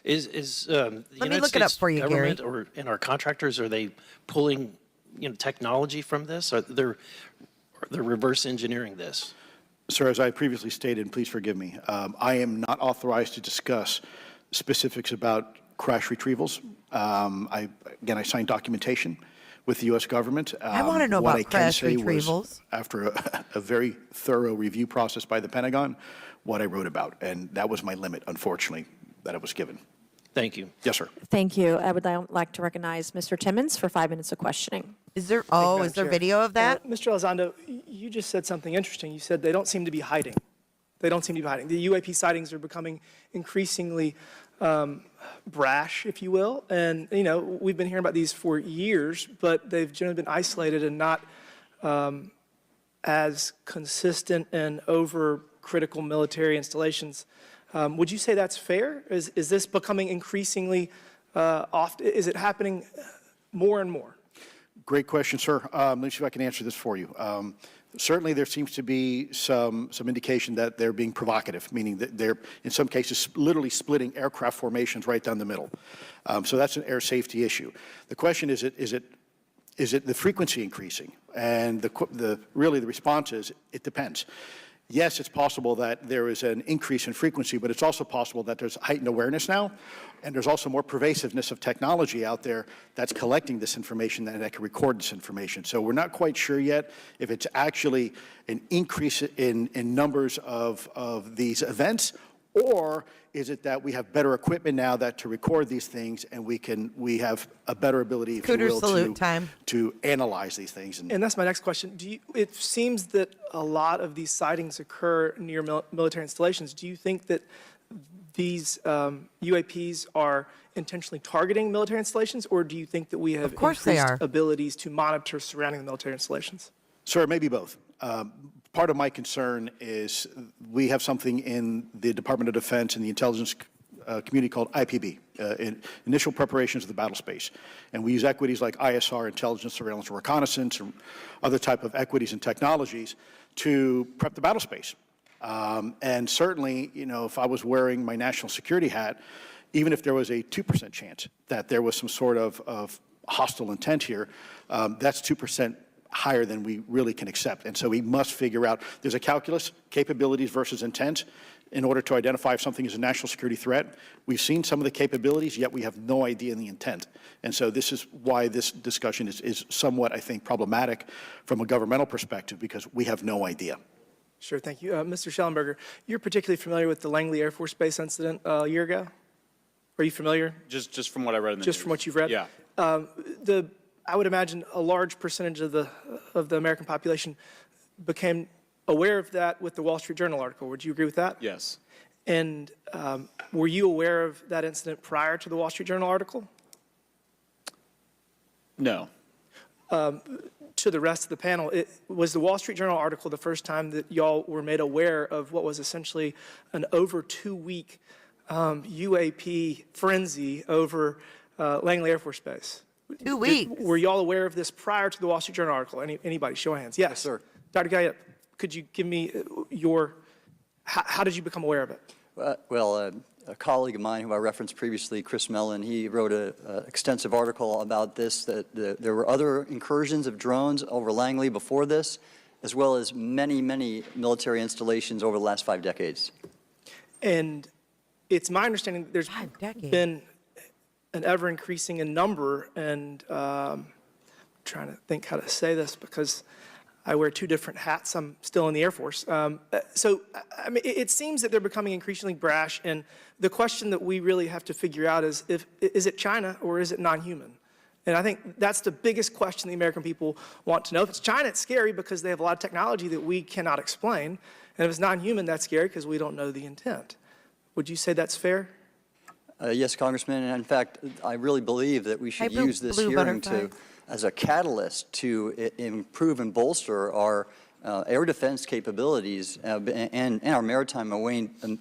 Is the United States government and our contractors, are they pulling technology from this? They're reverse engineering this. Sir, as I previously stated, and please forgive me, I am not authorized to discuss specifics about crash retrievals. I signed documentation with the U.S. government. I want to know about crash retrievals. After a very thorough review process by the Pentagon, what I wrote about, and that was my limit, unfortunately, that I was given. Thank you. Yes, sir. Thank you. I would now like to recognize Mr. Timmons for 5 minutes of questioning. Is there video of that? Mr. Elizondo, you just said something interesting. You said they don't seem to be hiding. They don't seem to be hiding. The UAP sightings are becoming increasingly brash, if you will. And, you know, we've been hearing about these for years, but they've generally been isolated and not as consistent and over critical military installations. Would you say that's fair? Is this becoming increasingly often? Is it happening more and more? Great question, sir. Let me see if I can answer this for you. Certainly, there seems to be some indication that they're being provocative, meaning that they're, in some cases, literally splitting aircraft formations right down the middle. So that's an air safety issue. The question is it the frequency increasing? And really the response is it depends. Yes, it's possible that there is an increase in frequency, but it's also possible that there's heightened awareness now, and there's also more pervasiveness of technology out there that's collecting this information and that can record this information. So we're not quite sure yet if it's actually an increase in numbers of these events, or is it that we have better equipment now that to record these things, and we have a better ability, if you will, to analyze these things. And that's my next question. It seems that a lot of these sightings occur near military installations. Do you think that these UAPs are intentionally targeting military installations, or do you think that we have increased abilities to monitor surrounding the military installations? Sir, maybe both. Part of my concern is we have something in the Department of Defense and the intelligence community called IPB, Initial Preparations of the Battle Space. And we use equities like ISR, intelligence, surveillance, and reconnaissance, and other type of equities and technologies to prep the battle space. And certainly, you know, if I was wearing my national security hat, even if there was a 2% chance that there was some sort of hostile intent here, that's 2% higher than we really can accept. And so we must figure out, there's a calculus, capabilities versus intent, in order to identify if something is a national security threat. We've seen some of the capabilities, yet we have no idea in the intent. And so this is why this discussion is somewhat, I think, problematic from a governmental perspective, because we have no idea. Sure, thank you. Mr. Shellenberger, you're particularly familiar with the Langley Air Force Base incident a year ago? Are you familiar? Just from what I read in the Just news. from what you've read? Yeah. I would imagine a large percentage of the American population became aware of that with the Wall Street Journal article. Would you agree with that? Yes. And were you aware of that incident prior to the Wall Street Journal article? No. To the rest of the panel, was the Wall Street Journal article the first time that y'all were made aware of what was essentially an over 2-week UAP frenzy over Langley Air Force Base? 2 weeks. Were y'all aware of this prior to the Wall Street Journal article? Anybody? Show of hands. Yes, sir. Dr. Guyette, could you give me how did you become aware of it? A colleague of mine who I referenced previously, Chris Mellon, he wrote an extensive article about this, that there were other incursions of drones over Langley before this, as well as many, many military installations over the last 5 decades. And it's my understanding that there's been an ever-increasing in number, and I'm trying to think how to say this because I wear 2 different hats. I'm still in the Air Force. So, I mean, it seems that they're becoming increasingly brash, and the question that we really have to figure out is is it China or is it non-human? And I think that's the biggest question the American people want to know. If it's China, it's scary because they have a lot of technology that we cannot explain. And if it's non-human, that's scary because we don't know the intent. Would you say that's fair? Yes, Congressman. And in fact, I really believe that we should use this hearing as a catalyst to improve and bolster our air defense capabilities and our maritime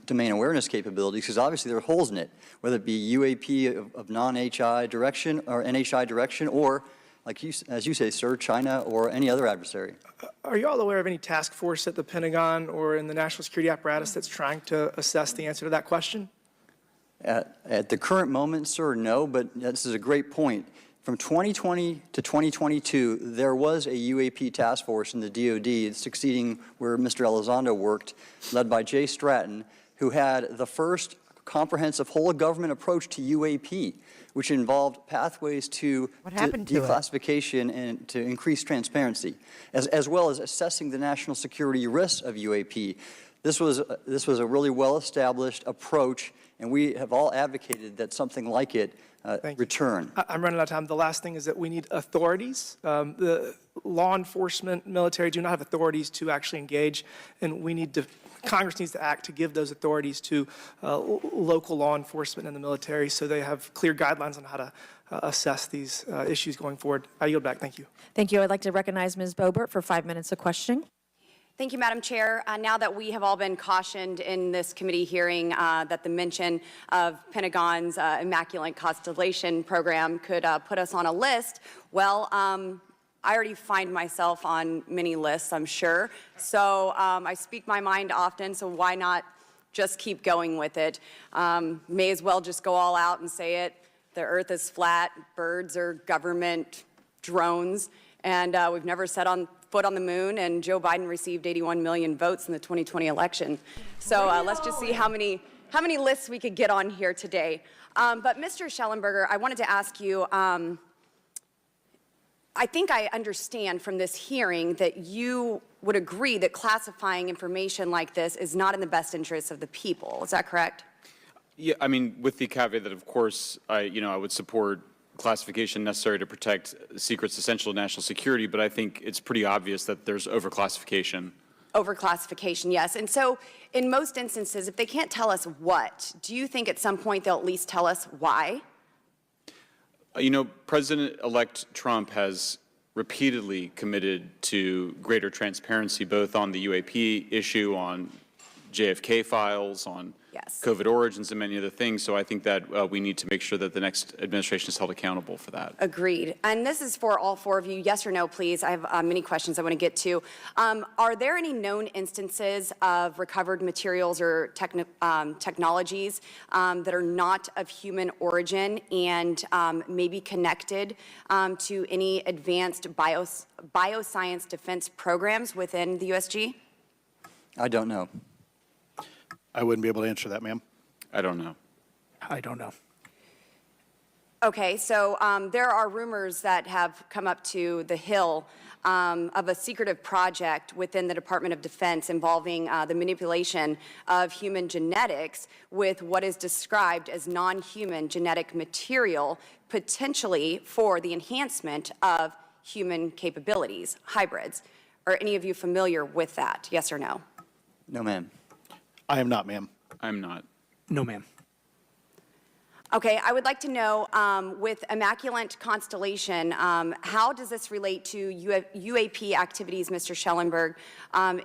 domain awareness capabilities, because obviously there are holes in it, whether it be UAP of non-HI direction or NHI direction, or, like as you say, sir, China or any other adversary. Are you all aware of any task force at the Pentagon or in the national security apparatus that's trying to assess the answer to that question? At the current moment, sir, no, but this is a great point. From 2020 to 2022, there was a UAP task force in the DOD succeeding where Mr. Elizondo worked, led by Jay Stratton, who had the first comprehensive whole-of-government approach to UAP, which involved pathways to declassification and to increase transparency, as well as assessing the national security risks of UAP. This was a really well-established approach, and we have all advocated that something like it return. I'm running out of time. The last thing is that we need authorities. The law enforcement, military do not have authorities to actually engage, and Congress needs to act to give those authorities to local law enforcement and the military so they have clear guidelines on how to assess these issues going forward. I yield back. Thank you. Thank you. I'd like to recognize Ms. Boebert for 5 minutes of questioning. Thank you, Madam Chair. Now that we have all been cautioned in this committee hearing that the mention of Pentagon's Immaculate constellation program could put us on a list, well, I already find myself on many lists, I'm sure. So I speak my mind often, so why not just keep going with it? May as well just go all out and say it. The earth is flat, birds are government drones, and we've never set foot on the moon, and Joe Biden received 81 million votes in the 2020 election. So let's just see how many lists we could get on here today. But Mr. Shellenberger, I wanted to ask you, I think I understand from this hearing that you would agree that classifying information like this is not in the best interest of the people. Is that correct? Yeah, I mean, with the caveat that, of course, I would support classification necessary to protect secrets essential to national security, but I think it's pretty obvious that there's overclassification. Overclassification, yes. And so in most instances, if they can't tell us what, do you think at some point they'll at least tell us why? President-elect Trump has repeatedly committed to greater transparency, both on the UAP issue, on JFK files, on COVID origins, and many other things. So I think that we need to make sure that the next administration is held accountable for that. Agreed. And this is for all four of you. Yes or no, please. I have many questions I want to get to. Are there any known instances of recovered materials or technologies that are not of human origin and maybe connected to any advanced bioscience defense programs within the USG? I don't know. I wouldn't be able to answer that, ma'am. I don't know. I don't know. Okay, so there are rumors that have come up to the Hill of a secretive project within the Department of Defense involving the manipulation of human genetics with what is described as non-human genetic material, potentially for the enhancement of human capabilities, hybrids. Are any of you familiar with that? Yes or no? No, ma'am. I am not, ma'am. I'm not. No, ma'am. Okay, I would like to know, with Immaculate constellation, how does this relate to UAP activities, Mr. Shellenberger,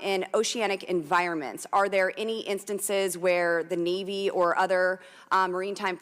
in oceanic environments? Are there any instances where the Navy or other maritime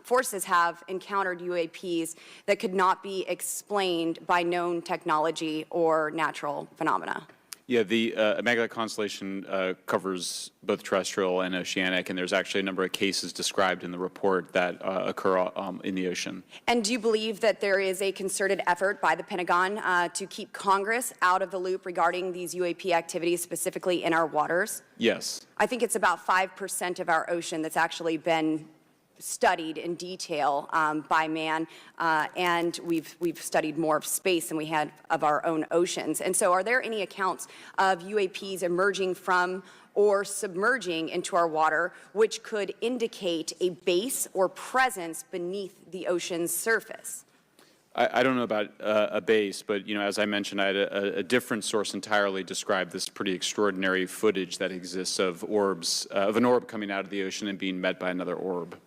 forces have encountered UAPs that could not be explained by known technology or natural phenomena? Yeah, the Immaculate constellation covers both terrestrial and oceanic, and there's actually a number of cases described in the report that occur in the ocean. And do you believe that there is a concerted effort by the Pentagon to keep Congress out of the loop regarding these UAP activities, specifically in our waters? Yes. I think it's about 5% of our ocean that's actually been studied in detail by man, and we've studied more of space than we had of our own oceans. And so are there any accounts of UAPs emerging from or submerging into our water which could indicate a base or presence beneath the ocean's surface? I don't know about a base, but as I mentioned, I had a different source entirely describe this pretty extraordinary footage that exists of orbs, of an orb coming out of the ocean and being met by another orb.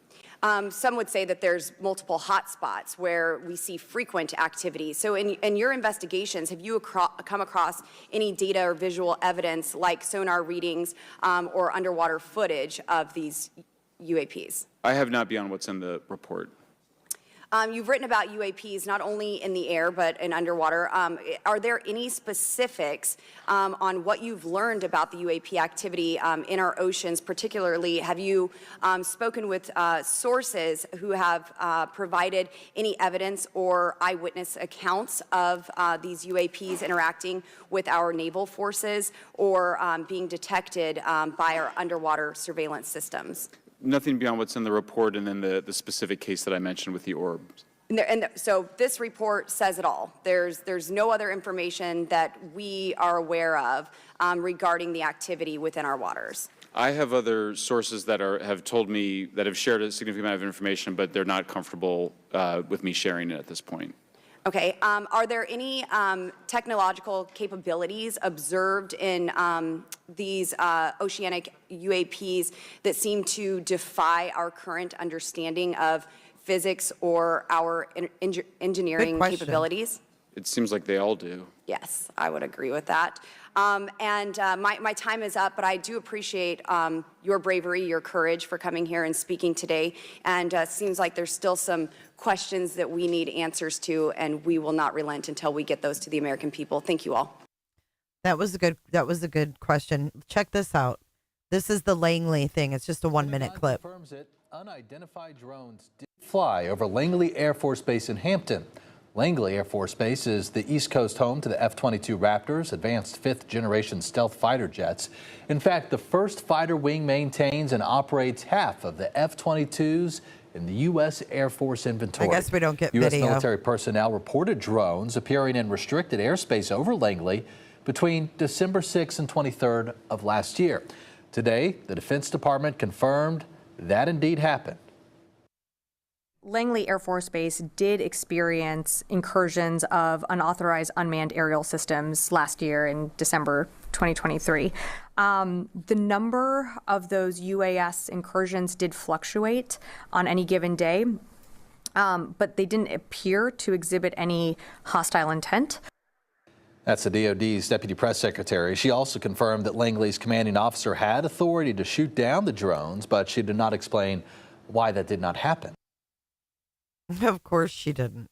Some would say that there's multiple hotspots where we see frequent activity. So in your investigations, have you come across any data or visual evidence like sonar readings or underwater footage of these UAPs? I have not beyond what's in the report. You've written about UAPs not only in the air but in underwater. Are there any specifics on what you've learned about the UAP activity in our oceans? Particularly, have you spoken with sources who have provided any evidence or eyewitness accounts of these UAPs interacting with our naval forces or being detected by our underwater surveillance systems? Nothing beyond what's in the report and then the specific case that I mentioned with the orbs. So this report says it all. There's no other information that we are aware of regarding the activity within our waters. I have other sources that have told me that have shared a significant amount of information, but they're not comfortable with me sharing it at this point. Okay. Are there any technological capabilities observed in these oceanic UAPs that seem to defy our current understanding of physics or our engineering capabilities? It seems like they all do. Yes, I would agree with that. My time is up, but I do appreciate your bravery, your courage for coming here and speaking today. And it seems like there's still some questions that we need answers to, and we will not relent until we get those to the American people. Thank you all. That was a good question. Check this out. This is the Langley thing. It's just a 1-minute clip. Confirms it. Unidentified drones did fly over Langley Air Force Base in Hampton. Langley Air Force Base is the East Coast home to the F-22 Raptors, advanced 5th-generation stealth fighter jets. In fact, the first fighter wing maintains and operates half of the F-22s in the U.S. Air Force inventory. I guess we don't get U.S. video. military personnel reported drones appearing in restricted airspace over Langley between December 6th and 23rd of last year. Today, the Defense Department confirmed that indeed happened. Langley Air Force Base did experience incursions of unauthorized unmanned aerial systems last year in December 2023. The number of those UAS incursions did fluctuate on any given day, but they didn't appear to exhibit any hostile intent. That's the DoD's Deputy Press Secretary. She also confirmed that Langley's commanding officer had authority to shoot down the drones, but she did not explain why that did not happen. Of course she didn't.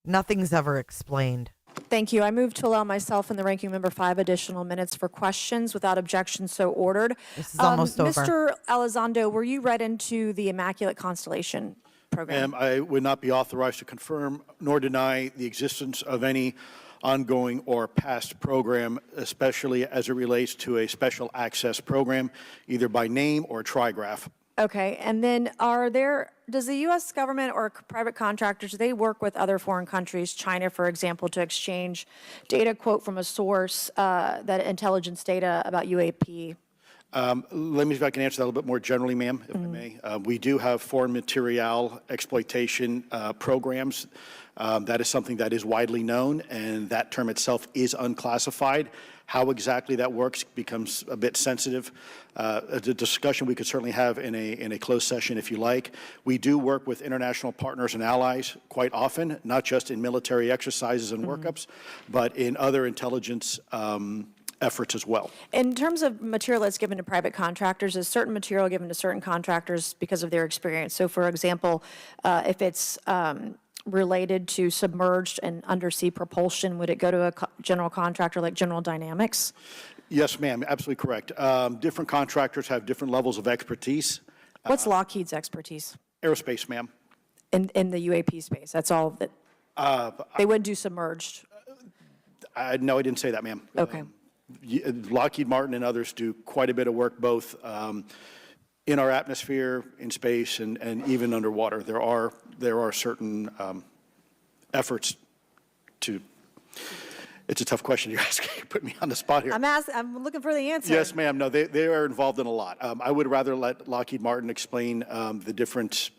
Nothing's ever explained. Thank you. I move to allow myself and the ranking member 5 additional minutes for questions without objection, so ordered. This is almost over. Mr. Elizondo, were you read into the Immaculate constellation program? Ma'am, I would not be authorized to confirm nor deny the existence of any ongoing or past program, especially as it relates to a special access program, either by name or trigraph. Okay, and then does the U.S. government or private contractors, they work with other foreign countries, China, for example, to exchange data, quote from a source, that intelligence data about UAP? Let me see if I can answer that a little bit more generally, ma'am, if I may. We do have foreign material exploitation programs. That is something that is widely known, and that term itself is unclassified. How exactly that works becomes a bit sensitive. A discussion we could certainly have in a closed session if you like. We do work with international partners and allies quite often, not just in military exercises and workups, but in other intelligence efforts as well. In terms of material that's given to private contractors, is certain material given to certain contractors because of their experience? So, for example, if it's related to submerged and undersea propulsion, would it go to a general contractor like General Dynamics? Yes, ma'am, absolutely correct. Different contractors have different levels of expertise. What's Lockheed's expertise? Aerospace, ma'am. In the UAP space, that's all that they wouldn't do submerged. No, I didn't say that, ma'am. Okay. Lockheed Martin and others do quite a bit of work both in our atmosphere, in space, and even underwater. There are certain efforts to. It's a tough question you're asking. You put me on the spot here. I'm looking for the answer. Yes, ma'am. No, they are involved in a lot. I would rather let Lockheed Martin explain the different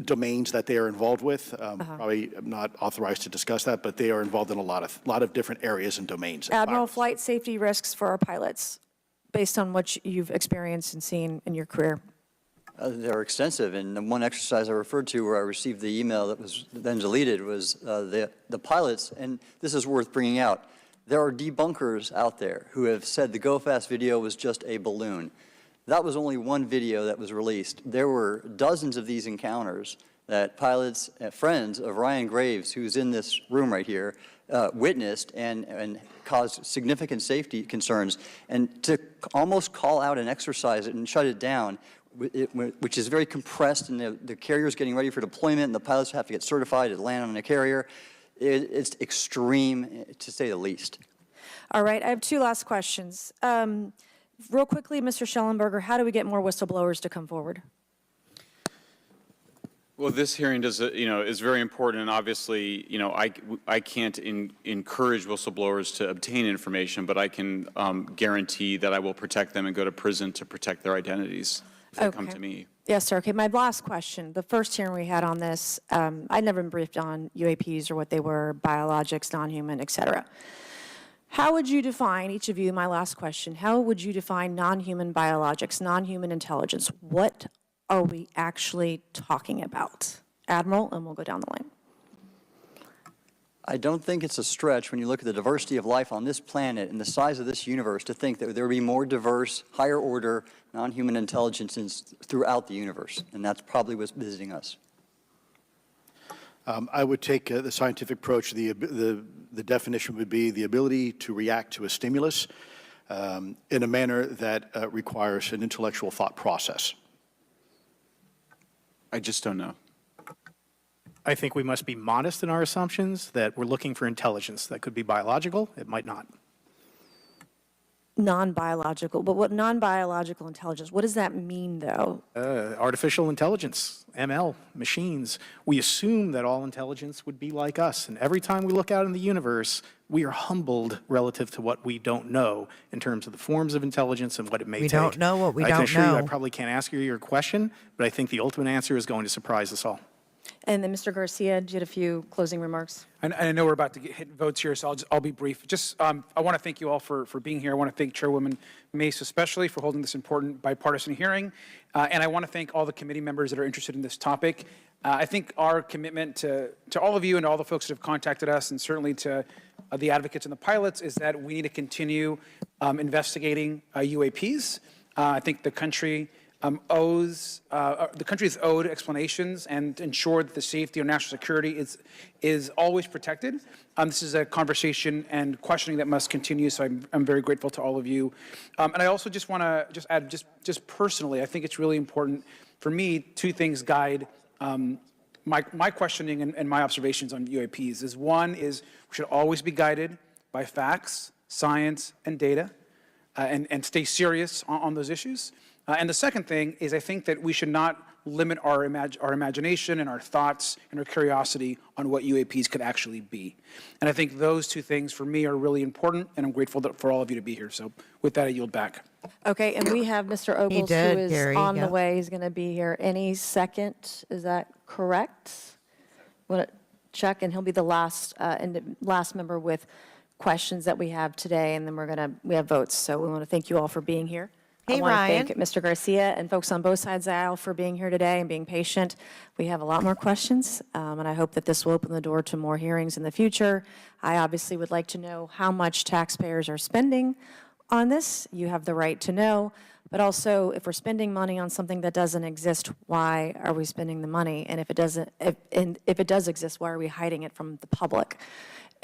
domains that they are involved with. Probably I'm not authorized to discuss that, but they are involved in a lot of different areas and domains. Admiral, flight safety risks for our pilots, based on what you've experienced and seen in your career. They're extensive, and the one exercise I referred to where I received the email that was then deleted was the pilots, and this is worth bringing out. There are debunkers out there who have said the Go Fast video was just a balloon. That was only one video that was released. There were dozens of these encounters that pilots, friends of Ryan Graves, who's in this room right here, witnessed and caused significant safety concerns. And to almost call out and exercise it and shut it down, which is very compressed, and the carrier's getting ready for deployment, and the pilots have to get certified to land on a carrier, it's extreme, to say the least. All right, I have two last questions. Real quickly, Mr. Shellenberger, how do we get more whistleblowers to come forward? Well, this hearing does, is very important, and obviously, I can't encourage whistleblowers to obtain information, but I can guarantee that I will protect them and go to prison to protect their identities if they come to me. Yes, sir. Okay, my last question. The first hearing we had on this, I'd never been briefed on UAPs or what they were, biologics, non-human, et cetera. How would you define, each of you, my last question, how would you define non-human biologics, non-human intelligence? What are we actually talking about? Admiral, and we'll go down the line. I don't think it's a stretch when you look at the diversity of life on this planet and the size of this universe to think that there would be more diverse, higher order, non-human intelligences throughout the universe, and that's probably what's visiting us. I would take the scientific approach. The definition would be the ability to react to a stimulus in a manner that requires an intellectual thought process. I just don't know. I think we must be modest in our assumptions that we're looking for intelligence. That could be biological, it might not. Non-biological, but what non-biological intelligence, what does that mean, though? Artificial intelligence, ML, machines. We assume that all intelligence would be like us, and every time we look out in the universe, we are humbled relative to what we don't know in terms of the forms of intelligence and what it may take. We don't know what we I can don't assure you know. I probably can't ask you your question, but I think the ultimate answer is going to surprise us all. And then Mr. Garcia, you had a few closing remarks. I know we're about to hit votes here, so I'll be brief. Just, I want to thank you all for being here. I want to thank Chairwoman Mace especially for holding this important bipartisan hearing. And I want to thank all the committee members that are interested in this topic. I think our commitment to all of you and all the folks that have contacted us, and certainly to the advocates and the pilots, is that we need to continue investigating UAPs. I think the country the country is owed explanations and ensure that the safety or national security is always protected. This is a conversation and questioning that must continue, so I'm very grateful to all of you. And I also just want to add, just personally, I think it's really important for me, two things guide my questioning and my observations on UAPs. One is we should always be guided by facts, science, and data, and stay serious on those issues. And the second thing is I think that we should not limit our imagination and our thoughts and our curiosity on what UAPs could actually be. And I think those two things for me are really important, and I'm grateful for all of you to be here. So with that, I yield back. Okay, and we have Mr. Ogles, who is on the way. He's going to be here any second. Is that correct? Want to check, and he'll be the last member with questions that we have today, and then we have votes. So we want to thank you all for being here. Hey, I want Ryan. to thank Mr. Garcia and folks on both sides of the aisle for being here today and being patient. We have a lot more questions, and I hope that this will open the door to more hearings in the future. I obviously would like to know how much taxpayers are spending on this. You have the right to know. But also, if we're spending money on something that doesn't exist, why are we spending the money? And if it does exist, why are we hiding it from the public?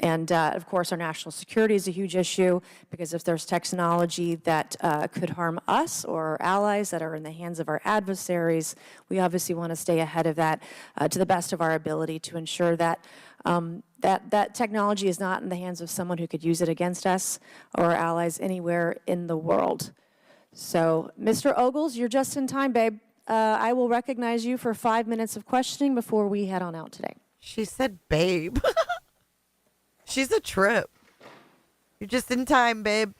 And of course, our national security is a huge issue, because if there's technology that could harm us or our allies that are in the hands of our adversaries, we obviously want to stay ahead of that to the best of our ability to ensure that that technology is not in the hands of someone who could use it against us or our allies anywhere in the world. So, Mr. Ogles, you're just in time, babe. I will recognize you for 5 minutes of questioning before we head on out today. She said, babe. She's a trip. You're just in time, babe.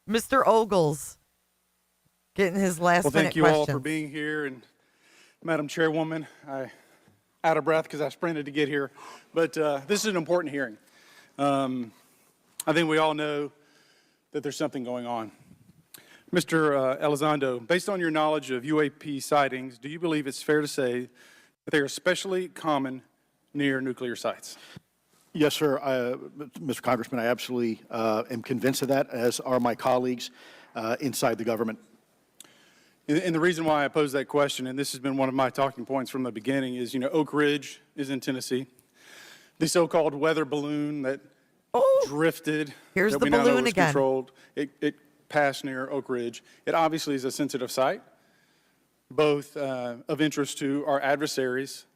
Mr. Ogles getting his last Well, minute thank you all for being here. And Madam Chairwoman, I'm out of breath because I sprinted to get here. But this is an important hearing. I think we all know that there's something going on. Mr. Elizondo, based on your knowledge of UAP sightings, do you believe it's fair to say that they are especially common near nuclear sites? Yes, sir. Mr. Congressman, I absolutely am convinced of that, as are my colleagues inside the government. And the reason why I pose that question, and this has been one of my talking points from the beginning, is, Oak Ridge is in Tennessee. The so-called weather balloon that drifted, Here's that the we now know balloon was again. controlled, it passed near Oak Ridge. It obviously is a sensitive site, both of interest to our adversaries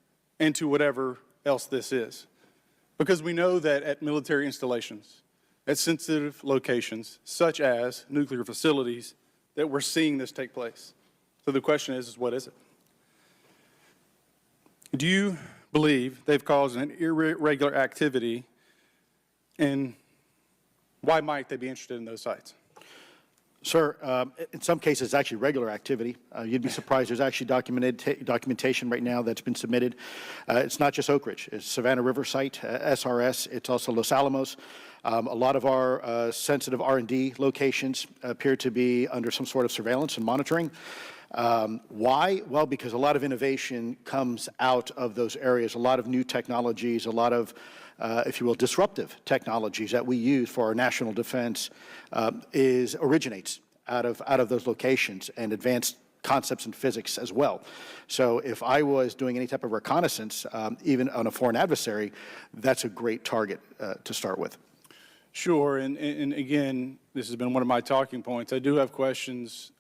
and to whatever else this is. Because we know that at military installations, at sensitive locations, such as nuclear facilities, that we're seeing this take place. So the question is what is it? Do you believe they've caused an irregular activity, and why might they be interested in those sites? Sir, in some cases, it's actually regular activity. You'd be surprised. There's actually documentation right now that's been submitted. It's not just Oak Ridge. It's Savannah River Site, SRS. It's also Los Alamos. A lot of our sensitive R&D locations appear to be under some sort of surveillance and monitoring. Why? Well, because a lot of innovation comes out of those areas, a lot of new technologies, a lot of, if you will, disruptive technologies that we use for our national defense originates out of those locations, and advanced concepts in physics as well. So if I was doing any type of reconnaissance, even on a foreign adversary, that's a great target to start with. Sure, and again, this has been one of my talking points. I do have questions.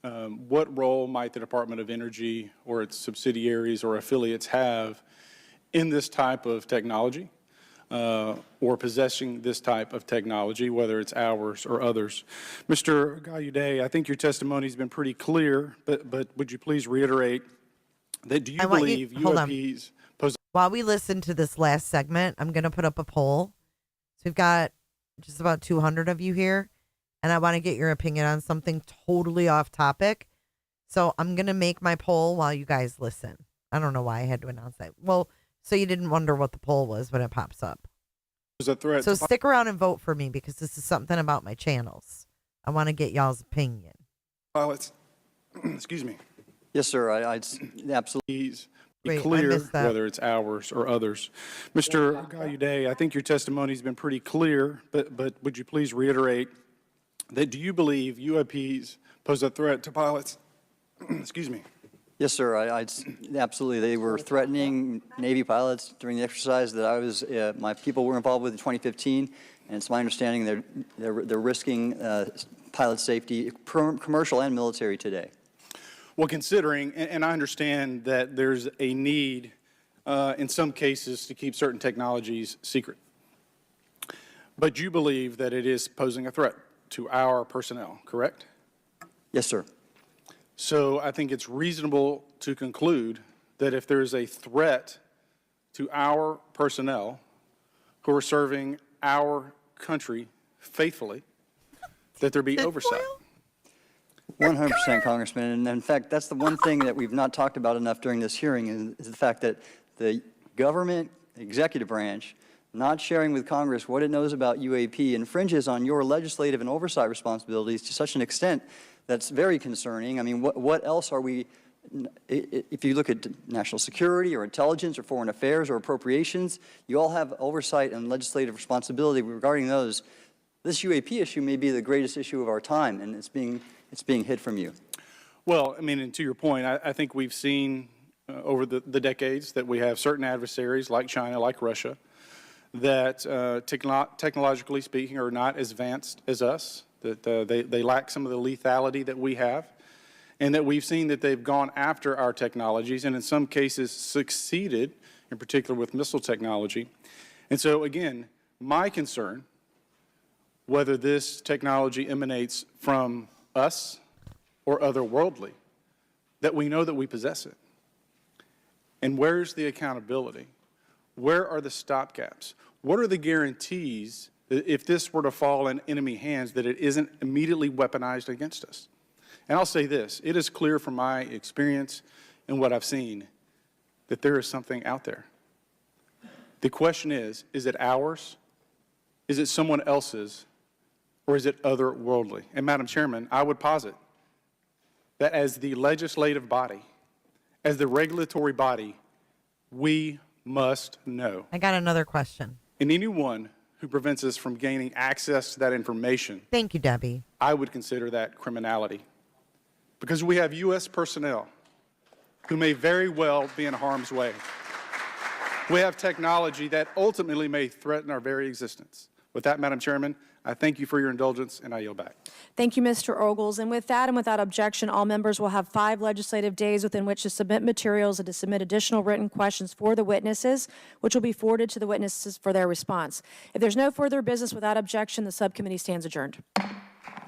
What role might the Department of Energy or its subsidiaries or affiliates have in this type of technology or possessing this type of technology, whether it's ours or others? Mr. Gallaudet, I think your testimony has been pretty clear, but would you please reiterate that do you believe UAPs pose... While we listen to this last segment, I'm going to put up a poll. So we've got just about 200 of you here, and I want to get your opinion on something totally off topic. So I'm going to make my poll while you guys listen. I don't know why I had to announce that. Well, so you didn't wonder what the poll was when it pops up. A threat. So stick around and vote for me, because this is something about my channels. I want to get y'all's opinion. Pilots, excuse me. Yes, sir. I'd absolutely be clear, whether it's ours or others. Mr. Gallaudet, I think your testimony has been pretty clear, but would you please reiterate that do you believe UAPs pose a threat to pilots? Excuse me. Yes, sir. Absolutely. They were threatening Navy pilots during the exercise that I was, my people were involved with in 2015, and it's my understanding they're risking pilot safety, commercial and military, today. Well, considering, and I understand that there's a need in some cases to keep certain technologies secret, but you believe that it is posing a threat to our personnel, correct? Yes, sir. So I think it's reasonable to conclude that if there's a threat to our personnel who are serving our country faithfully, that there be oversight. 100%, Congressman. And in fact, that's the one thing that we've not talked about enough during this hearing is the fact that the government executive branch not sharing with Congress what it knows about UAP infringes on your legislative and oversight responsibilities to such an extent that's very concerning. I mean, what else are we, if you look at national security or intelligence or foreign affairs or appropriations, you all have oversight and legislative responsibility regarding those. This UAP issue may be the greatest issue of our time, and it's being hid from you. Well, I mean, and to your point, I think we've seen over the decades that we have certain adversaries like China, like Russia, that technologically speaking are not as advanced as us, that they lack some of the lethality that we have, and that we've seen that they've gone after our technologies and in some cases succeeded, in particular with missile technology. And so again, my concern, whether this technology emanates from us or otherworldly, that we know that we possess it. And where's the accountability? Where are the stopgaps? What are the guarantees that if this were to fall in enemy hands, that it isn't immediately weaponized against us? And I'll say this, it is clear from my experience and what I've seen that there is something out there. The question is it ours? Is it someone else's? Or is it otherworldly? And Madam Chairman, I would posit that as the legislative body, as the regulatory body, we must know. I got another question. And anyone who prevents us from gaining access to that information, Thank you, Debbie. I would consider that criminality. Because we have U.S. personnel who may very well be in harm's way. We have technology that ultimately may threaten our very existence. With that, Madam Chairman, I thank you for your indulgence, and I yield back. Thank you, Mr. Ogles. And with that and without objection, all members will have 5 legislative days within which to submit materials and to submit additional written questions for the witnesses, which will be forwarded to the witnesses for their response. If there's no further business without objection, the subcommittee stands adjourned.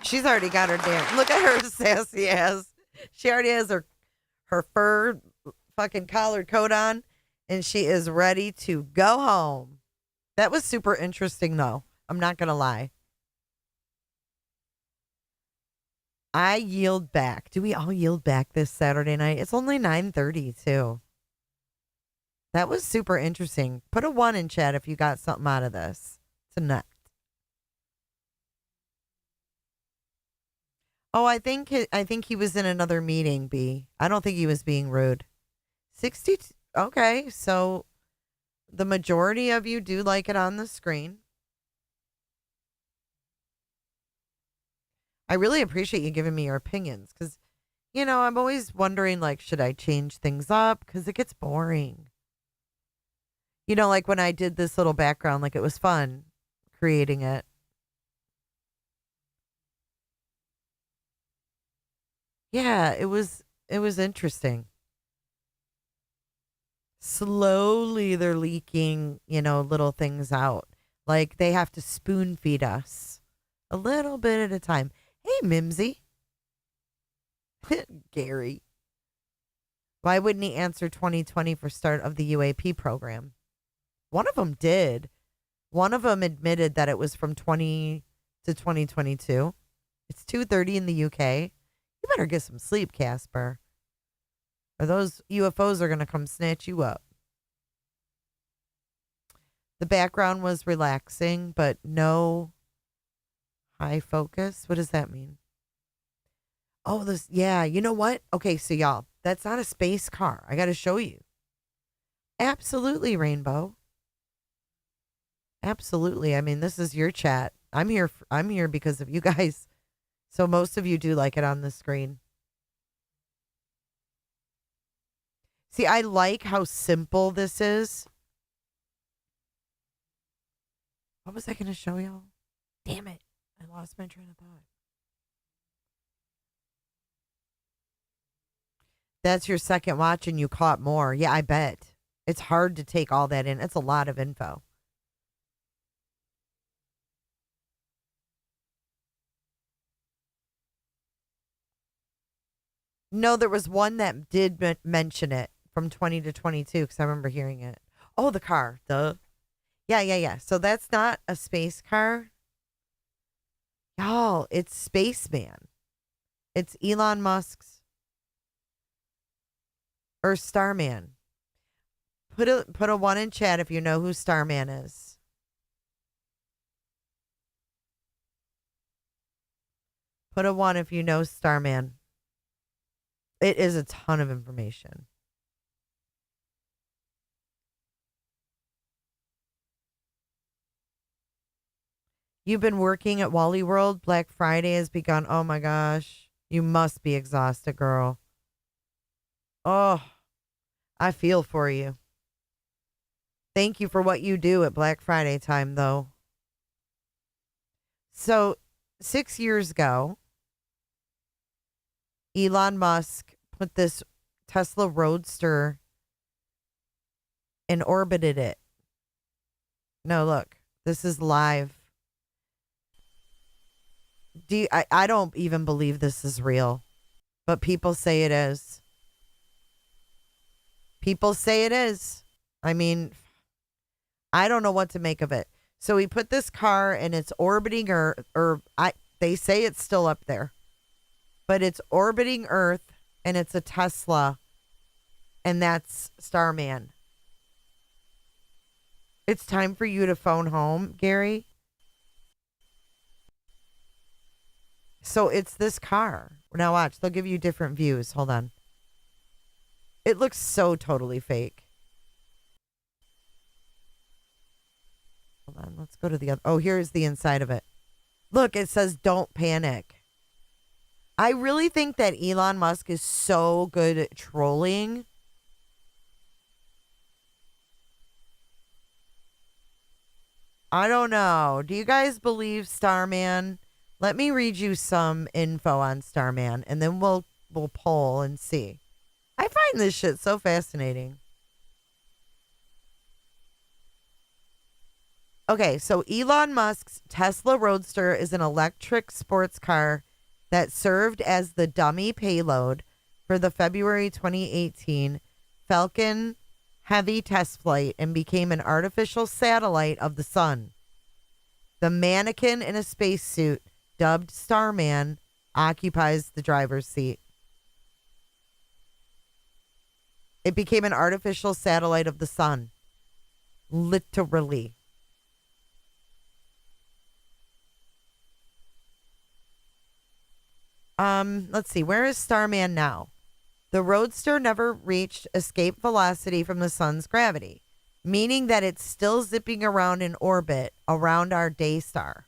She's already got her damn. Look at her sassy ass. She already has her fur fucking collared coat on, and she is ready to go home. That was super interesting, though. I'm not going to lie. I yield back. Do we all yield back this Saturday night? It's only 9:30 too. That was super interesting. Put a 1 in chat if you got something out of this tonight. Oh, I think he was in another meeting, B. I don't think he was being rude. 62. Okay, so the majority of you do like it on the screen. I really appreciate you giving me your opinions because, you know, I'm always wondering, like, should I change things up? Because it gets boring. You know, like when I did this little background, like it was fun creating it. Yeah, it was interesting. Slowly they're leaking, you know, little things out. Like they have to spoon feed us a little bit at a time. Hey, Mimsy. Gary. Why wouldn't he answer 2020 for start of the UAP program? One of them did. One of them admitted that it was from 20 to 2022. It's 2:30 in the UK. You better get some sleep, Casper. Or those UFOs are going to come snatch you up. The background was relaxing, but no high focus. What does that mean? Oh, this, yeah, you know what? Okay, so y'all, that's not a space car. I got to show you. Absolutely, Rainbow. Absolutely. I mean, this is your chat. I'm here because of you guys. So most of you do like it on the screen. See, I like how simple this is. What was I going to show y'all? Damn it. I lost my train of thought. That's your second watch and you caught more. Yeah, I bet. It's hard to take all that in. It's a lot of info. No, there was one that did mention it from 20 to 22 because I remember hearing it. Oh, the car. Duh. Yeah. So that's not a space car. Y'all, it's Spaceman. It's Elon Musk's or Starman. Put a 1 in chat if you know who Starman is. Put a 1 if you know Starman. It is a ton of information. You've been working at Wally World. Black Friday has begun. Oh my gosh. You must be exhausted, girl. Oh, I feel for you. Thank you for what you do at Black Friday time, though. So, 6 years ago, Elon Musk put this Tesla Roadster and orbited it. No, look, this is live. I don't even believe this is real, but people say it is. People say it is. I mean, I don't know what to make of it. So he put this car and it's orbiting Earth, they say it's still up there, but it's orbiting Earth and it's a Tesla, and that's Starman. It's time for you to phone home, Gary. So it's this car. Now watch, they'll give you different views. Hold on. It looks so totally fake. Hold on, let's go to the other. Oh, here's the inside of it. Look, it says don't panic. I really think that Elon Musk is so good at trolling. I don't know. Do you guys believe Starman? Let me read you some info on Starman, and then we'll poll and see. I find this shit so fascinating. Okay, so Elon Musk's Tesla Roadster is an electric sports car that served as the dummy payload for the February 2018 Falcon Heavy test flight and became an artificial satellite of the sun. The mannequin in a spacesuit, dubbed Starman, occupies the driver's seat. It became an artificial satellite of the sun. Literally. Let's see. Where is Starman now? The Roadster never reached escape velocity from the sun's gravity, meaning that it's still zipping around in orbit around our day star.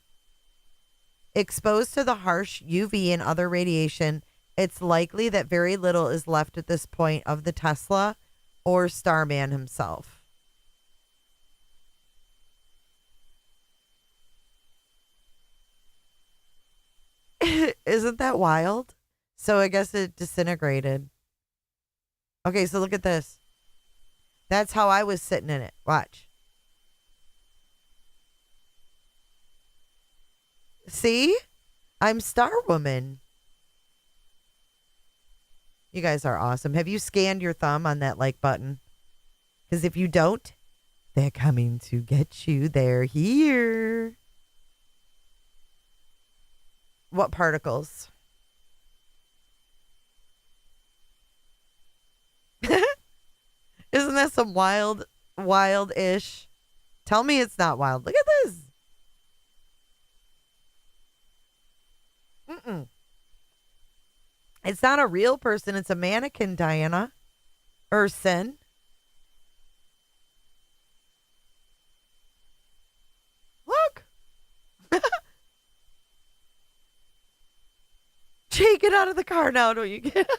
Exposed to the harsh UV and other radiation, it's likely that very little is left at this point of the Tesla or Starman himself. Isn't that wild? So I guess it disintegrated. Okay, so look at this. That's how I was sitting in it. Watch. See? I'm Star Woman. You guys are awesome. Have you scanned your thumb on that like button? Because if you don't, they're coming to get you. They're here. What particles? Isn't that some wild-ish? Tell me it's not wild. Look at this. It's not a real person. It's a mannequin, Diana. Or Sin. Look. Jay, get out of the car now, don't you get it?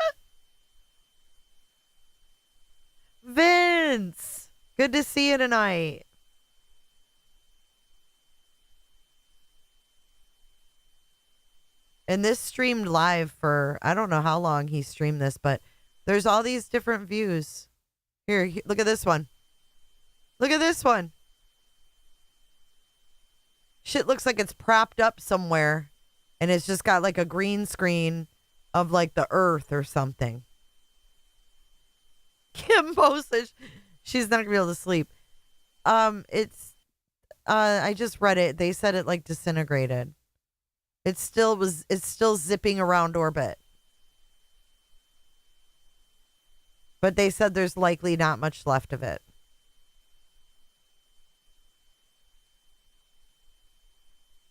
Vince, good to see you tonight. And this streamed live for, I don't know how long he streamed this, but there's all these different views. Here, look at this one. Look at this one. Shit looks like it's propped up somewhere. And it's just got like a green screen of like the earth or something. Kim posted she's not gonna be able to sleep. It's I just read it. They said it like disintegrated. It's still zipping around orbit. But they said there's likely not much left of it.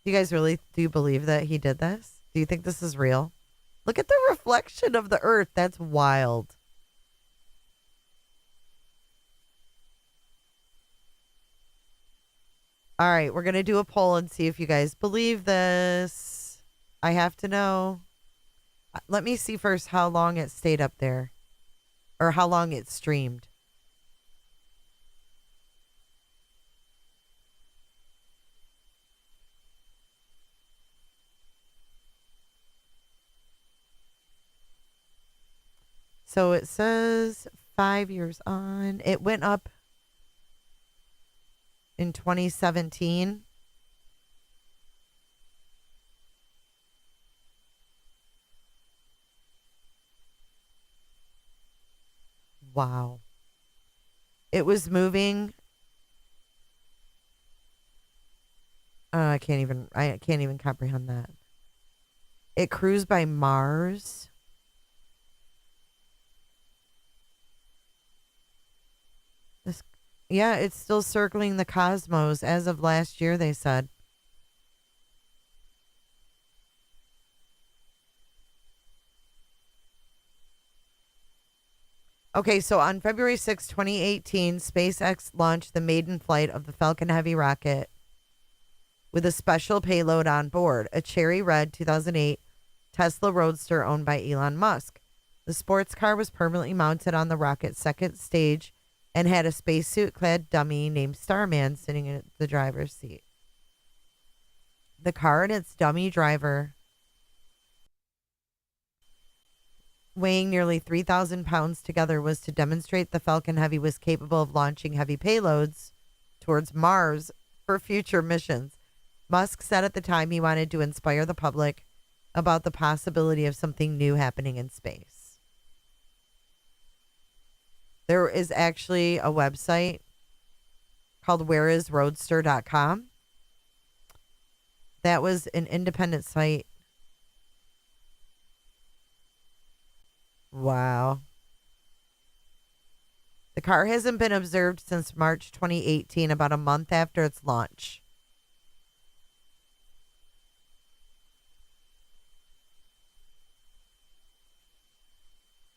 Do you guys really do believe that he did this? Do you think this is real? Look at the reflection of the earth. That's wild. All right, we're going to do a poll and see if you guys believe this. I have to know. Let me see first how long it stayed up there. Or how long it streamed. So it says 5 years on. It went up in 2017. Wow. It was moving. I can't even comprehend that. It cruised by Mars. Yeah, it's still circling the cosmos as of last year, they said. Okay, so on February 6, 2018, SpaceX launched the maiden flight of the Falcon Heavy rocket with a special payload on board, a cherry red 2008 Tesla Roadster owned by Elon Musk. The sports car was permanently mounted on the rocket's second stage and had a spacesuit-clad dummy named Starman sitting in the driver's seat. The car and its dummy driver, weighing nearly 3,000 pounds together, was to demonstrate the Falcon Heavy was capable of launching heavy payloads towards Mars for future missions. Musk said at the time he wanted to inspire the public about the possibility of something new happening in space. There is actually a website called whereisroadster.com. That was an independent site. Wow. The car hasn't been observed since March 2018, about a month after its launch.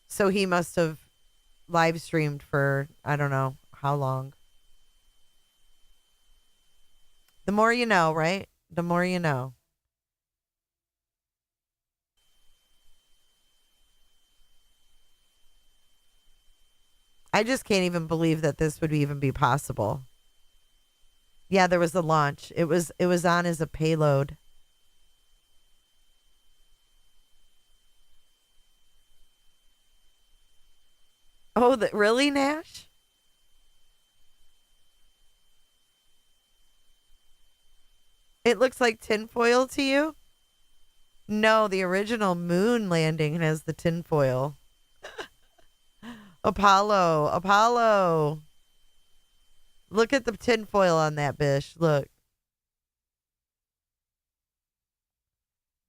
So he must have live streamed for, I don't know how long. The more you know, right? The more you know. I just can't even believe that this would even be possible. Yeah, there was a launch. It was on as a payload. Oh, really, Nash? It looks like tinfoil to you? No, the original moon landing has the tinfoil. Apollo. Look at the tinfoil on that bish. Look.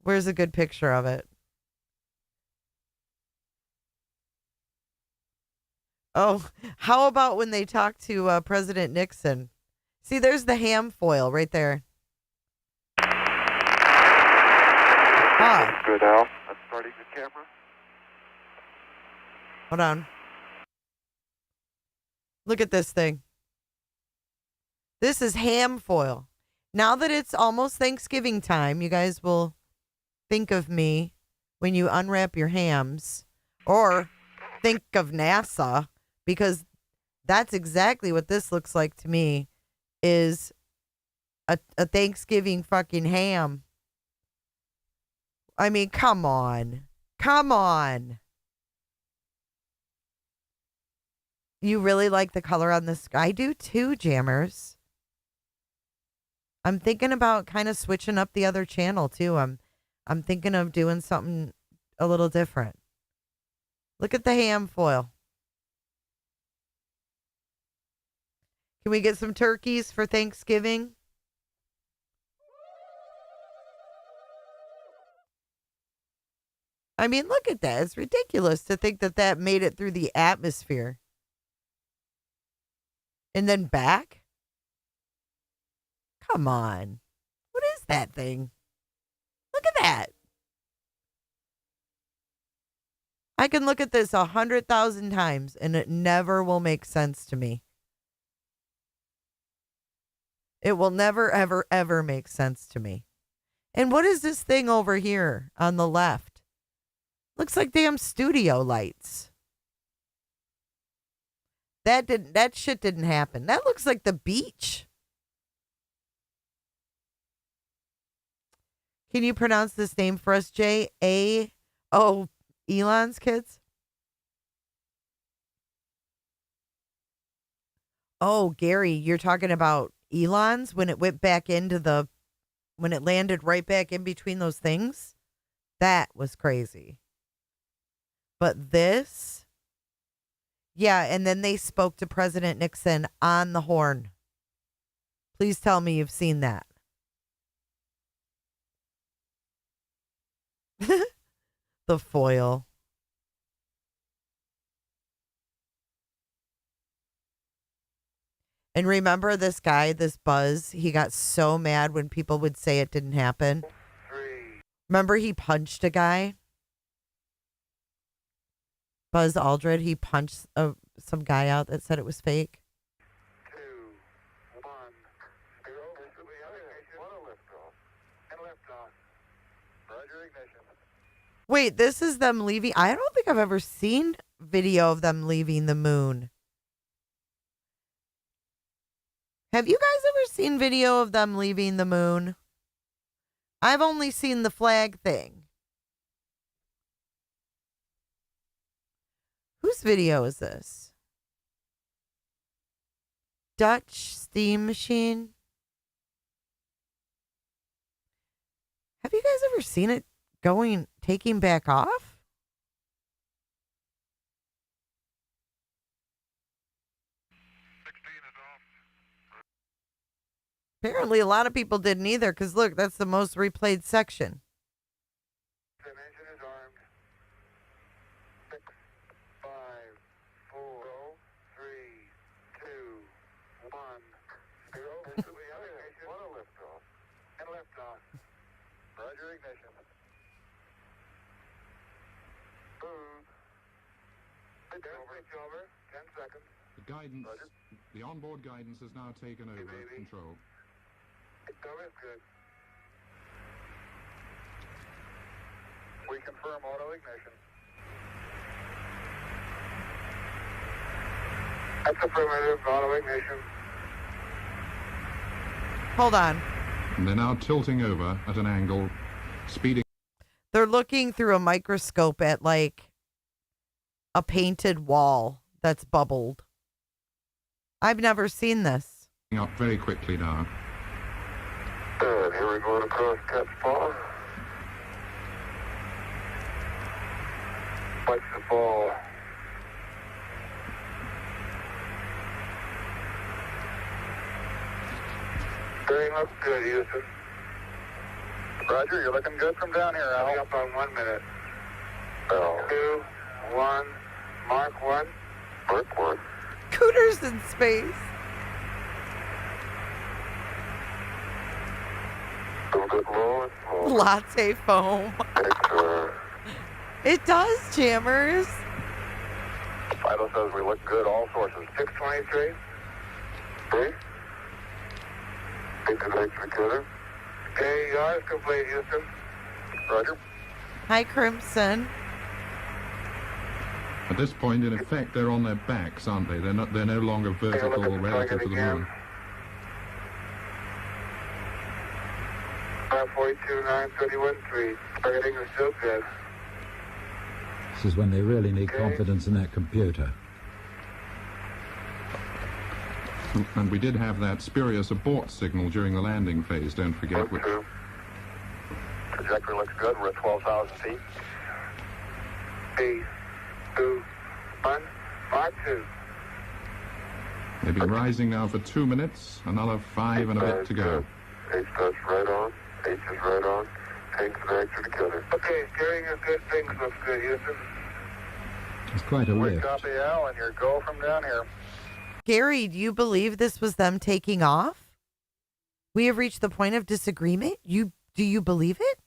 Where's a good picture of it? Oh, how about when they talked to President Nixon? See, there's the ham foil right there. Good, Al. I'm starting the camera. Hold on. Look at this thing. This is ham foil. Now that it's almost Thanksgiving time, you guys will think of me when you unwrap your hams, or think of NASA, because that's exactly what this looks like to me, is a Thanksgiving fucking ham. I mean, come on. Come on. You really like the color on this? I do too, Jammers. I'm thinking about kind of switching up the other channel too. I'm thinking of doing something a little different. Look at the ham foil. Can we get some turkeys for Thanksgiving? I mean, look at that. It's ridiculous to think that that made it through the atmosphere. And then back? Come on. What is that thing? Look at that. I can look at this 100,000 times and it never will make sense to me. It will never, ever, ever make sense to me. And what is this thing over here on the left? Looks like damn studio lights. That shit didn't happen. That looks like the beach. Can you pronounce this name for us, Jay? Elon's kids? Oh, Gary, you're talking about Elon's when it went back into when it landed right back in between those things? That was crazy. But this, yeah, and then they spoke to President Nixon on the horn. Please tell me you've seen that. The foil. And remember this guy, this Buzz, he got so mad when people would say it didn't happen. Remember he punched a guy? Buzz Aldrin, he punched some guy out that said it was fake. 2, 1, 0. This will be monolith. Wait, this is them leaving? I don't think I've ever seen video of them leaving the moon. Have you guys ever seen video of them leaving the moon? I've only seen the flag thing. Whose video is this? Dutch steam machine? Have you guys ever seen it taking back off? Apparently a lot of people didn't either, because look, that's the most replayed section. The guidance, the onboard guidance has now taken over control. We confirm auto ignition. That's affirmative, auto ignition. Hold on. And they're now tilting over at an angle, speeding. They're looking through a microscope at like a painted wall that's bubbled. I've never seen this. Up very quickly now. Good, here we're going across Cat's Paw. Watch the ball. Steering looks good, Houston. Roger, you're looking good from down here, Al. Coming up on 1 minute. 2, 1, Mark 1. Mark 1. Cooters in space. Latte foam. It does, Jammers. Vital says we look good, all sources. 623. 3. Together. Okay, yours complete, Houston. Roger. Hi, Crimson. At this point, in effect, they're on their backs, aren't they? They're no longer vertical relative to the moon. 542, 931, 3. Targeting is still good. This is when they really need confidence in that computer. And we did have that spurious abort signal during the landing phase, don't forget. Trajectory looks good. We're at 12,000 feet. 3, 2, 1, Mark 2. They've been rising now for 2 minutes, another 5 and a bit to go. H touch right on. H is right on. Tanks and X are together. Okay, steering is good. Things look good, Houston. It's quite a We lift. copy Al, and your go from down here. Gary, do you believe this was them taking off? We have reached the point of disagreement. Do you believe it?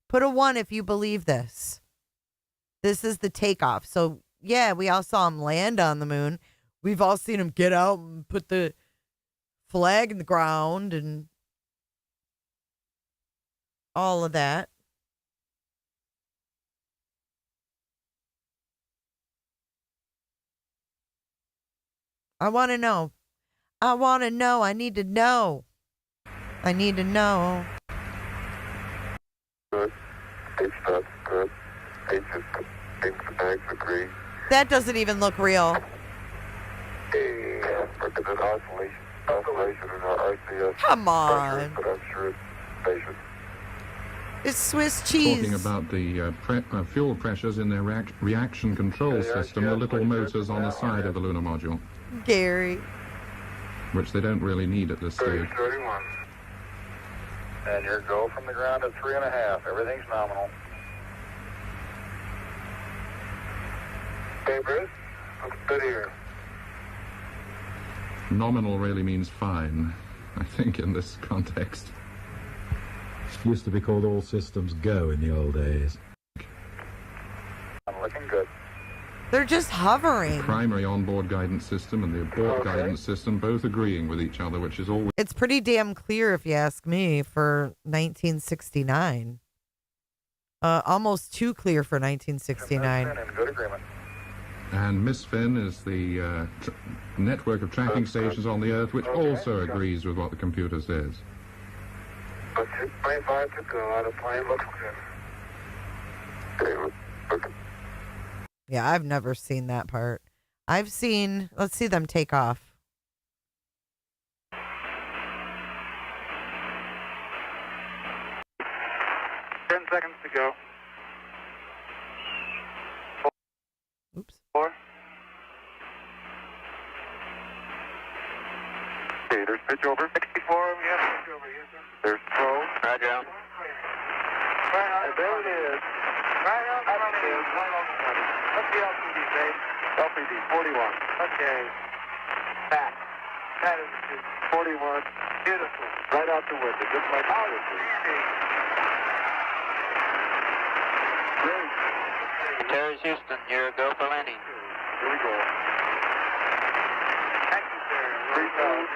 Put a 1 if you believe this. This is the takeoff. So, yeah, we all saw him land on the moon. We've all seen him get out and put the flag in the ground and all of that. I want to know. I want to know. I need to know. I need to know. Good. H touch, good. H is good. Tanks and X agree. That doesn't even look real. Hey, look at that oscillation in our RCS. Come on. But I'm sure it's patient. It's Swiss cheese. Talking about the fuel pressures in their reaction control system, the little motors on the side of the lunar module. Gary. Which they don't really need at this stage. 31. And your go from the ground at 3.5. Everything's nominal. Okay, Bruce. Looks good here. Nominal really means fine, I think, in this context. Used to be called all systems go in the old days. I'm looking good. They're just hovering. Primary onboard guidance system and the abort guidance system both agreeing with each other, which is always... It's pretty damn clear, if you ask me, for 1969. Almost too clear for 1969. Good agreement. And MISFIN is the network of tracking stations on the Earth, which also agrees with what the computer says. 25 to go. Out of plane looks good. Okay. Yeah, I've never seen that part. I've seen, let's see them take off. Seconds to go. Oops. 4. Okay, there's pitch over. 64, we have pitch over, yes, sir. There's throw. Right down. And there it is. Right out front it is. Right on the money. What's the LPD, babe? LPD, 41. Okay. Back. That is 41. Beautiful. Right out the window, just like how it is. Terry Houston, you're go for landing. Here we go. Thank you, sir. 3,000.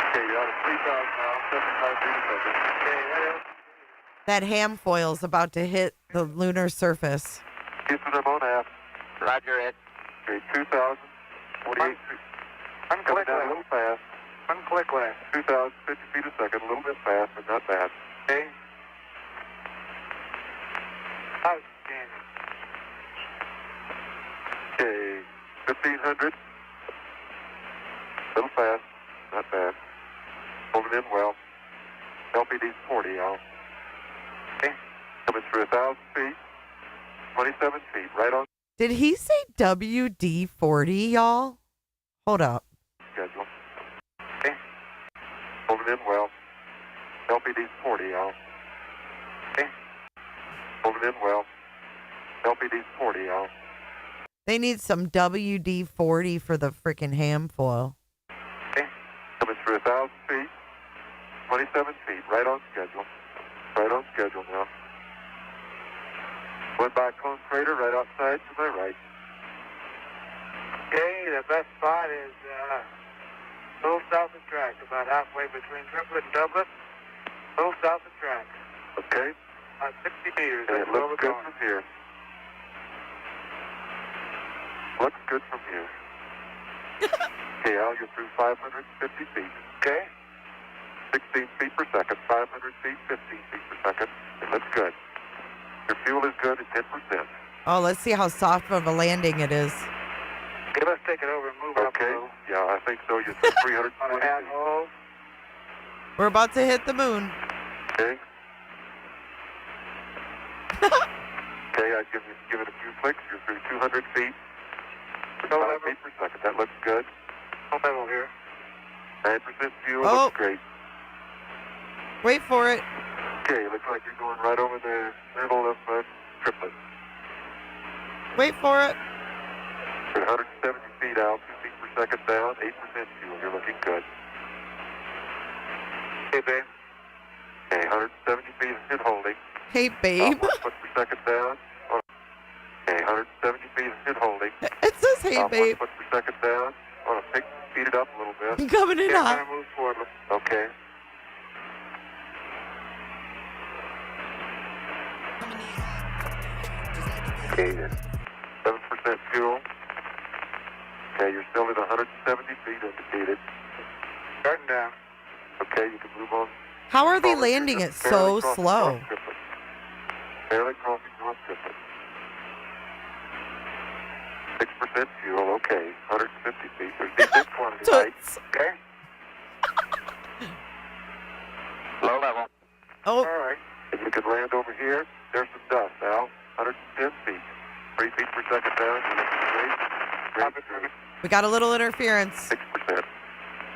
Okay, you're out of 3,000 now. 75 feet a second. Okay, right out. That ham foil's about to hit the lunar surface. Houston, I'm on app. Roger it. Okay, 2,000. 48 feet. Coming down a little fast. Unclick left. 2,050 feet a second. A little bit fast, but not bad. Okay. Outstanding. Okay, 1,500. Little fast, not bad. Holding in well. LPD's 40, y'all. Okay, coming through 1,000 feet. 27 feet, right on Did he say WD-40, y'all? Hold up. schedule. Okay, holding in well. LPD's 40, y'all. Okay, holding in well. LPD's 40, y'all. They need some WD-40 for the freaking ham foil. Okay, coming through 1,000 feet. 27 feet, right on schedule. Right on schedule now. Went by Cone Crater right outside to my right. Okay, the best spot is a little south of track, about halfway between Triplet and Douglas. A little south of track. Okay. About 60 meters. And it looks good from here. Looks good from here. Okay, Al, you're through 550 feet. Okay. 16 feet per second, 500 feet, 15 feet per second. It looks good. Your fuel is good at 10%. Oh, let's see how soft of a landing it is. Okay, let's take it over and move up a little. Yeah, I think so. You're through 320 feet. We're about to hit the moon. Okay. Okay, I'd give it a few clicks. You're through 200 feet. 5 feet per second. That looks good. No level here. 9% fuel. Oh. Looks great. Wait for it. Okay, looks like you're going right over the middle of Triplet. Wait for it. You're 170 feet out, 2 feet per second down, 8% fuel. You're looking good. Hey, babe. Okay, 170 feet in holding. Hey, babe. 1 foot per second down. Okay, 170 feet in holding. It says, hey, babe. 1 foot per second down. Want to speed it up a little bit. Coming in hot. Move forward. Okay. Okay, 7% fuel. Okay, you're still at 170 feet indicated. Starting down. Okay, you can move on. How are they landing it so slow? Barely crossing North Triplet. 6% fuel, okay. 150 feet. There's decent quantity height. Okay. Low level. Oh. All right. If you could land over here, there's some dust, Al. 110 feet. 3 feet per second down. Great. We got a little interference. 6%.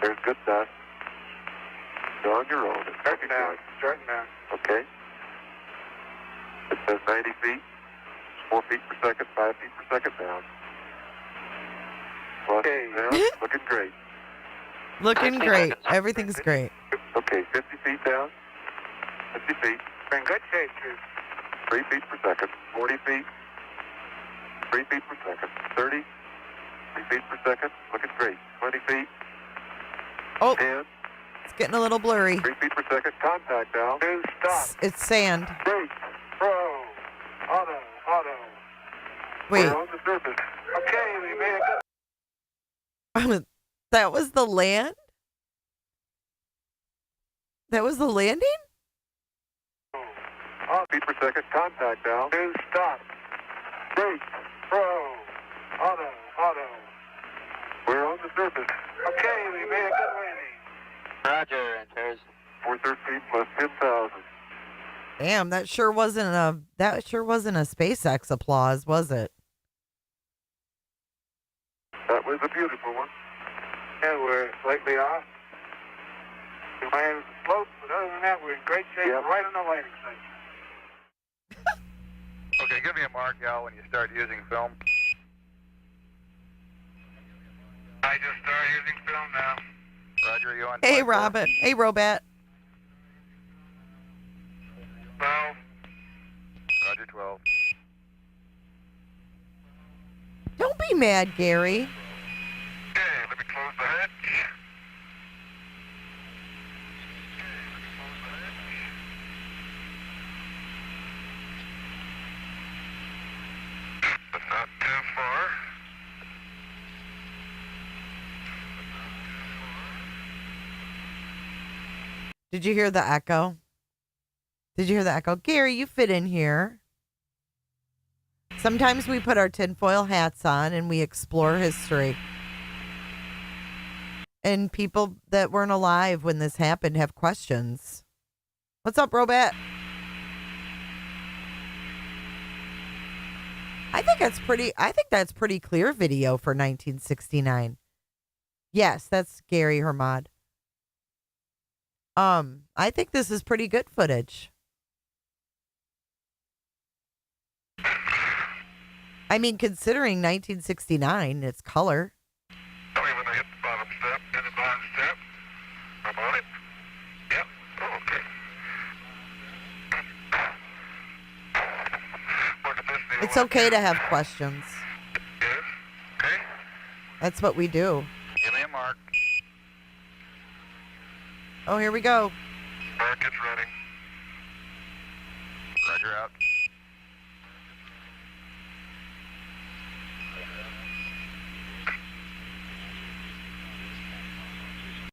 There's good dust. You're on your own. It's starting down. Starting down. Okay. It says 90 feet. 4 feet per second. 5 feet per second down. Okay. Down. Looking great. Looking great. Everything's great. Okay, 50 feet down. 50 feet. We're in good shape, too. 3 feet per second. 40 feet. 3 feet per second. 30. 3 feet per second. Looking great. 20 feet. Oh. 10. It's getting a little blurry. 3 feet per second. Contact now. 2. Stop. It's sand. Brake. Pro. Auto. Wait. We're on the surface. Okay, we made a good. That was the land? That was the landing? 2 feet per second. Contact now. 2. Stop. Brake. Pro. Auto. We're on the surface. Okay, we made a good landing. Roger, enters. 413 plus 10,000. Damn, that sure wasn't a SpaceX applause, was it? That was a beautiful one. Yeah, we're slightly off. We might have the slope, but other than that, we're in great shape. We're right on the landing site. Okay, give me a mark, Al, when you start using film. I just started using film now. Roger, you on? Hey, Robin. Hey, Robot. 12. Roger, 12. Don't be mad, Gary. Okay, let me close the hatch. That's not too far. Did you hear the echo? Gary, you fit in here. Sometimes we put our tinfoil hats on and we explore history. And people that weren't alive when this happened have questions. What's up, Robot? I think that's pretty clear video for 1969. Yes, that's Gary Hermod. I think this is pretty good footage. I mean, considering 1969, it's color. Tell me when I hit the bottom step and the bottom step. I'm on it. Yep. Oh, okay. Look at this deal. It's okay to have questions. Yes. Okay. That's what we do. Give me a mark. Oh, here we go. Mark is running. Roger out.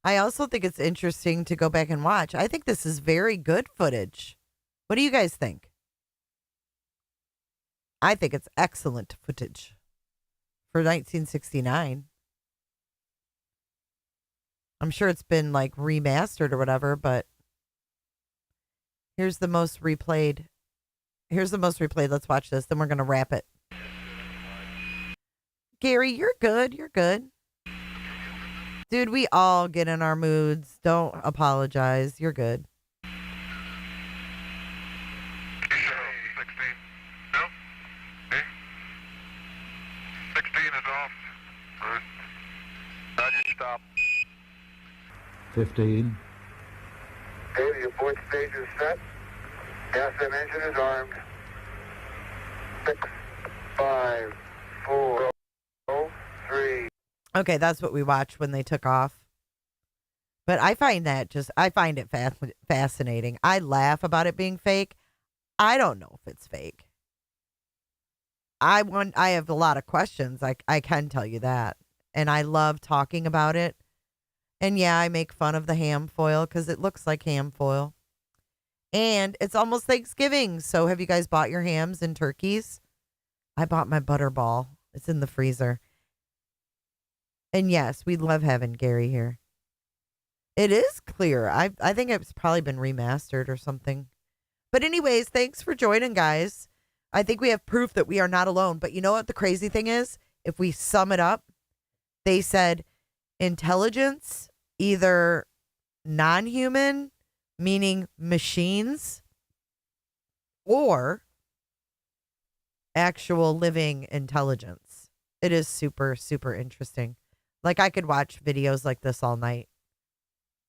I also think it's interesting to go back and watch. I think this is very good footage. What do you guys think? I think it's excellent footage for 1969. I'm sure it's been like remastered or whatever, but here's the most replayed. Let's watch this. Then we're going to wrap it. Gary, you're good. Dude, we all get in our moods. Don't apologize. You're good. 16. No. Okay. 16 is off. First. Roger, stop. 15. Okay, the abort stage is set. Gas and engine is armed. 6, 5, 4, 3. Okay, that's what we watched when they took off. But I find it fascinating. I laugh about it being fake. I don't know if it's fake. I have a lot of questions. I can tell you that. And I love talking about it. And yeah, I make fun of the ham foil because it looks like ham foil. And it's almost Thanksgiving. So have you guys bought your hams and turkeys? I bought my butterball. It's in the freezer. And yes, we love having Gary here. It is clear. I think it's probably been remastered or something. But anyways, thanks for joining, guys. I think we have proof that we are not alone. But you know what the crazy thing is? If we sum it up, they said intelligence, either non-human, meaning machines, or actual living intelligence. It is super, super interesting. Like, I could watch videos like this all night.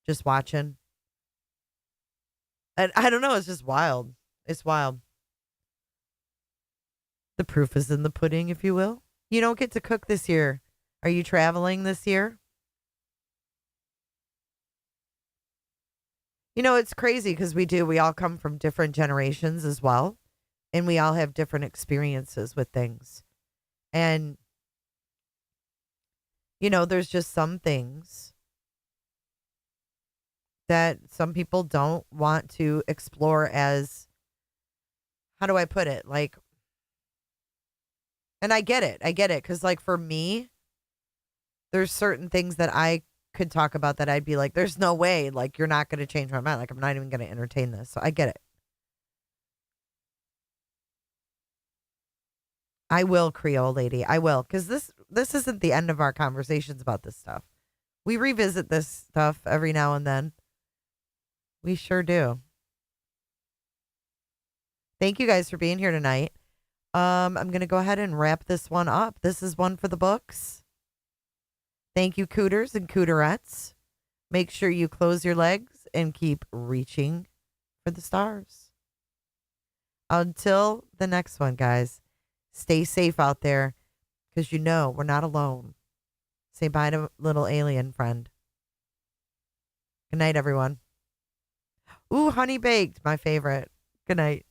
Just watching. And I don't know, it's just wild. It's wild. The proof is in the pudding, if you will. You don't get to cook this year. Are you traveling this year? You know, it's crazy because we all come from different generations as well. And we all have different experiences with things. And, you know, there's just some things that some people don't want to explore as, how do I put it? Like, and I get it. Because, like, for me, there's certain things that I could talk about that I'd be like, there's no way. Like, you're not going to change my mind. Like, I'm not even going to entertain this. So I get it. I will, Creole lady. I will. Because this isn't the end of our conversations about this stuff. We revisit this stuff every now and then. We sure do. Thank you guys for being here tonight. I'm going to go ahead and wrap this one up. This is one for the books. Thank you, cooters and cooterettes. Make sure you close your legs and keep reaching for the stars. Until the next one, guys, stay safe out there because you know we're not alone. Say bye to little alien friend. Good night, everyone. Ooh, honey baked, my favorite. Good night.